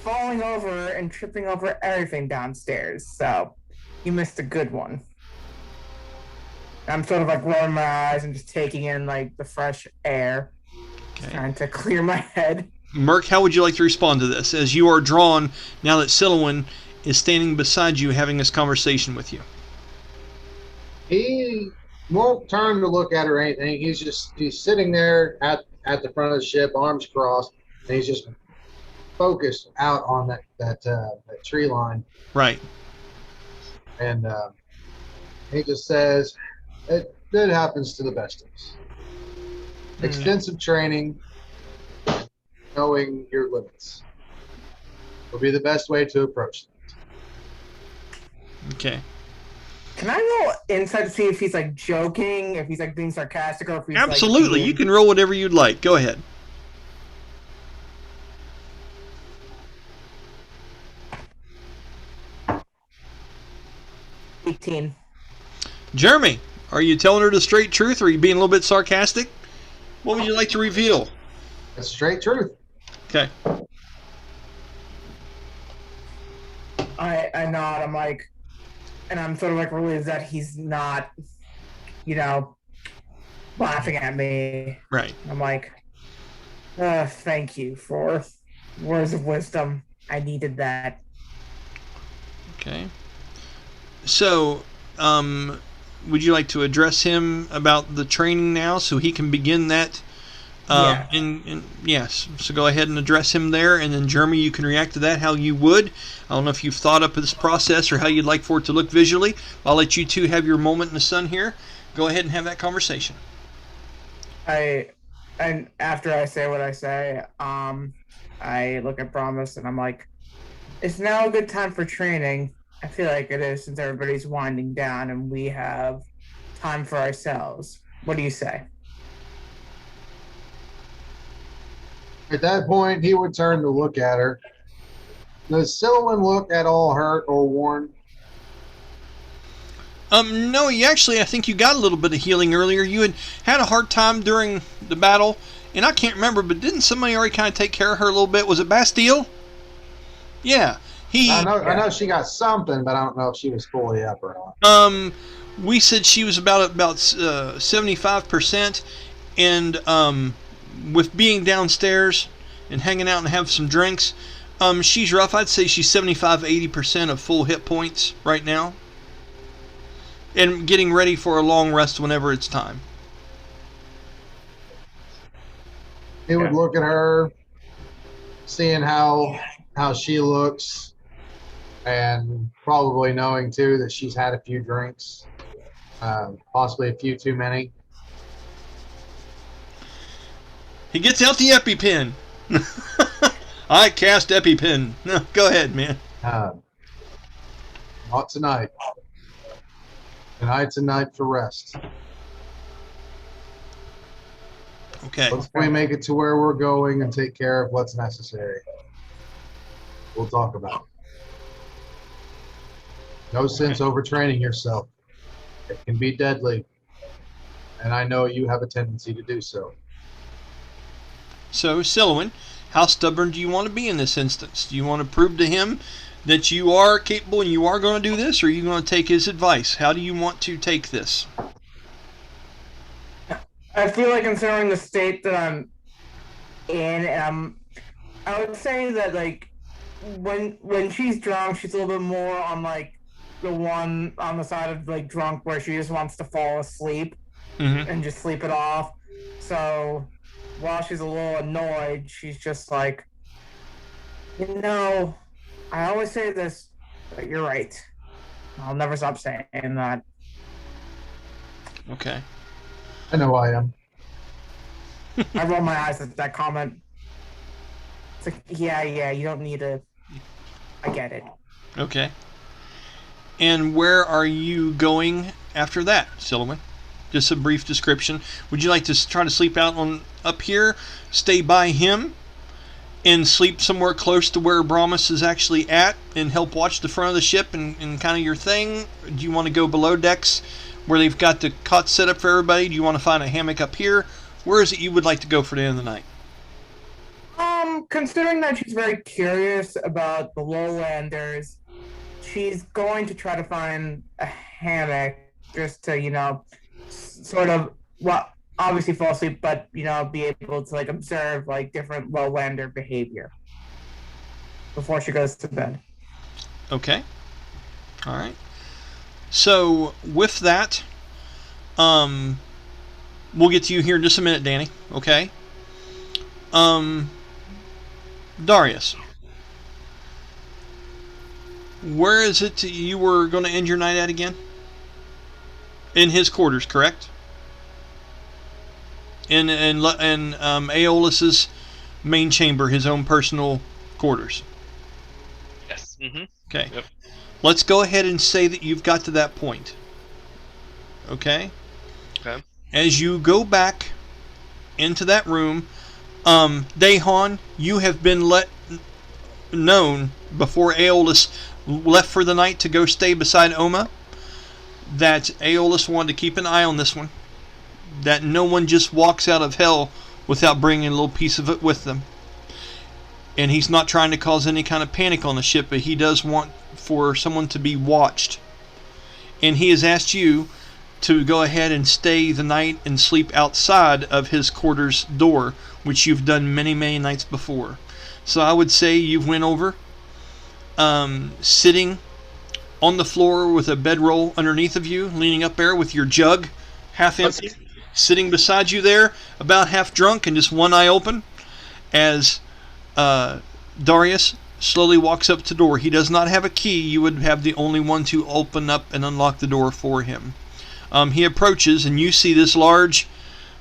falling over and tripping over everything downstairs. So you missed a good one. I'm sort of like rolling my eyes and just taking in like the fresh air, trying to clear my head. Mirk, how would you like to respond to this as you are drawn now that Sylowen is standing beside you having this conversation with you? He won't turn to look at her or anything. He's sitting there at the front of the ship, arms crossed, and he's just focused out on that tree line. Right. And he just says, it happens to the best of us. Extensive training, knowing your limits will be the best way to approach that. Okay. Can I roll insight to see if he's like joking, if he's like being sarcastic, or if he's Absolutely. Like you can roll whatever you'd like. Go ahead. $18. Jeremy, are you telling her the straight truth, or are you being a little bit sarcastic? What would you like to reveal? That's straight truth. Okay. I nod. I'm like, and I'm sort of like relieved that he's not, laughing at me. Right. I'm like, thank you for words of wisdom. I needed that. Okay. So, would you like to address him about the training now so he can begin that? Yeah. Yes. So go ahead and address him there, and then Jeremy, you can react to that how you would. I don't know if you've thought up this process or how you'd like for it to look visually. I'll let you two have your moment in the sun here. Go ahead and have that conversation. And after I say what I say, I look at Brahmus and I'm like, it's now a good time for training. I feel like it is, since everybody's winding down and we have time for ourselves. What do you say? At that point, he would turn to look at her. Does Sylowen look at all hurt or worn? No, I think you got a little bit of healing earlier. You had a hard time during the battle, and I can't remember, but didn't somebody already kind of take care of her a little bit? Was it Basteil? Yeah. I know she got something, but I don't know if she was fully up or not. We said she was about 75%, and with being downstairs and hanging out and have some drinks, she's rough. I'd say she's 75-80% of full hit points right now, and getting ready for a long rest whenever it's time. He would look at her, seeing how she looks, and probably knowing too that she's had a few drinks, possibly a few too many. He gets out the EpiPen. I cast EpiPen. No, go ahead, man. Not tonight. Tonight's a night for rest. Okay. Let's make it to where we're going and take care of what's necessary. We'll talk about it. No sense overtraining yourself. It can be deadly. And I know you have a tendency to do so. So, Sylowen, how stubborn do you want to be in this instance? Do you want to prove to him that you are capable and you are going to do this, or are you going to take his advice? How do you want to take this? I feel like, considering the state that I'm in, I would say that, like, when she's drunk, she's a little bit more on, like, the one on the side of, like, drunk where she just wants to fall asleep and just sleep it off. So while she's a little annoyed, she's just like, I always say this, but you're right. I'll never stop saying that. Okay. I know I am. I roll my eyes at that comment. It's like, yeah, you don't need to. I get it. Okay. And where are you going after that, Sylowen? Just a brief description. Would you like to try to sleep out up here, stay by him, and sleep somewhere close to where Brahmus is actually at, and help watch the front of the ship and kind of your thing? Do you want to go below decks where they've got the cot set up for everybody? Do you want to find a hammock up here? Where is it you would like to go for the end of the night? Considering that she's very curious about the lowlanders, she's going to try to find a hammock just to, sort of, well, obviously fall asleep, but, be able to, like, observe, like, different lowlander behavior before she goes to bed. Okay. All right. So, with that, we'll get to you here in just a minute, Danny. Okay? Darius. Where is it you were going to end your night at again? In his quarters, correct? In Aeolus's main chamber, his own personal quarters. Yes. Okay. Yep. Let's go ahead and say that you've got to that point. Okay? Okay. As you go back into that room, Dayhon, you have been known before Aeolus left for the night to go stay beside Oma, that Aeolus wanted to keep an eye on this one, that no one just walks out of hell without bringing a little piece of it with them. And he's not trying to cause any kind of panic on the ship, but he does want for someone to be watched. And he has asked you to go ahead and stay the night and sleep outside of his quarters door, which you've done many, many nights before. So I would say you've went over, sitting on the floor with a bedroll underneath of you, leaning up there with your jug half empty, sitting beside you there, about half drunk and just one eye open, as Darius slowly walks up to the door. He does not have a key. You would have the only one to open up and unlock the door for him. He approaches, and you see this large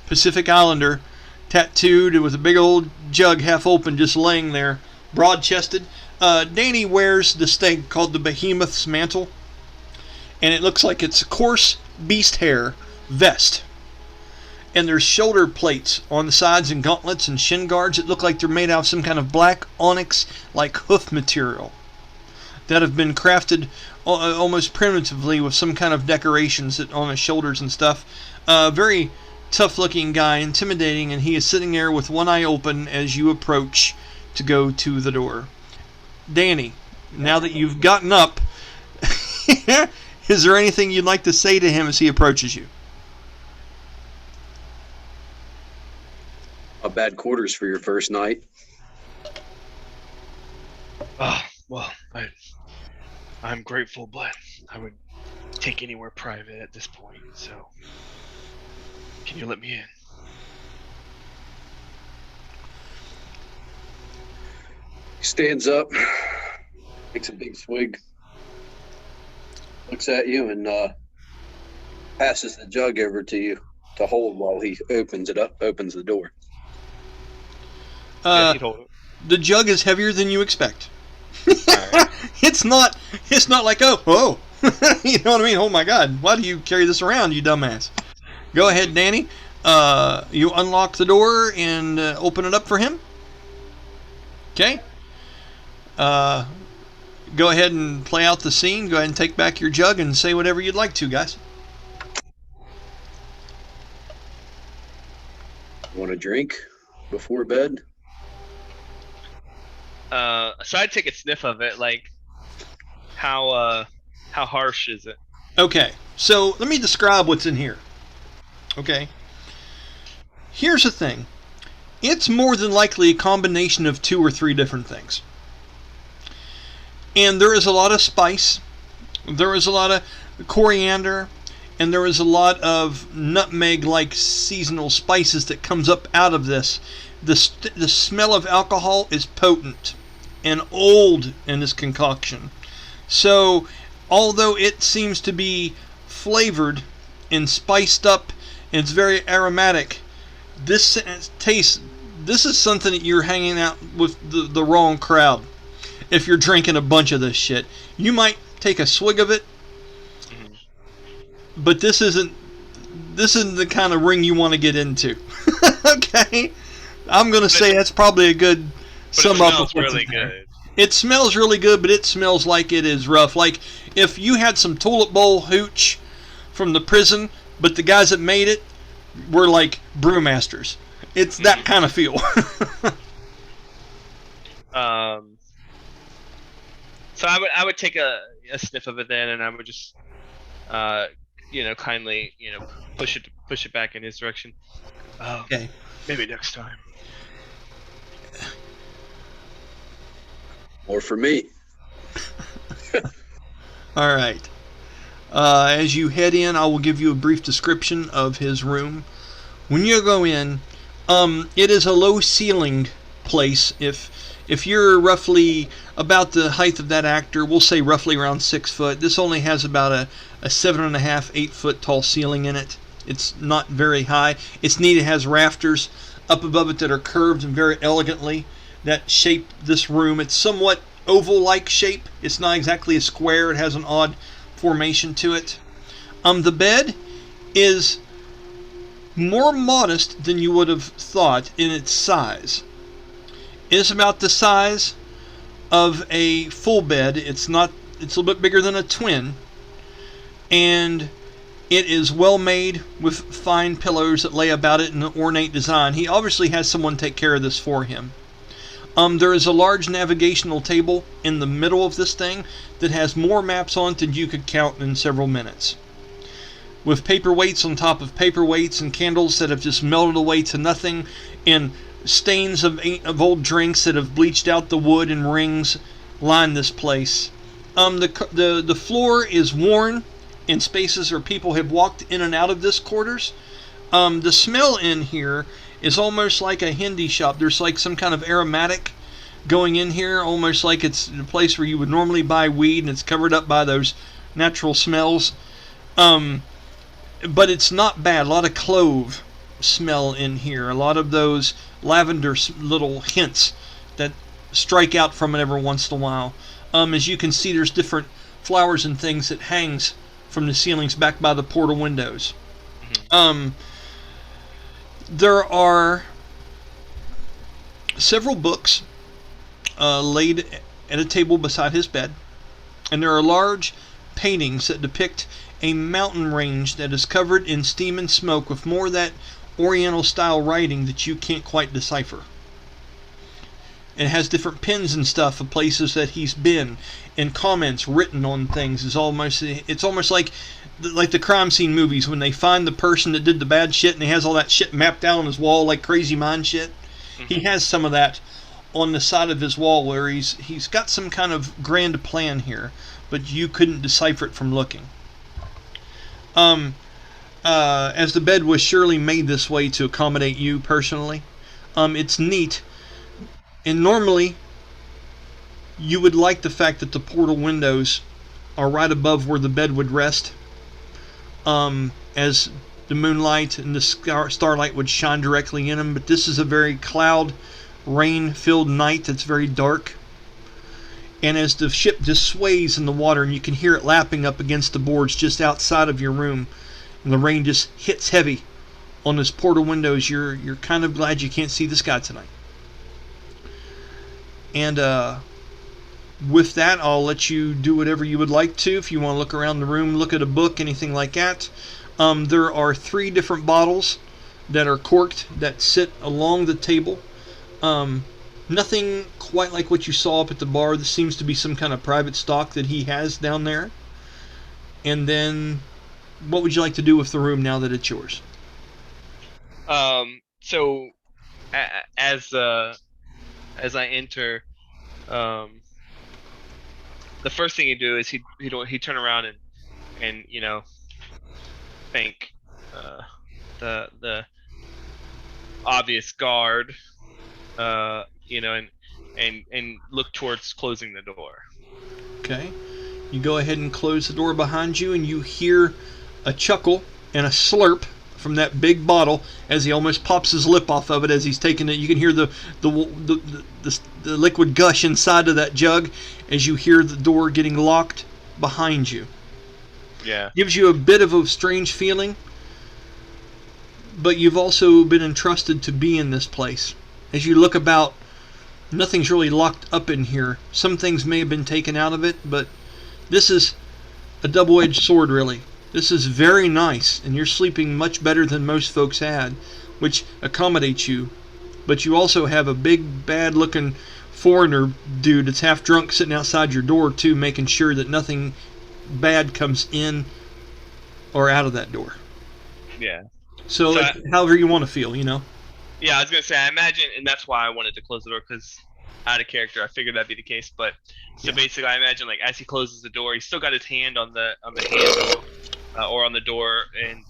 Pacific Islander, tattooed with a big old jug half open, just laying there, broad-chested. Danny wears this thing called the Behemoth's Mantle, and it looks like it's a coarse beast hair vest. And there's shoulder plates on the sides and gauntlets and shin guards that look like they're made out of some kind of black onyx-like hoof material that have been crafted almost primitively with some kind of decorations on his shoulders and stuff. Very tough-looking guy, intimidating, and he is sitting there with one eye open as you approach to go to the door. Danny, now that you've gotten up, is there anything you'd like to say to him as he approaches you? A bad quarters for your first night. Well, I'm grateful, but I would take anywhere private at this point, so can you let me in? He stands up, takes a big swig, looks at you, and passes the jug over to you to hold while he opens the door. Yeah, he told him. The jug is heavier than you expect. Alright. It's not like, oh. You know what I mean? Oh my God, why do you carry this around, you dumbass? Go ahead, Danny. You unlock the door and open it up for him. Okay. Go ahead and play out the scene. Go ahead and take back your jug and say whatever you'd like to, guys. Want a drink before bed? So I'd take a sniff of it. Like, how harsh is it? Okay, so let me describe what's in here. Okay. Here's the thing. It's more than likely a combination of 2 or 3 different things. And there is a lot of spice. There is a lot of coriander. And there is a lot of nutmeg-like seasonal spices that comes up out of this. The smell of alcohol is potent and old in this concoction. So, although it seems to be flavored and spiced up, and it's very aromatic, this is something that you're hanging out with the wrong crowd. If you're drinking a bunch of this shit, you might take a swig of it, but this isn't the kind of ring you want to get into. Okay, I'm gonna say that's probably a good sum up. It smells really good. It smells really good, but it smells like it is rough. Like if you had some toilet bowl hooch from the prison, but the guys that made it were like brewmasters. It's that kind of feel. So I would take a sniff of it then, and I would just kindly push it back in his direction. Okay. Maybe next time. Or for me. All right. As you head in, I will give you a brief description of his room. When you go in, it is a low-ceilinged place. If you're roughly about the height of that actor, we'll say roughly around 6 foot. This only has about a 7.5, 8 foot tall ceiling in it. It's not very high. It's neat. It has rafters up above it that are curved and very elegantly that shape this room. It's somewhat oval-like shape. It's not exactly a square. It has an odd formation to it. The bed is more modest than you would have thought in its size. It's about the size of a full bed. It's a little bit bigger than a twin, and it is well made with fine pillows that lay about it in an ornate design. He obviously has someone take care of this for him. There is a large navigational table in the middle of this thing that has more maps on it than you could count in several minutes, with paperweights on top of paperweights and candles that have just melted away to nothing, and stains of old drinks that have bleached out the wood, and rings line this place. The floor is worn in spaces where people have walked in and out of this quarters. The smell in here is almost like a Hindi shop. There's like some kind of aromatic going in here, almost like it's a place where you would normally buy weed, and it's covered up by those natural smells. But it's not bad. A lot of clove smell in here. A lot of those lavender little hints that strike out from it every once in a while. As you can see, there's different flowers and things that hangs from the ceilings back by the portal windows. There are several books laid at a table beside his bed, and there are large paintings that depict a mountain range that is covered in steam and smoke, with more of that Oriental style writing that you can't quite decipher. It has different pins and stuff of places that he's been, and comments written on things. It's almost like the crime scene movies when they find the person that did the bad shit, and he has all that shit mapped out on his wall like Crazy Mind shit. He has some of that on the side of his wall where he's got some kind of grand plan here, but you couldn't decipher it from looking. As the bed was surely made this way to accommodate you personally, it's neat. And normally, you would like the fact that the portal windows are right above where the bed would rest, as the moonlight and the starlight would shine directly in them. But this is a very cloud rain-filled night that's very dark. And as the ship just sways in the water, and you can hear it lapping up against the boards just outside of your room, and the rain just hits heavy on those portal windows, you're kind of glad you can't see the sky tonight. And with that, I'll let you do whatever you would like to. If you want to look around the room, look at a book, anything like that. There are 3 different bottles that are corked that sit along the table. Nothing quite like what you saw up at the bar. This seems to be some kind of private stock that he has down there. And then, what would you like to do with the room now that it's yours? So as I enter, the first thing he'd do is he'd turn around and thank the obvious guard, and look towards closing the door. Okay. You go ahead and close the door behind you, and you hear a chuckle and a slurp from that big bottle as he almost pops his lip off of it as he's taking it. You can hear the liquid gush inside of that jug as you hear the door getting locked behind you. Yeah. Gives you a bit of a strange feeling, but you've also been entrusted to be in this place. As you look about, nothing's really locked up in here. Some things may have been taken out of it, but this is a double-edged sword, really. This is very nice, and you're sleeping much better than most folks had, which accommodates you. But you also have a big, bad-looking foreigner dude that's half drunk sitting outside your door, too, making sure that nothing bad comes in or out of that door. Yeah. So however you want to feel, Yeah, I was going to say, I imagine, and that's why I wanted to close the door, because out of character, I figured that'd be the case. But so basically, I imagine, like, as he closes the door, he's still got his hand on the handle or on the door, and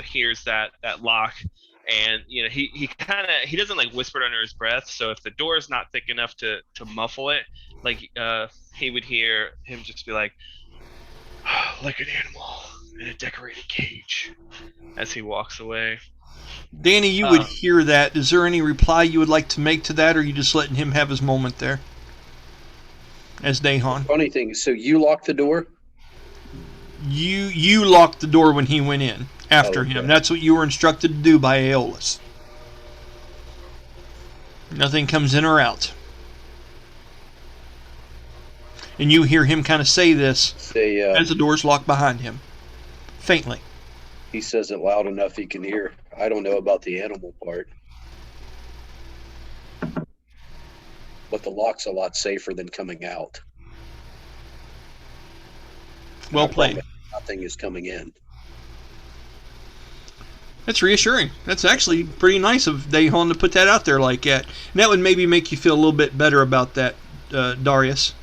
hears that lock, and he doesn't like whisper it under his breath. So if the door is not thick enough to muffle it, like he would hear him just be like an animal in a decorated cage as he walks away. Danny, you would hear that. Is there any reply you would like to make to that, or are you just letting him have his moment there? As Dayhon. Funny thing, so you locked the door? You locked the door when he went in after him. That's what you were instructed to do by Aeolus. Nothing comes in or out. And you hear him kind of say this as the door's locked behind him. Faintly. He says it loud enough he can hear. I don't know about the animal part. But the lock's a lot safer than coming out. Well played. Nothing is coming in. That's reassuring. That's actually pretty nice of Dayhon to put that out there like that. And that would maybe make you feel a little bit better about that, Darius.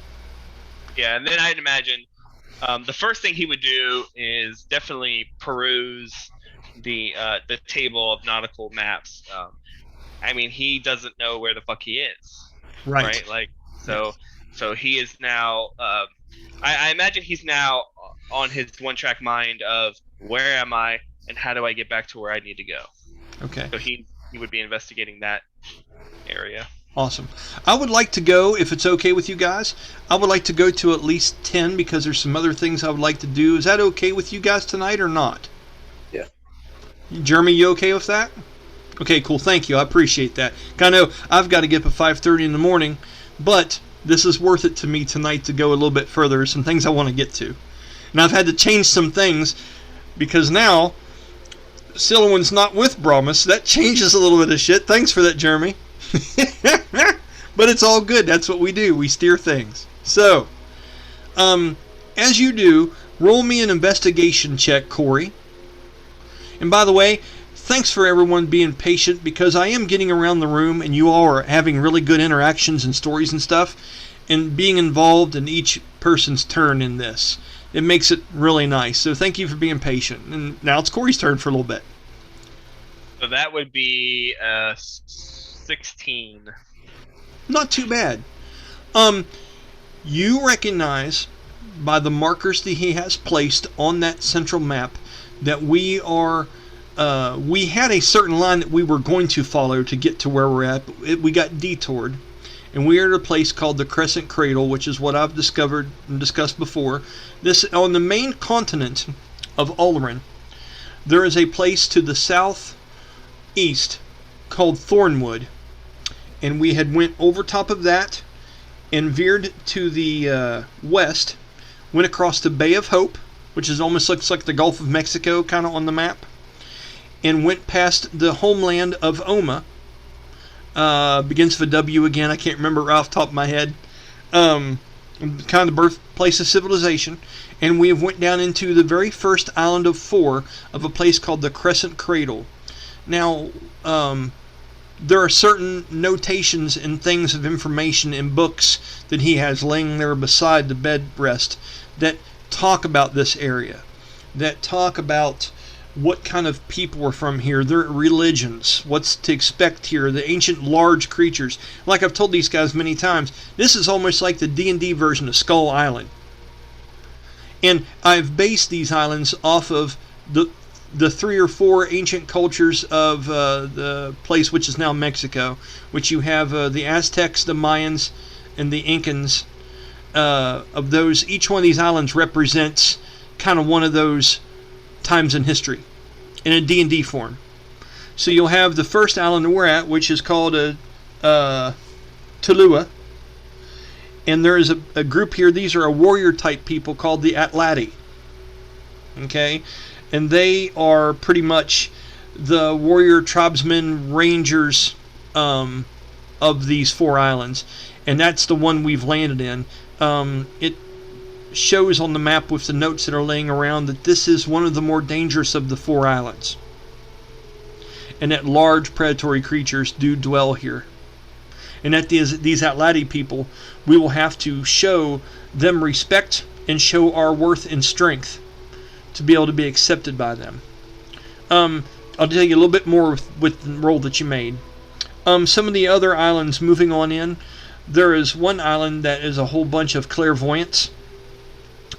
Yeah, and then I'd imagine the first thing he would do is definitely peruse the table of nautical maps. I mean, he doesn't know where the fuck he is. Right? Like, so he is now. I imagine he's now on his one-track mind of where am I and how do I get back to where I need to go. Okay. So he would be investigating that area. Awesome. I would like to go, if it's okay with you guys, I would like to go to at least 10 because there's some other things I would like to do. Is that okay with you guys tonight or not? Yeah. Jeremy, you okay with that? Okay, cool. Thank you. I appreciate that. I know I've got to get up at 5:30 in the morning, but this is worth it to me tonight to go a little bit further. There's some things I want to get to. And I've had to change some things because now Sylowen's not with Brahmus. That changes a little bit of shit. Thanks for that, Jeremy. But it's all good. That's what we do. We steer things. So, as you do, roll me an investigation check, Corey. And by the way, thanks for everyone being patient because I am getting around the room and you all are having really good interactions and stories and stuff and being involved in each person's turn in this. It makes it really nice. So thank you for being patient. And now it's Corey's turn for a little bit. So that would be 16. Not too bad. You recognize by the markers that he has placed on that central map that we are we had a certain line that we were going to follow to get to where we're at, but we got detoured. And we are at a place called the Crescent Cradle, which is what I've discovered and discussed before. This on the main continent of Ulran. There is a place to the southeast called Thornwood, and we had went over top of that and veered to the west, went across the Bay of Hope, which is almost looks like the Gulf of Mexico kind of on the map, and went past the homeland of Oma. Begins with a W again, I can't remember right off the top of my head. Kind of the birthplace of civilization. And we have went down into the very first island of 4 of a place called the Crescent Cradle. Now, there are certain notations and things of information in books that he has laying there beside the bed rest that talk about this area, that talk about what kind of people were from here, their religions, what's to expect here, the ancient large creatures. Like I've told these guys many times, this is almost like the D&D version of Skull Island. And I've based these islands off of the 3 or 4 ancient cultures of the place which is now Mexico, which you have the Aztecs, the Mayans, and the Incans. Of those, each one of these islands represents kind of one of those times in history in a D&D form. So you'll have the first island we're at, which is called Tulua. And there is a group here. These are a warrior type people called the Atlati. Okay? And they are pretty much the warrior tribesmen, rangers of these 4 islands. And that's the one we've landed in. It shows on the map with the notes that are laying around that this is one of the more dangerous of the 4 islands. And that large predatory creatures do dwell here. And that these Atlati people, we will have to show them respect and show our worth and strength to be able to be accepted by them. I'll tell you a little bit more with the roll that you made. Some of the other islands moving on in, there is one island that is a whole bunch of clairvoyants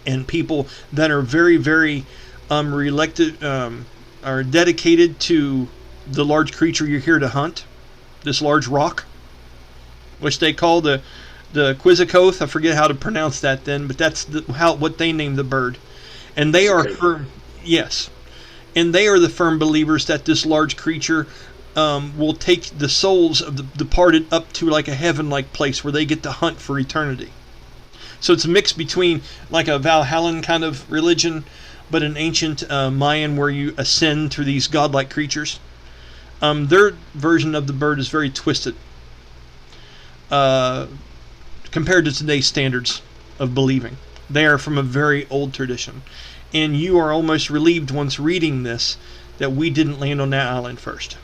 and people that are very, very are dedicated to the large creature you're here to hunt, this large rock, which they call the Quizzicoth. I forget how to pronounce that then, but that's what they named the bird. And they are firm, yes, and they are the firm believers that this large creature will take the souls of the departed up to like a heaven-like place where they get to hunt for eternity. So it's a mix between like a Valhallan kind of religion, but an ancient Mayan where you ascend to these godlike creatures. Their version of the bird is very twisted compared to today's standards of believing. They are from a very old tradition. And you are almost relieved once reading this that we didn't land on that island first.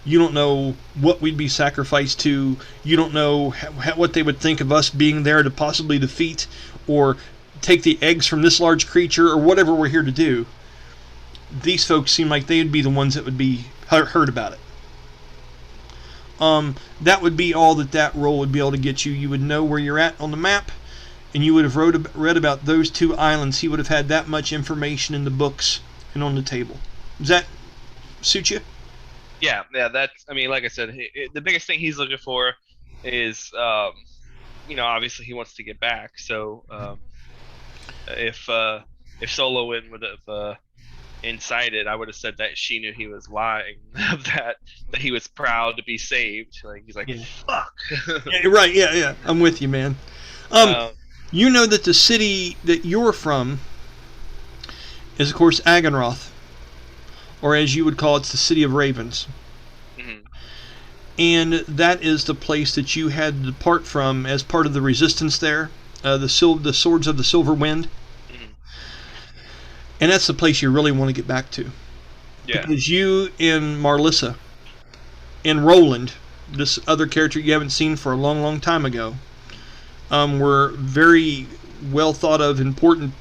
You don't know what we'd be sacrificed to. You don't know what they would think of us being there to possibly defeat or take the eggs from this large creature or whatever we're here to do. These folks seem like they would be the ones that would be heard about it. That would be all that roll would be able to get you. You would know where you're at on the map, and you would have read about those 2 islands. He would have had that much information in the books and on the table. Does that suit you? Yeah, that's, I mean, like I said, the biggest thing he's looking for is, obviously he wants to get back. So if Sylowen would have incited, I would have said that she knew he was lying, that he was proud to be saved. Like he's like, yeah. Fuck. Yeah, right, yeah, I'm with you, man. You know that the city that you're from is, of course, Agonroth. Or as you would call it, it's the City of Ravens. Mm-hmm. And that is the place that you had to depart from as part of the resistance there, the Swords of the Silver Wind. Mm-hmm. And that's the place you really want to get back to. Yeah. Because you and Marlissa and Roland, this other character you haven't seen for a long, long time ago, were very well thought of, important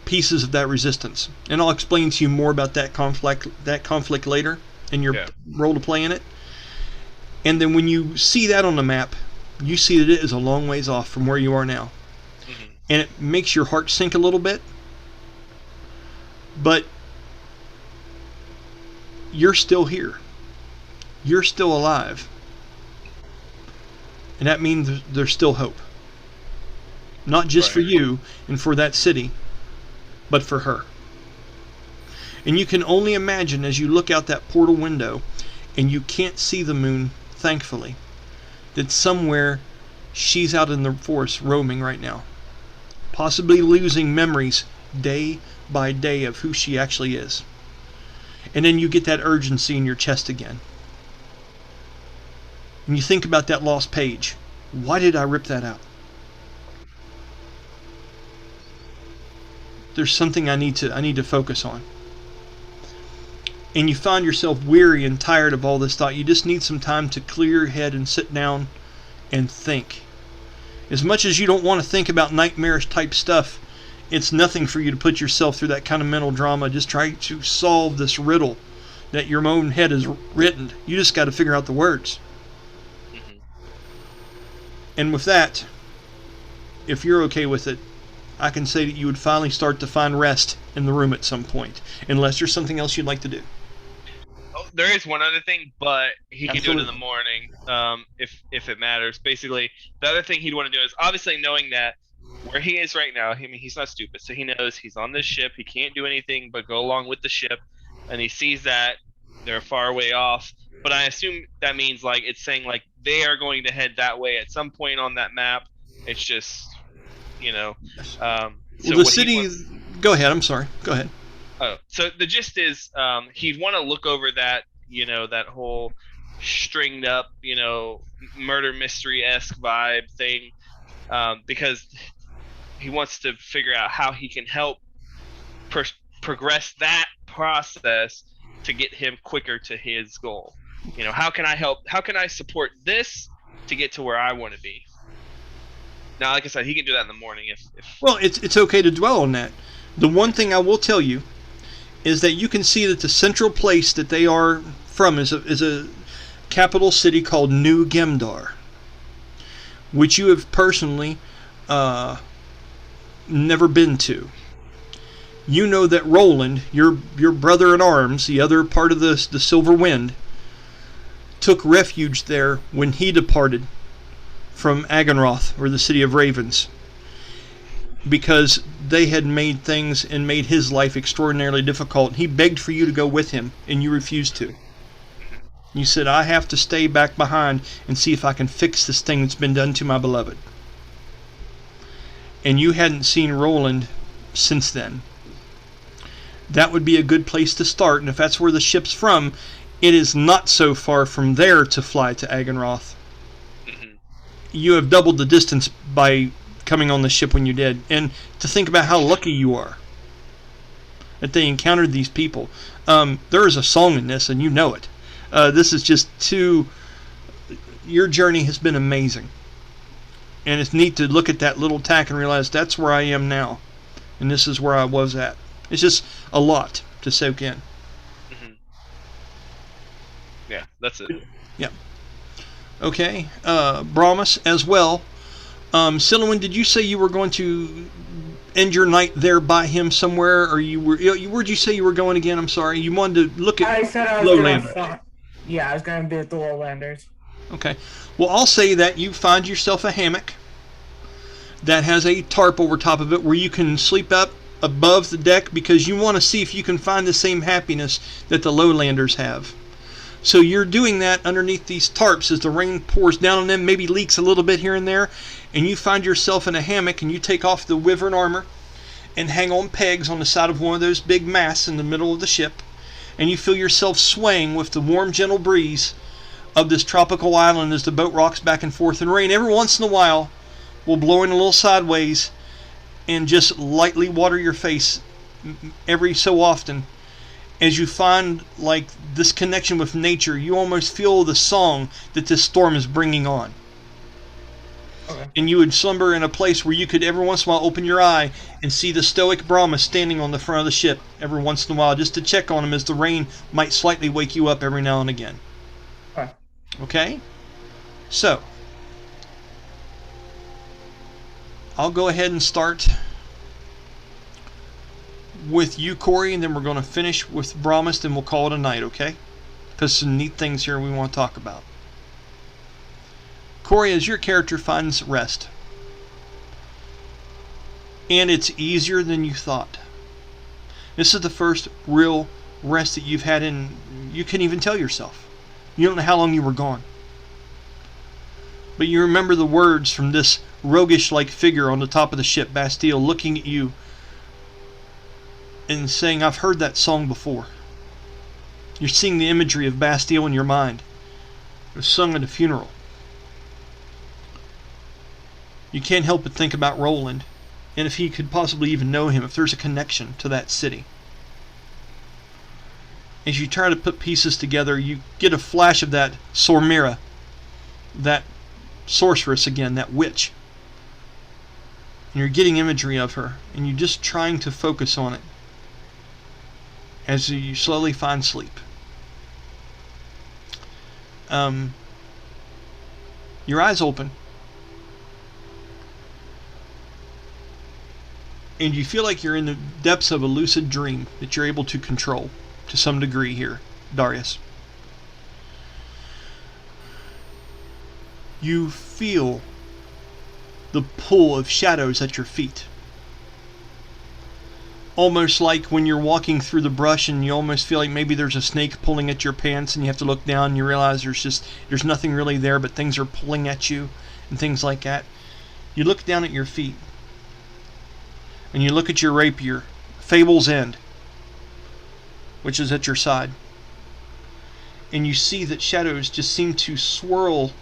pieces of that resistance. And I'll explain to you more about that conflict later in your role to play in it. And then when you see that on the map, you see that it is a long ways off from where you are now. Mm-hmm. And it makes your heart sink a little bit. But you're still here. You're still alive. And that means there's still hope. Not just for you and for that city, but for her. And you can only imagine as you look out that portal window and you can't see the moon, thankfully, that somewhere she's out in the forest roaming right now. Possibly losing memories day by day of who she actually is. And then you get that urgency in your chest again. And you think about that lost page. Why did I rip that out? There's something I need to focus on. And you find yourself weary and tired of all this thought. You just need some time to clear your head and sit down and think. As much as you don't want to think about nightmarish type stuff, it's nothing for you to put yourself through that kind of mental drama. Just try to solve this riddle that your own head has written. You just got to figure out the words. Mm-hmm. And with that, if you're okay with it, I can say that you would finally start to find rest in the room at some point, unless there's something else you'd like to do. Oh, there is one other thing, but he can do it in the morning, if it matters. Basically, the other thing he'd want to do is obviously knowing that where he is right now. I mean, he's not stupid, so he knows he's on this ship. He can't do anything but go along with the ship, and he sees that they're far away off. But I assume that means like it's saying like they are going to head that way at some point on that map. It's just, you know. Well, the city. Go ahead. I'm sorry. Go ahead. Oh, so the gist is he'd want to look over that, you know, that whole stringed up, you know, murder mystery-esque vibe thing, because he wants to figure out how he can help progress that process to get him quicker to his goal. You know, how can I help? How can I support this to get to where I want to be? Now, like I said, he can do that in the morning. If Well, it's okay to dwell on that. The one thing I will tell you is that you can see that the central place that they are from is a capital city called New Gemdar, which you have personally never been to. You know that Roland, your brother in arms, the other part of the Silver Wind, took refuge there when he departed from Agenroth, or the City of Ravens, because they had made things and made his life extraordinarily difficult. He begged for you to go with him, and you refused to. You said, I have to stay back behind and see if I can fix this thing that's been done to my beloved. And you hadn't seen Roland since then. That would be a good place to start, and if that's where the ship's from, it is not so far from there to fly to Agenroth. Mm-hmm. You have doubled the distance by coming on the ship when you did, and to think about how lucky you are that they encountered these people. There is a song in this, and you know it. This is just too... Your journey has been amazing. And it's neat to look at that little tack and realize that's where I am now. And this is where I was at. It's just a lot to soak in. Mm-hmm. Yeah, that's it. Yeah. Okay. Brahmus as well. Sylowen, did you say you were going to end your night there by him somewhere, or where'd you say you were going again? I'm sorry. You wanted to look at I said I was lowlanders. I was going to be at the lowlanders. Okay. Well, I'll say that you find yourself a hammock that has a tarp over top of it where you can sleep up above the deck because you want to see if you can find the same happiness that the lowlanders have. So you're doing that underneath these tarps as the rain pours down on them, maybe leaks a little bit here and there, and you find yourself in a hammock and you take off the wyvern armor and hang on pegs on the side of one of those big masts in the middle of the ship, and you feel yourself swaying with the warm, gentle breeze of this tropical island as the boat rocks back and forth, and rain every once in a while will blow in a little sideways and just lightly water your face every so often. As you find like this connection with nature, you almost feel the song that this storm is bringing on. Okay. And you would slumber in a place where you could every once in a while open your eye and see the stoic Brahmus standing on the front of the ship every once in a while just to check on him, as the rain might slightly wake you up every now and again. Okay? So, I'll go ahead and start with you, Corey, and then we're going to finish with Brahmus, and we'll call it a night, okay? Because some neat things here we want to talk about. Corey, as your character finds rest, and it's easier than you thought. This is the first real rest that you've had in, you couldn't even tell yourself. You don't know how long you were gone. But you remember the words from this roguish-like figure on the top of the ship, Basteil, looking at you and saying, I've heard that song before. You're seeing the imagery of Basteil in your mind. It was sung at a funeral. You can't help but think about Roland, and if he could possibly even know him, if there's a connection to that city. As you try to put pieces together, you get a flash of that Sormira, that sorceress again, that witch. And you're getting imagery of her, and you're just trying to focus on it as you slowly find sleep. Your eyes open, and you feel like you're in the depths of a lucid dream that you're able to control to some degree here, Darius. You feel the pull of shadows at your feet. Almost like when you're walking through the brush and you almost feel like maybe there's a snake pulling at your pants and you have to look down and you realize there's nothing really there, but things are pulling at you and things like that. You look down at your feet and you look at your rapier, Fable's End, which is at your side. And you see that shadows just seem to swirl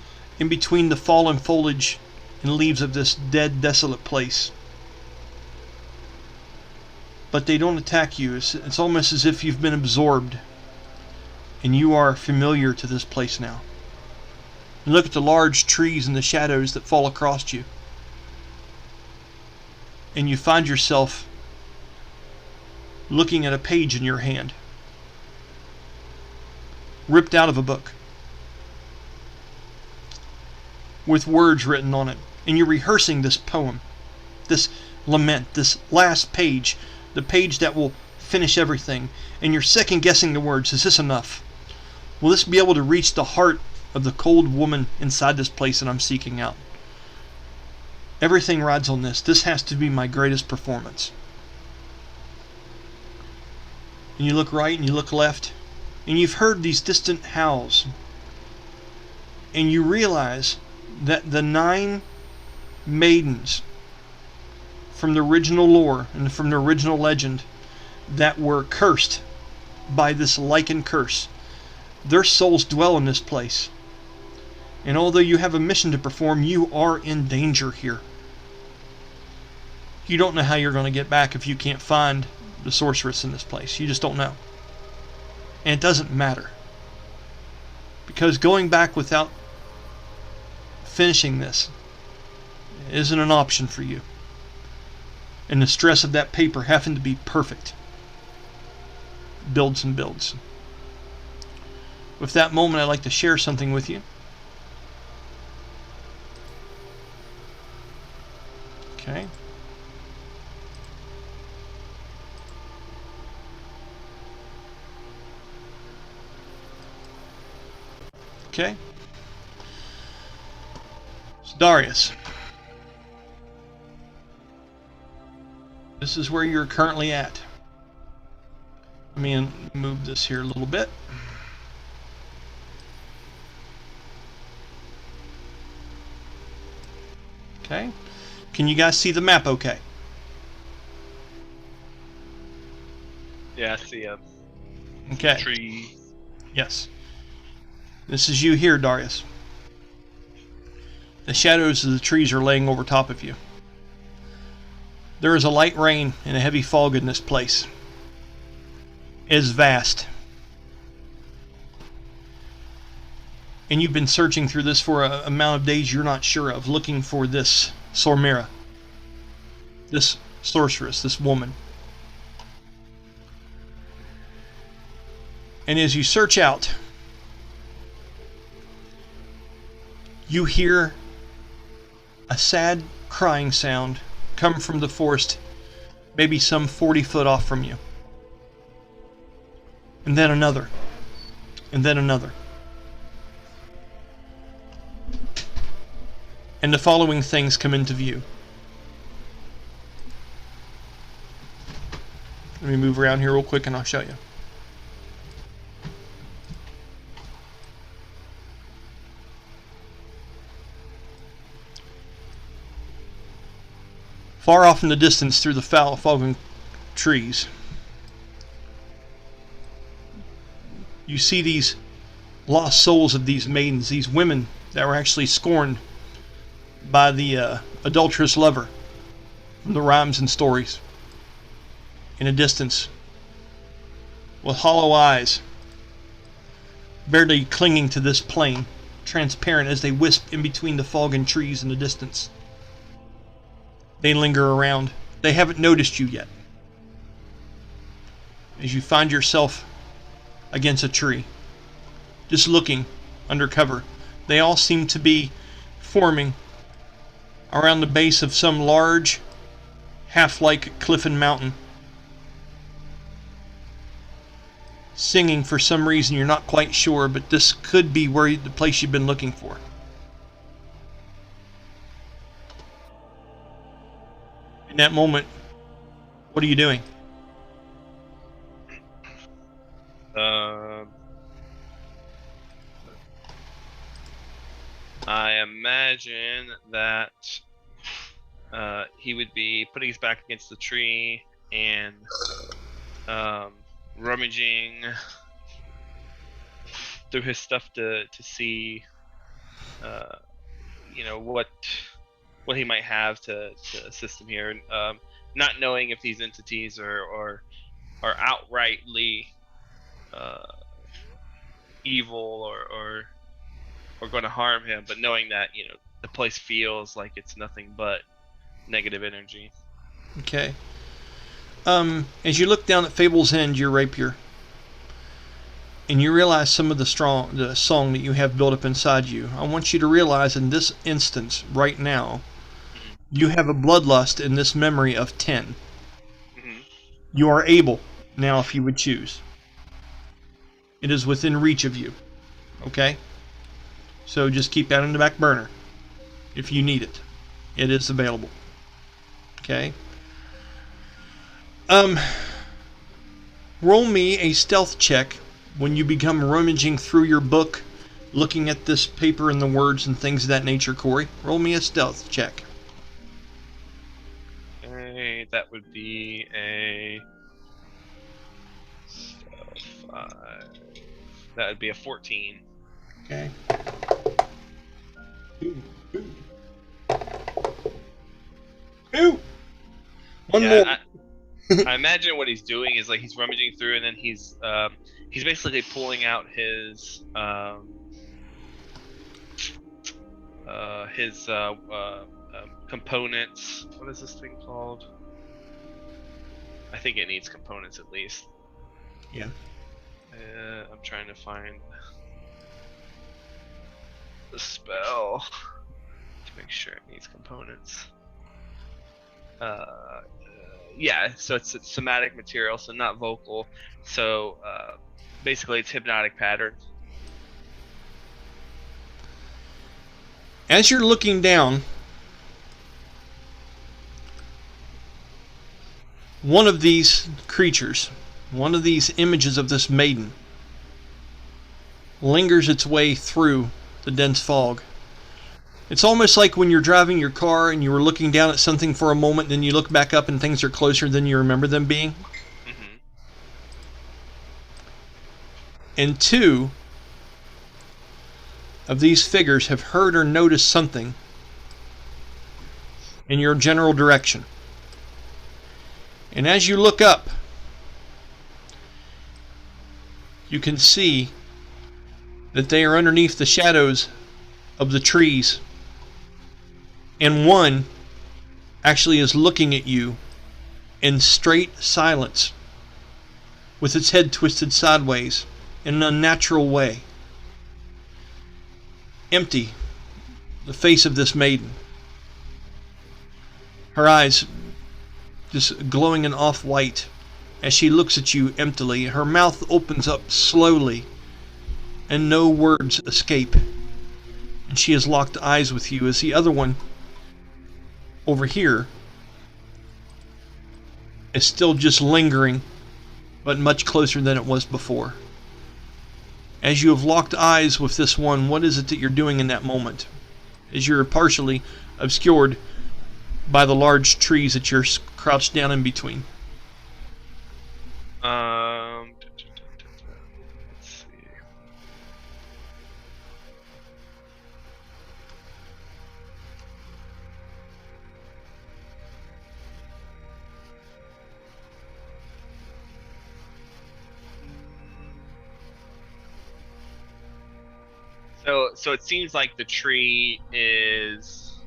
in between the fallen foliage and leaves of this dead, desolate place. But they don't attack you. It's almost as if you've been absorbed and you are familiar to this place now. You look at the large trees and the shadows that fall across you, and you find yourself looking at a page in your hand, ripped out of a book, with words written on it. And you're rehearsing this poem, this lament, this last page, the page that will finish everything. And you're second guessing the words. Is this enough? Will this be able to reach the heart of the cold woman inside this place that I'm seeking out? Everything rides on this. This has to be my greatest performance. And you look right and you look left, and you've heard these distant howls, and you realize that the 9 maidens from the original lore and from the original legend that were cursed by this lichen curse, their souls dwell in this place. And although you have a mission to perform, you are in danger here. You don't know how you're going to get back if you can't find the sorceress in this place. You just don't know. And it doesn't matter, because going back without finishing this isn't an option for you. And the stress of that paper having to be perfect builds and builds. With that moment, I'd like to share something with you. Okay. Okay. So Darius, this is where you're currently at. Let me move this here a little bit. Okay. Can you guys see the map okay? Yeah, I see a Okay. tree. Yes. This is you here, Darius. The shadows of the trees are laying over top of you. There is a light rain and a heavy fog in this place. It is vast. And you've been searching through this for an amount of days you're not sure of, looking for this Sormira, this sorceress, this woman. And as you search out, you hear a sad crying sound come from the forest maybe some 40 foot off from you. And then another. And then another. And the following things come into view. Let me move around here real quick and I'll show you. Far off in the distance through the fogging trees, you see these lost souls of these maidens, these women that were actually scorned by the adulterous lover from the rhymes and stories. In a distance, with hollow eyes, barely clinging to this plane, transparent as they wisp in between the fog and trees in the distance. They linger around. They haven't noticed you yet. As you find yourself against a tree, just looking under cover, they all seem to be forming around the base of some large, half-like cliff and mountain, singing for some reason you're not quite sure, but this could be the place you've been looking for. In that moment, what are you doing? I imagine that he would be putting his back against the tree and rummaging through his stuff to see, what he might have to assist him here. Not knowing if these entities are outrightly evil or going to harm him, but knowing that the place feels like it's nothing but negative energy. Okay. As you look down at Fable's End, your rapier, and you realize some of the song that you have built up inside you, I want you to realize in this instance, right now, you have a bloodlust in this memory of 10. Mm-hmm. You are able, now if you would choose. It is within reach of you. Okay? So just keep that in the back burner. If you need it. It is available. Okay? Roll me a stealth check when you become rummaging through your book, looking at this paper and the words and things of that nature, Corey. Roll me a stealth check. Okay, that would be a stealth 5. That would be a 14. Okay. Ooh. One more. I imagine what he's doing is like he's rummaging through, and then he's basically pulling out his components. What is this thing called? I think it needs components at least. Yeah. I'm trying to find the spell to make sure it needs components. Yeah, so it's somatic material, so not vocal. So basically it's hypnotic pattern. As you're looking down, one of these creatures, one of these images of this maiden, lingers its way through the dense fog. It's almost like when you're driving your car and you were looking down at something for a moment, then you look back up and things are closer than you remember them being. Mm-hmm. And two of these figures have heard or noticed something in your general direction. And as you look up, you can see that they are underneath the shadows of the trees. And one actually is looking at you in straight silence, with its head twisted sideways in an unnatural way. Empty, the face of this maiden. Her eyes just glowing an off-white. As she looks at you emptily, her mouth opens up slowly, and no words escape. And she has locked eyes with you as the other one over here is still just lingering, but much closer than it was before. As you have locked eyes with this one, what is it that you're doing in that moment? As you're partially obscured by the large trees that you're crouched down in between. Let's see. So it seems like the tree is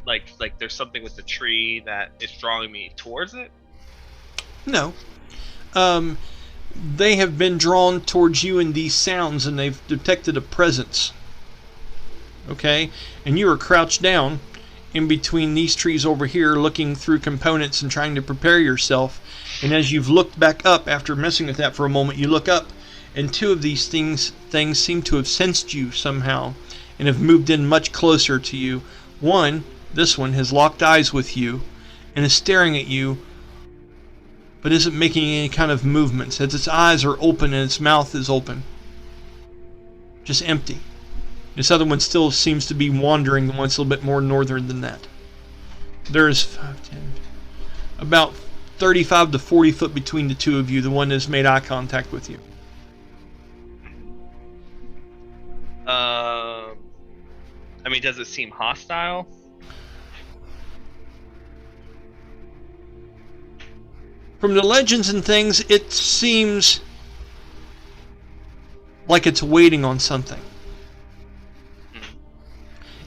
like there's something with the tree that is drawing me towards it. No. They have been drawn towards you in these sounds, and they've detected a presence. Okay? And you are crouched down in between these trees over here, looking through components and trying to prepare yourself. And as you've looked back up, after messing with that for a moment, you look up, and two of these things seem to have sensed you somehow and have moved in much closer to you. One, this one, has locked eyes with you and is staring at you, but isn't making any kind of movements, as its eyes are open and its mouth is open. Just empty. This other one still seems to be wandering, the one's a little bit more northern than that. There's 5, 10, about 35 to 40 foot between the two of you, the one that's made eye contact with you. I mean, does it seem hostile? From the legends and things, it seems like it's waiting on something.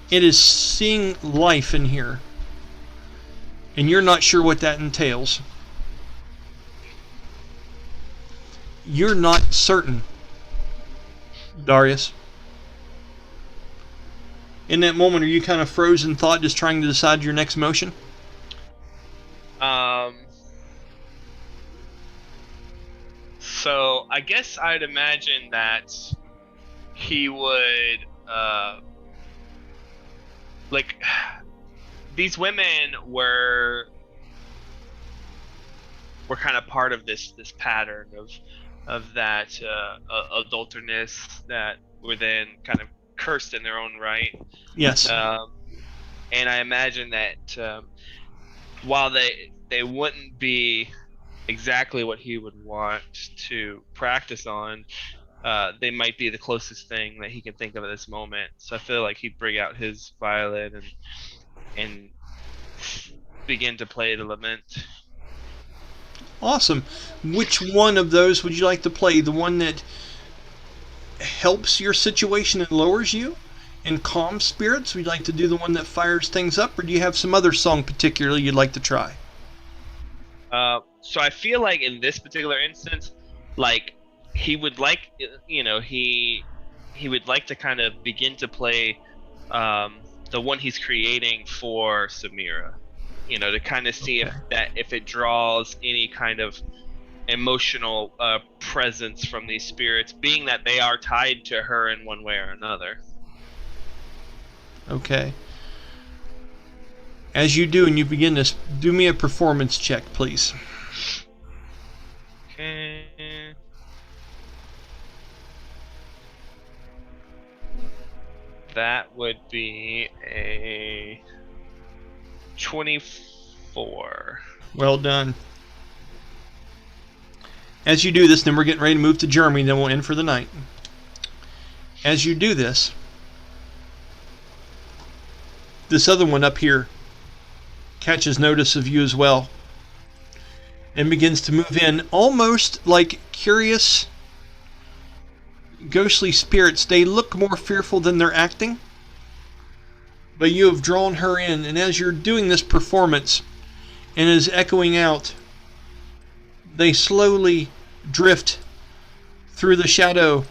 It is seeing life in here, and you're not sure what that entails. You're not certain, Darius. In that moment, are you kind of frozen in thought, just trying to decide your next motion? So I guess I'd imagine that he would, like, these women were kind of part of this pattern of that adulterous that were then kind of cursed in their own right. Yes. And I imagine that while they wouldn't be exactly what he would want to practice on, they might be the closest thing that he can think of at this moment. So I feel like he'd bring out his violin and begin to play the lament. Awesome. Which one of those would you like to play? The one that helps your situation and lowers you and calms spirits? Would you like to do the one that fires things up, or do you have some other song particularly you'd like to try? So I feel like in this particular instance, like he would like, he would like to kind of begin to play the one he's creating for Samira, to kind of see if it draws any kind of emotional presence from these spirits, being that they are tied to her in one way or another. Okay. As you do, and you begin this, do me a performance check, please. Okay. That would be a 24. Well done. As you do this, then we're getting ready to move to Germany, then we'll end for the night. As you do this other one up here catches notice of you as well and begins to move in, almost like curious, ghostly spirits. They look more fearful than they're acting, but you have drawn her in, and as you're doing this performance and is echoing out, they slowly drift through the shadow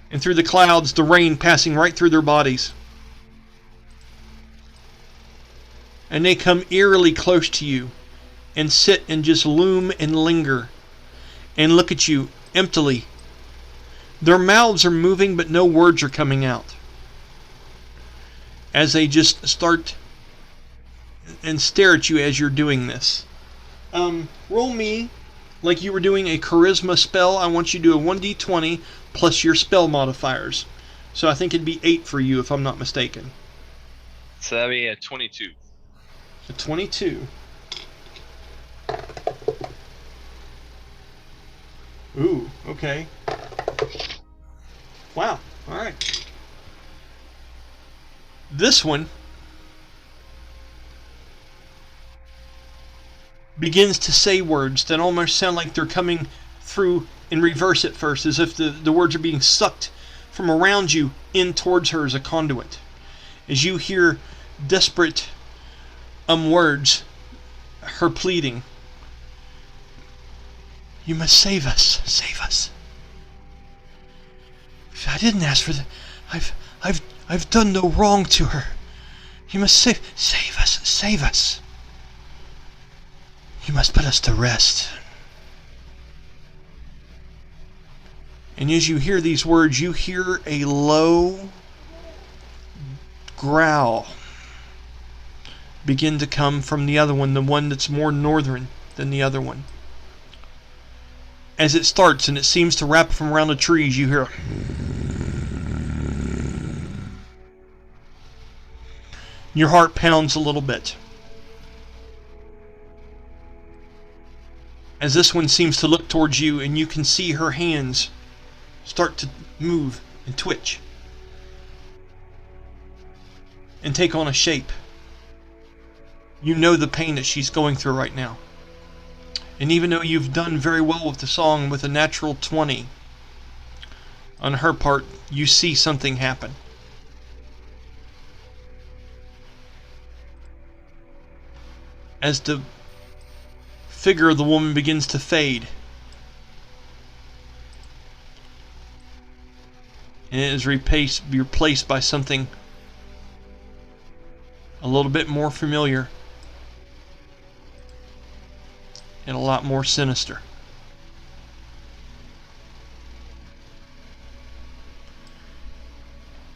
and through the clouds, the rain passing right through their bodies. And they come eerily close to you and sit and just loom and linger and look at you emptily. Their mouths are moving, but no words are coming out. As they just start and stare at you as you're doing this. Roll me like you were doing a charisma spell. I want you to do a 1d20 plus your spell modifiers. So I think it'd be 8 for you if I'm not mistaken. So that'd be a 22. A 22. Ooh, okay. Wow, alright. This one begins to say words that almost sound like they're coming through in reverse at first, as if the words are being sucked from around you in towards her as a conduit. As you hear desperate words, her pleading. You must save us. Save us. I didn't ask for that. I've done no wrong to her. You must save us. Save us. You must put us to rest. And as you hear these words, you hear a low growl begin to come from the other one, the one that's more northern than the other one. As it starts and it seems to wrap from around the trees, you hear your heart pounds a little bit. As this one seems to look towards you, and you can see her hands start to move and twitch and take on a shape. You know the pain that she's going through right now. And even though you've done very well with the song with a natural 20, on her part, you see something happen. As the figure of the woman begins to fade, and it is replaced by something a little bit more familiar and a lot more sinister.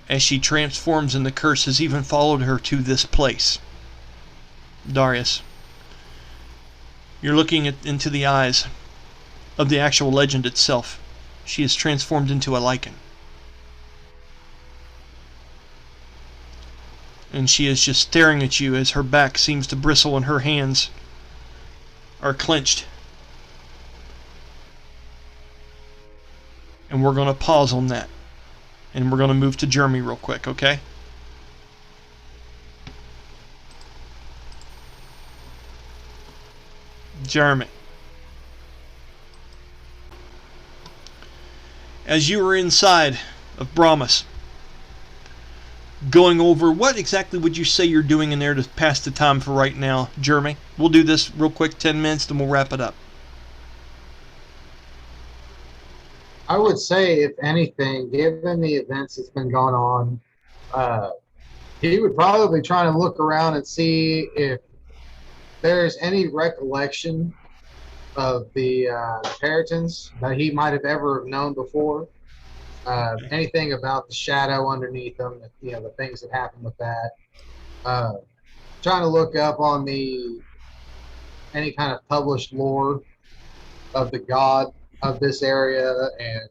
As she transforms, and the curse has even followed her to this place. Darius, you're looking into the eyes of the actual legend itself. She is transformed into a lichen. And she is just staring at you as her back seems to bristle and her hands are clenched. And we're going to pause on that. And we're going to move to Jeremy real quick, okay? Jeremy. As you were inside of Brahmus, going over, what exactly would you say you're doing in there to pass the time for right now, Jeremy? We'll do this real quick, 10 minutes, then we'll wrap it up. I would say, if anything, given the events that's been going on, he would probably try to look around and see if there's any recollection of the Puritans that he might have ever known before. Anything about the shadow underneath them, you know, the things that happened with that. Trying to look up on any kind of published lore of the god of this area and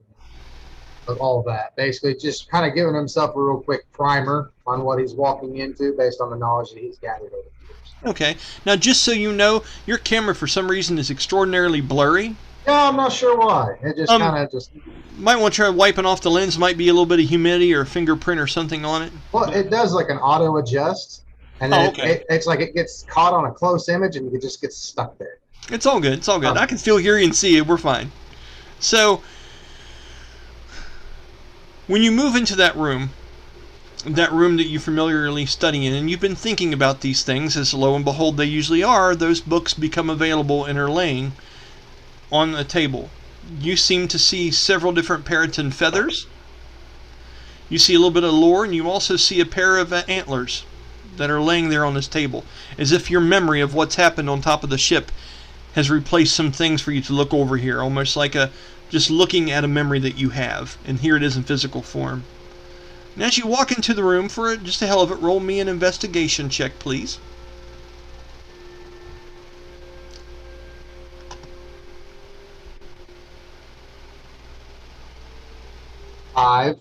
of all of that. Basically, just kind of giving himself a real quick primer on what he's walking into based on the knowledge that he's gathered over the years. Okay. Now, just so you know, your camera for some reason is extraordinarily blurry. Yeah, I'm not sure why. It just kind of just... Might want to try wiping off the lens. Might be a little bit of humidity or a fingerprint or something on it. Well, it does like an auto adjust. And then it's like it gets caught on a close image and it just gets stuck there. It's all good. It's all good. I can still hear you and see you. We're fine. So, when you move into that room that you familiarly study in, and you've been thinking about these things, as lo and behold they usually are, those books become available and are laying on a table. You seem to see several different Puritan feathers. You see a little bit of lore, and you also see a pair of antlers that are laying there on this table, as if your memory of what's happened on top of the ship has replaced some things for you to look over here, almost like just looking at a memory that you have, and here it is in physical form. And as you walk into the room, for just the hell of it, roll me an investigation check, please. Five.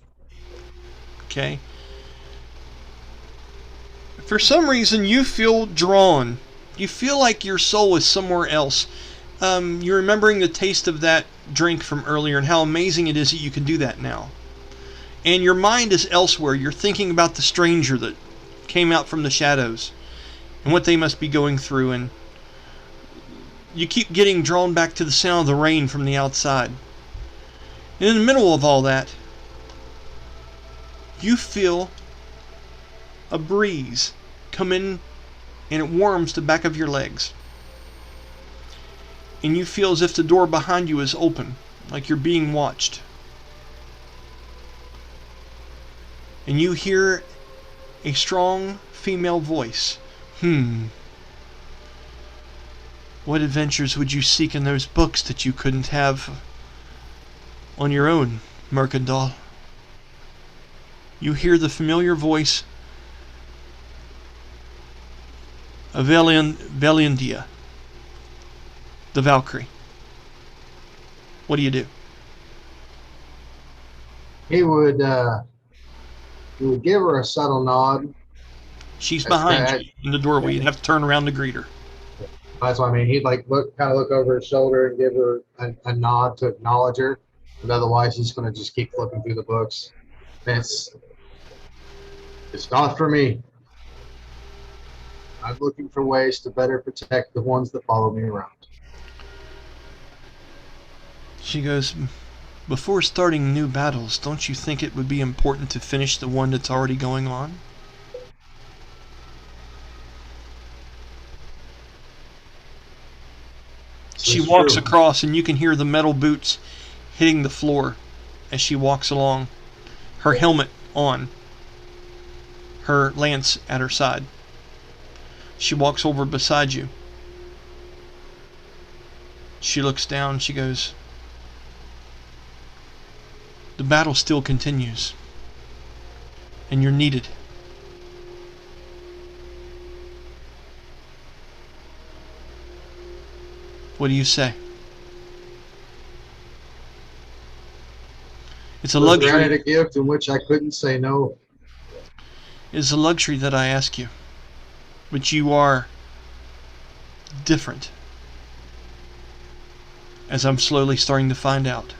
Okay. For some reason, you feel drawn. You feel like your soul is somewhere else. You're remembering the taste of that drink from earlier and how amazing it is that you can do that now. And your mind is elsewhere. You're thinking about the stranger that came out from the shadows and what they must be going through. And you keep getting drawn back to the sound of the rain from the outside. And in the middle of all that, you feel a breeze come in, and it warms the back of your legs. And you feel as if the door behind you is open, like you're being watched. And you hear a strong female voice. What adventures would you seek in those books that you couldn't have on your own, Mercandal? You hear the familiar voice of Valendia, the Valkyrie. What do you do? He would give her a subtle nod. She's That's behind bad. you in the doorway. You'd have to turn around to greet her. That's what I mean. He'd like look over his shoulder and give her a nod to acknowledge her, but otherwise he's going to just keep flipping through the books. It's not for me. I'm looking for ways to better protect the ones that follow me around. She goes, before starting new battles, don't you think it would be important to finish the one that's already going on? She walks across, and you can hear the metal boots hitting the floor as she walks along, her helmet on, her lance at her side. She walks over beside you. She looks down. She goes, the battle still continues, and you're needed. What do you say? It's a luxury. Granted a gift in which I couldn't say no. It's a luxury that I ask you, but you are different, as I'm slowly starting to find out.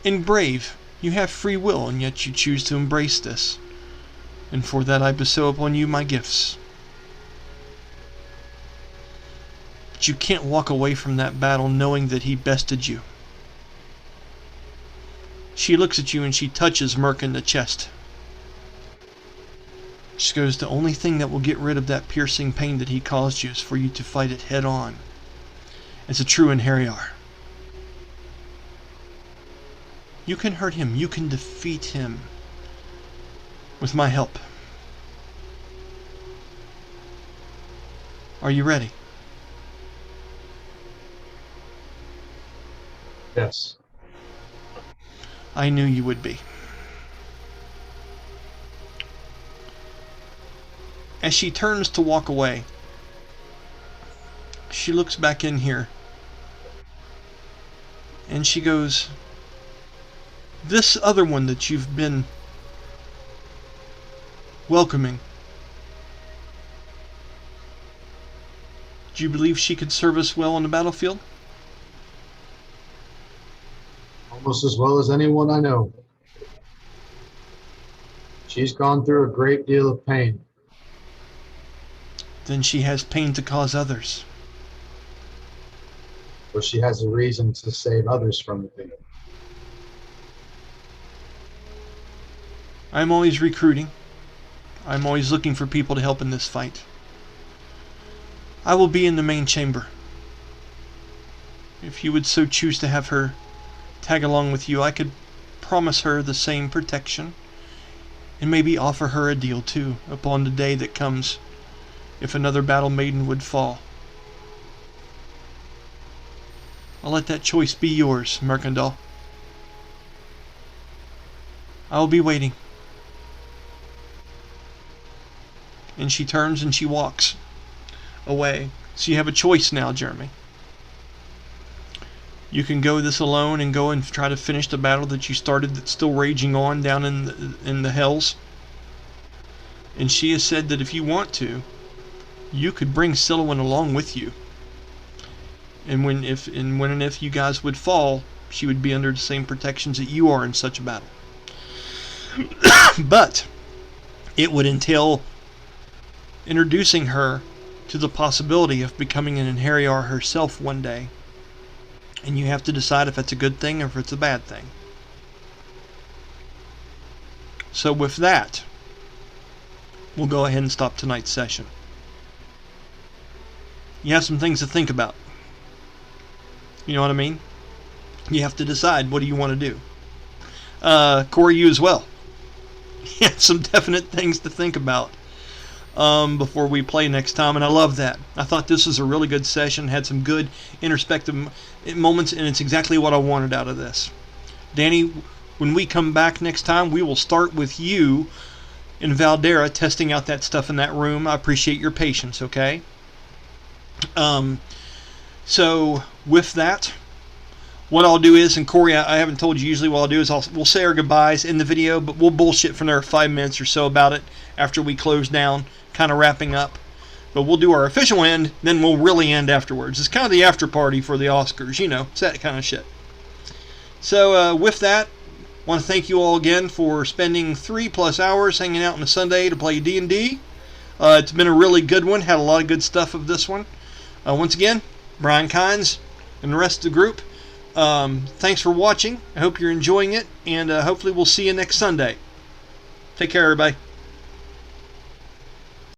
And brave, you have free will, and yet you choose to embrace this. And for that I bestow upon you my gifts. But you can't walk away from that battle knowing that he bested you. She looks at you and she touches Mirk in the chest. She goes, the only thing that will get rid of that piercing pain that he caused you is for you to fight it head on. As a true Inheriar. You can hurt him. You can defeat him. With my help. Are you ready? Yes. I knew you would be. As she turns to walk away, she looks back in here. And she goes, this other one that you've been welcoming, do you believe she could serve us well on the battlefield? Almost as well as anyone I know. She's gone through a great deal of pain. Then she has pain to cause others. Or she has a reason to save others from the pain. I'm always recruiting. I'm always looking for people to help in this fight. I will be in the main chamber. If you would so choose to have her tag along with you, I could promise her the same protection and maybe offer her a deal too upon the day that comes if another battle maiden would fall. I'll let that choice be yours, Mercandal. I will be waiting. And she turns and she walks away. So you have a choice now, Jeremy. You can go this alone and go and try to finish the battle that you started that's still raging on down in the hells. And she has said that if you want to, you could bring Sylowen along with you. And when and if you guys would fall, she would be under the same protections that you are in such a battle. But it would entail introducing her to the possibility of becoming an Inheriar herself one day. And you have to decide if it's a good thing or if it's a bad thing. So with that, we'll go ahead and stop tonight's session. You have some things to think about. You know what I mean? You have to decide, what do you want to do? Corey, you as well. You have some definite things to think about before we play next time, and I love that. I thought this was a really good session, had some good introspective moments, and it's exactly what I wanted out of this. Danny, when we come back next time, we will start with you in Valdara testing out that stuff in that room. I appreciate your patience, okay? So with that, what I'll do is, and Corey, I haven't told you, usually what I'll do is we'll say our goodbyes in the video, but we'll bullshit for another 5 minutes or so about it after we close down, kind of wrapping up. But we'll do our official end, then we'll really end afterwards. It's kind of the after party for the Oscars, you know, it's that kind of shit. So with that, I want to thank you all again for spending 3+ hours hanging out on a Sunday to play D&D. It's been a really good one, had a lot of good stuff of this one. Once again, Brian Kynes and the rest of the group, thanks for watching. I hope you're enjoying it, and hopefully we'll see you next Sunday. Take care, everybody.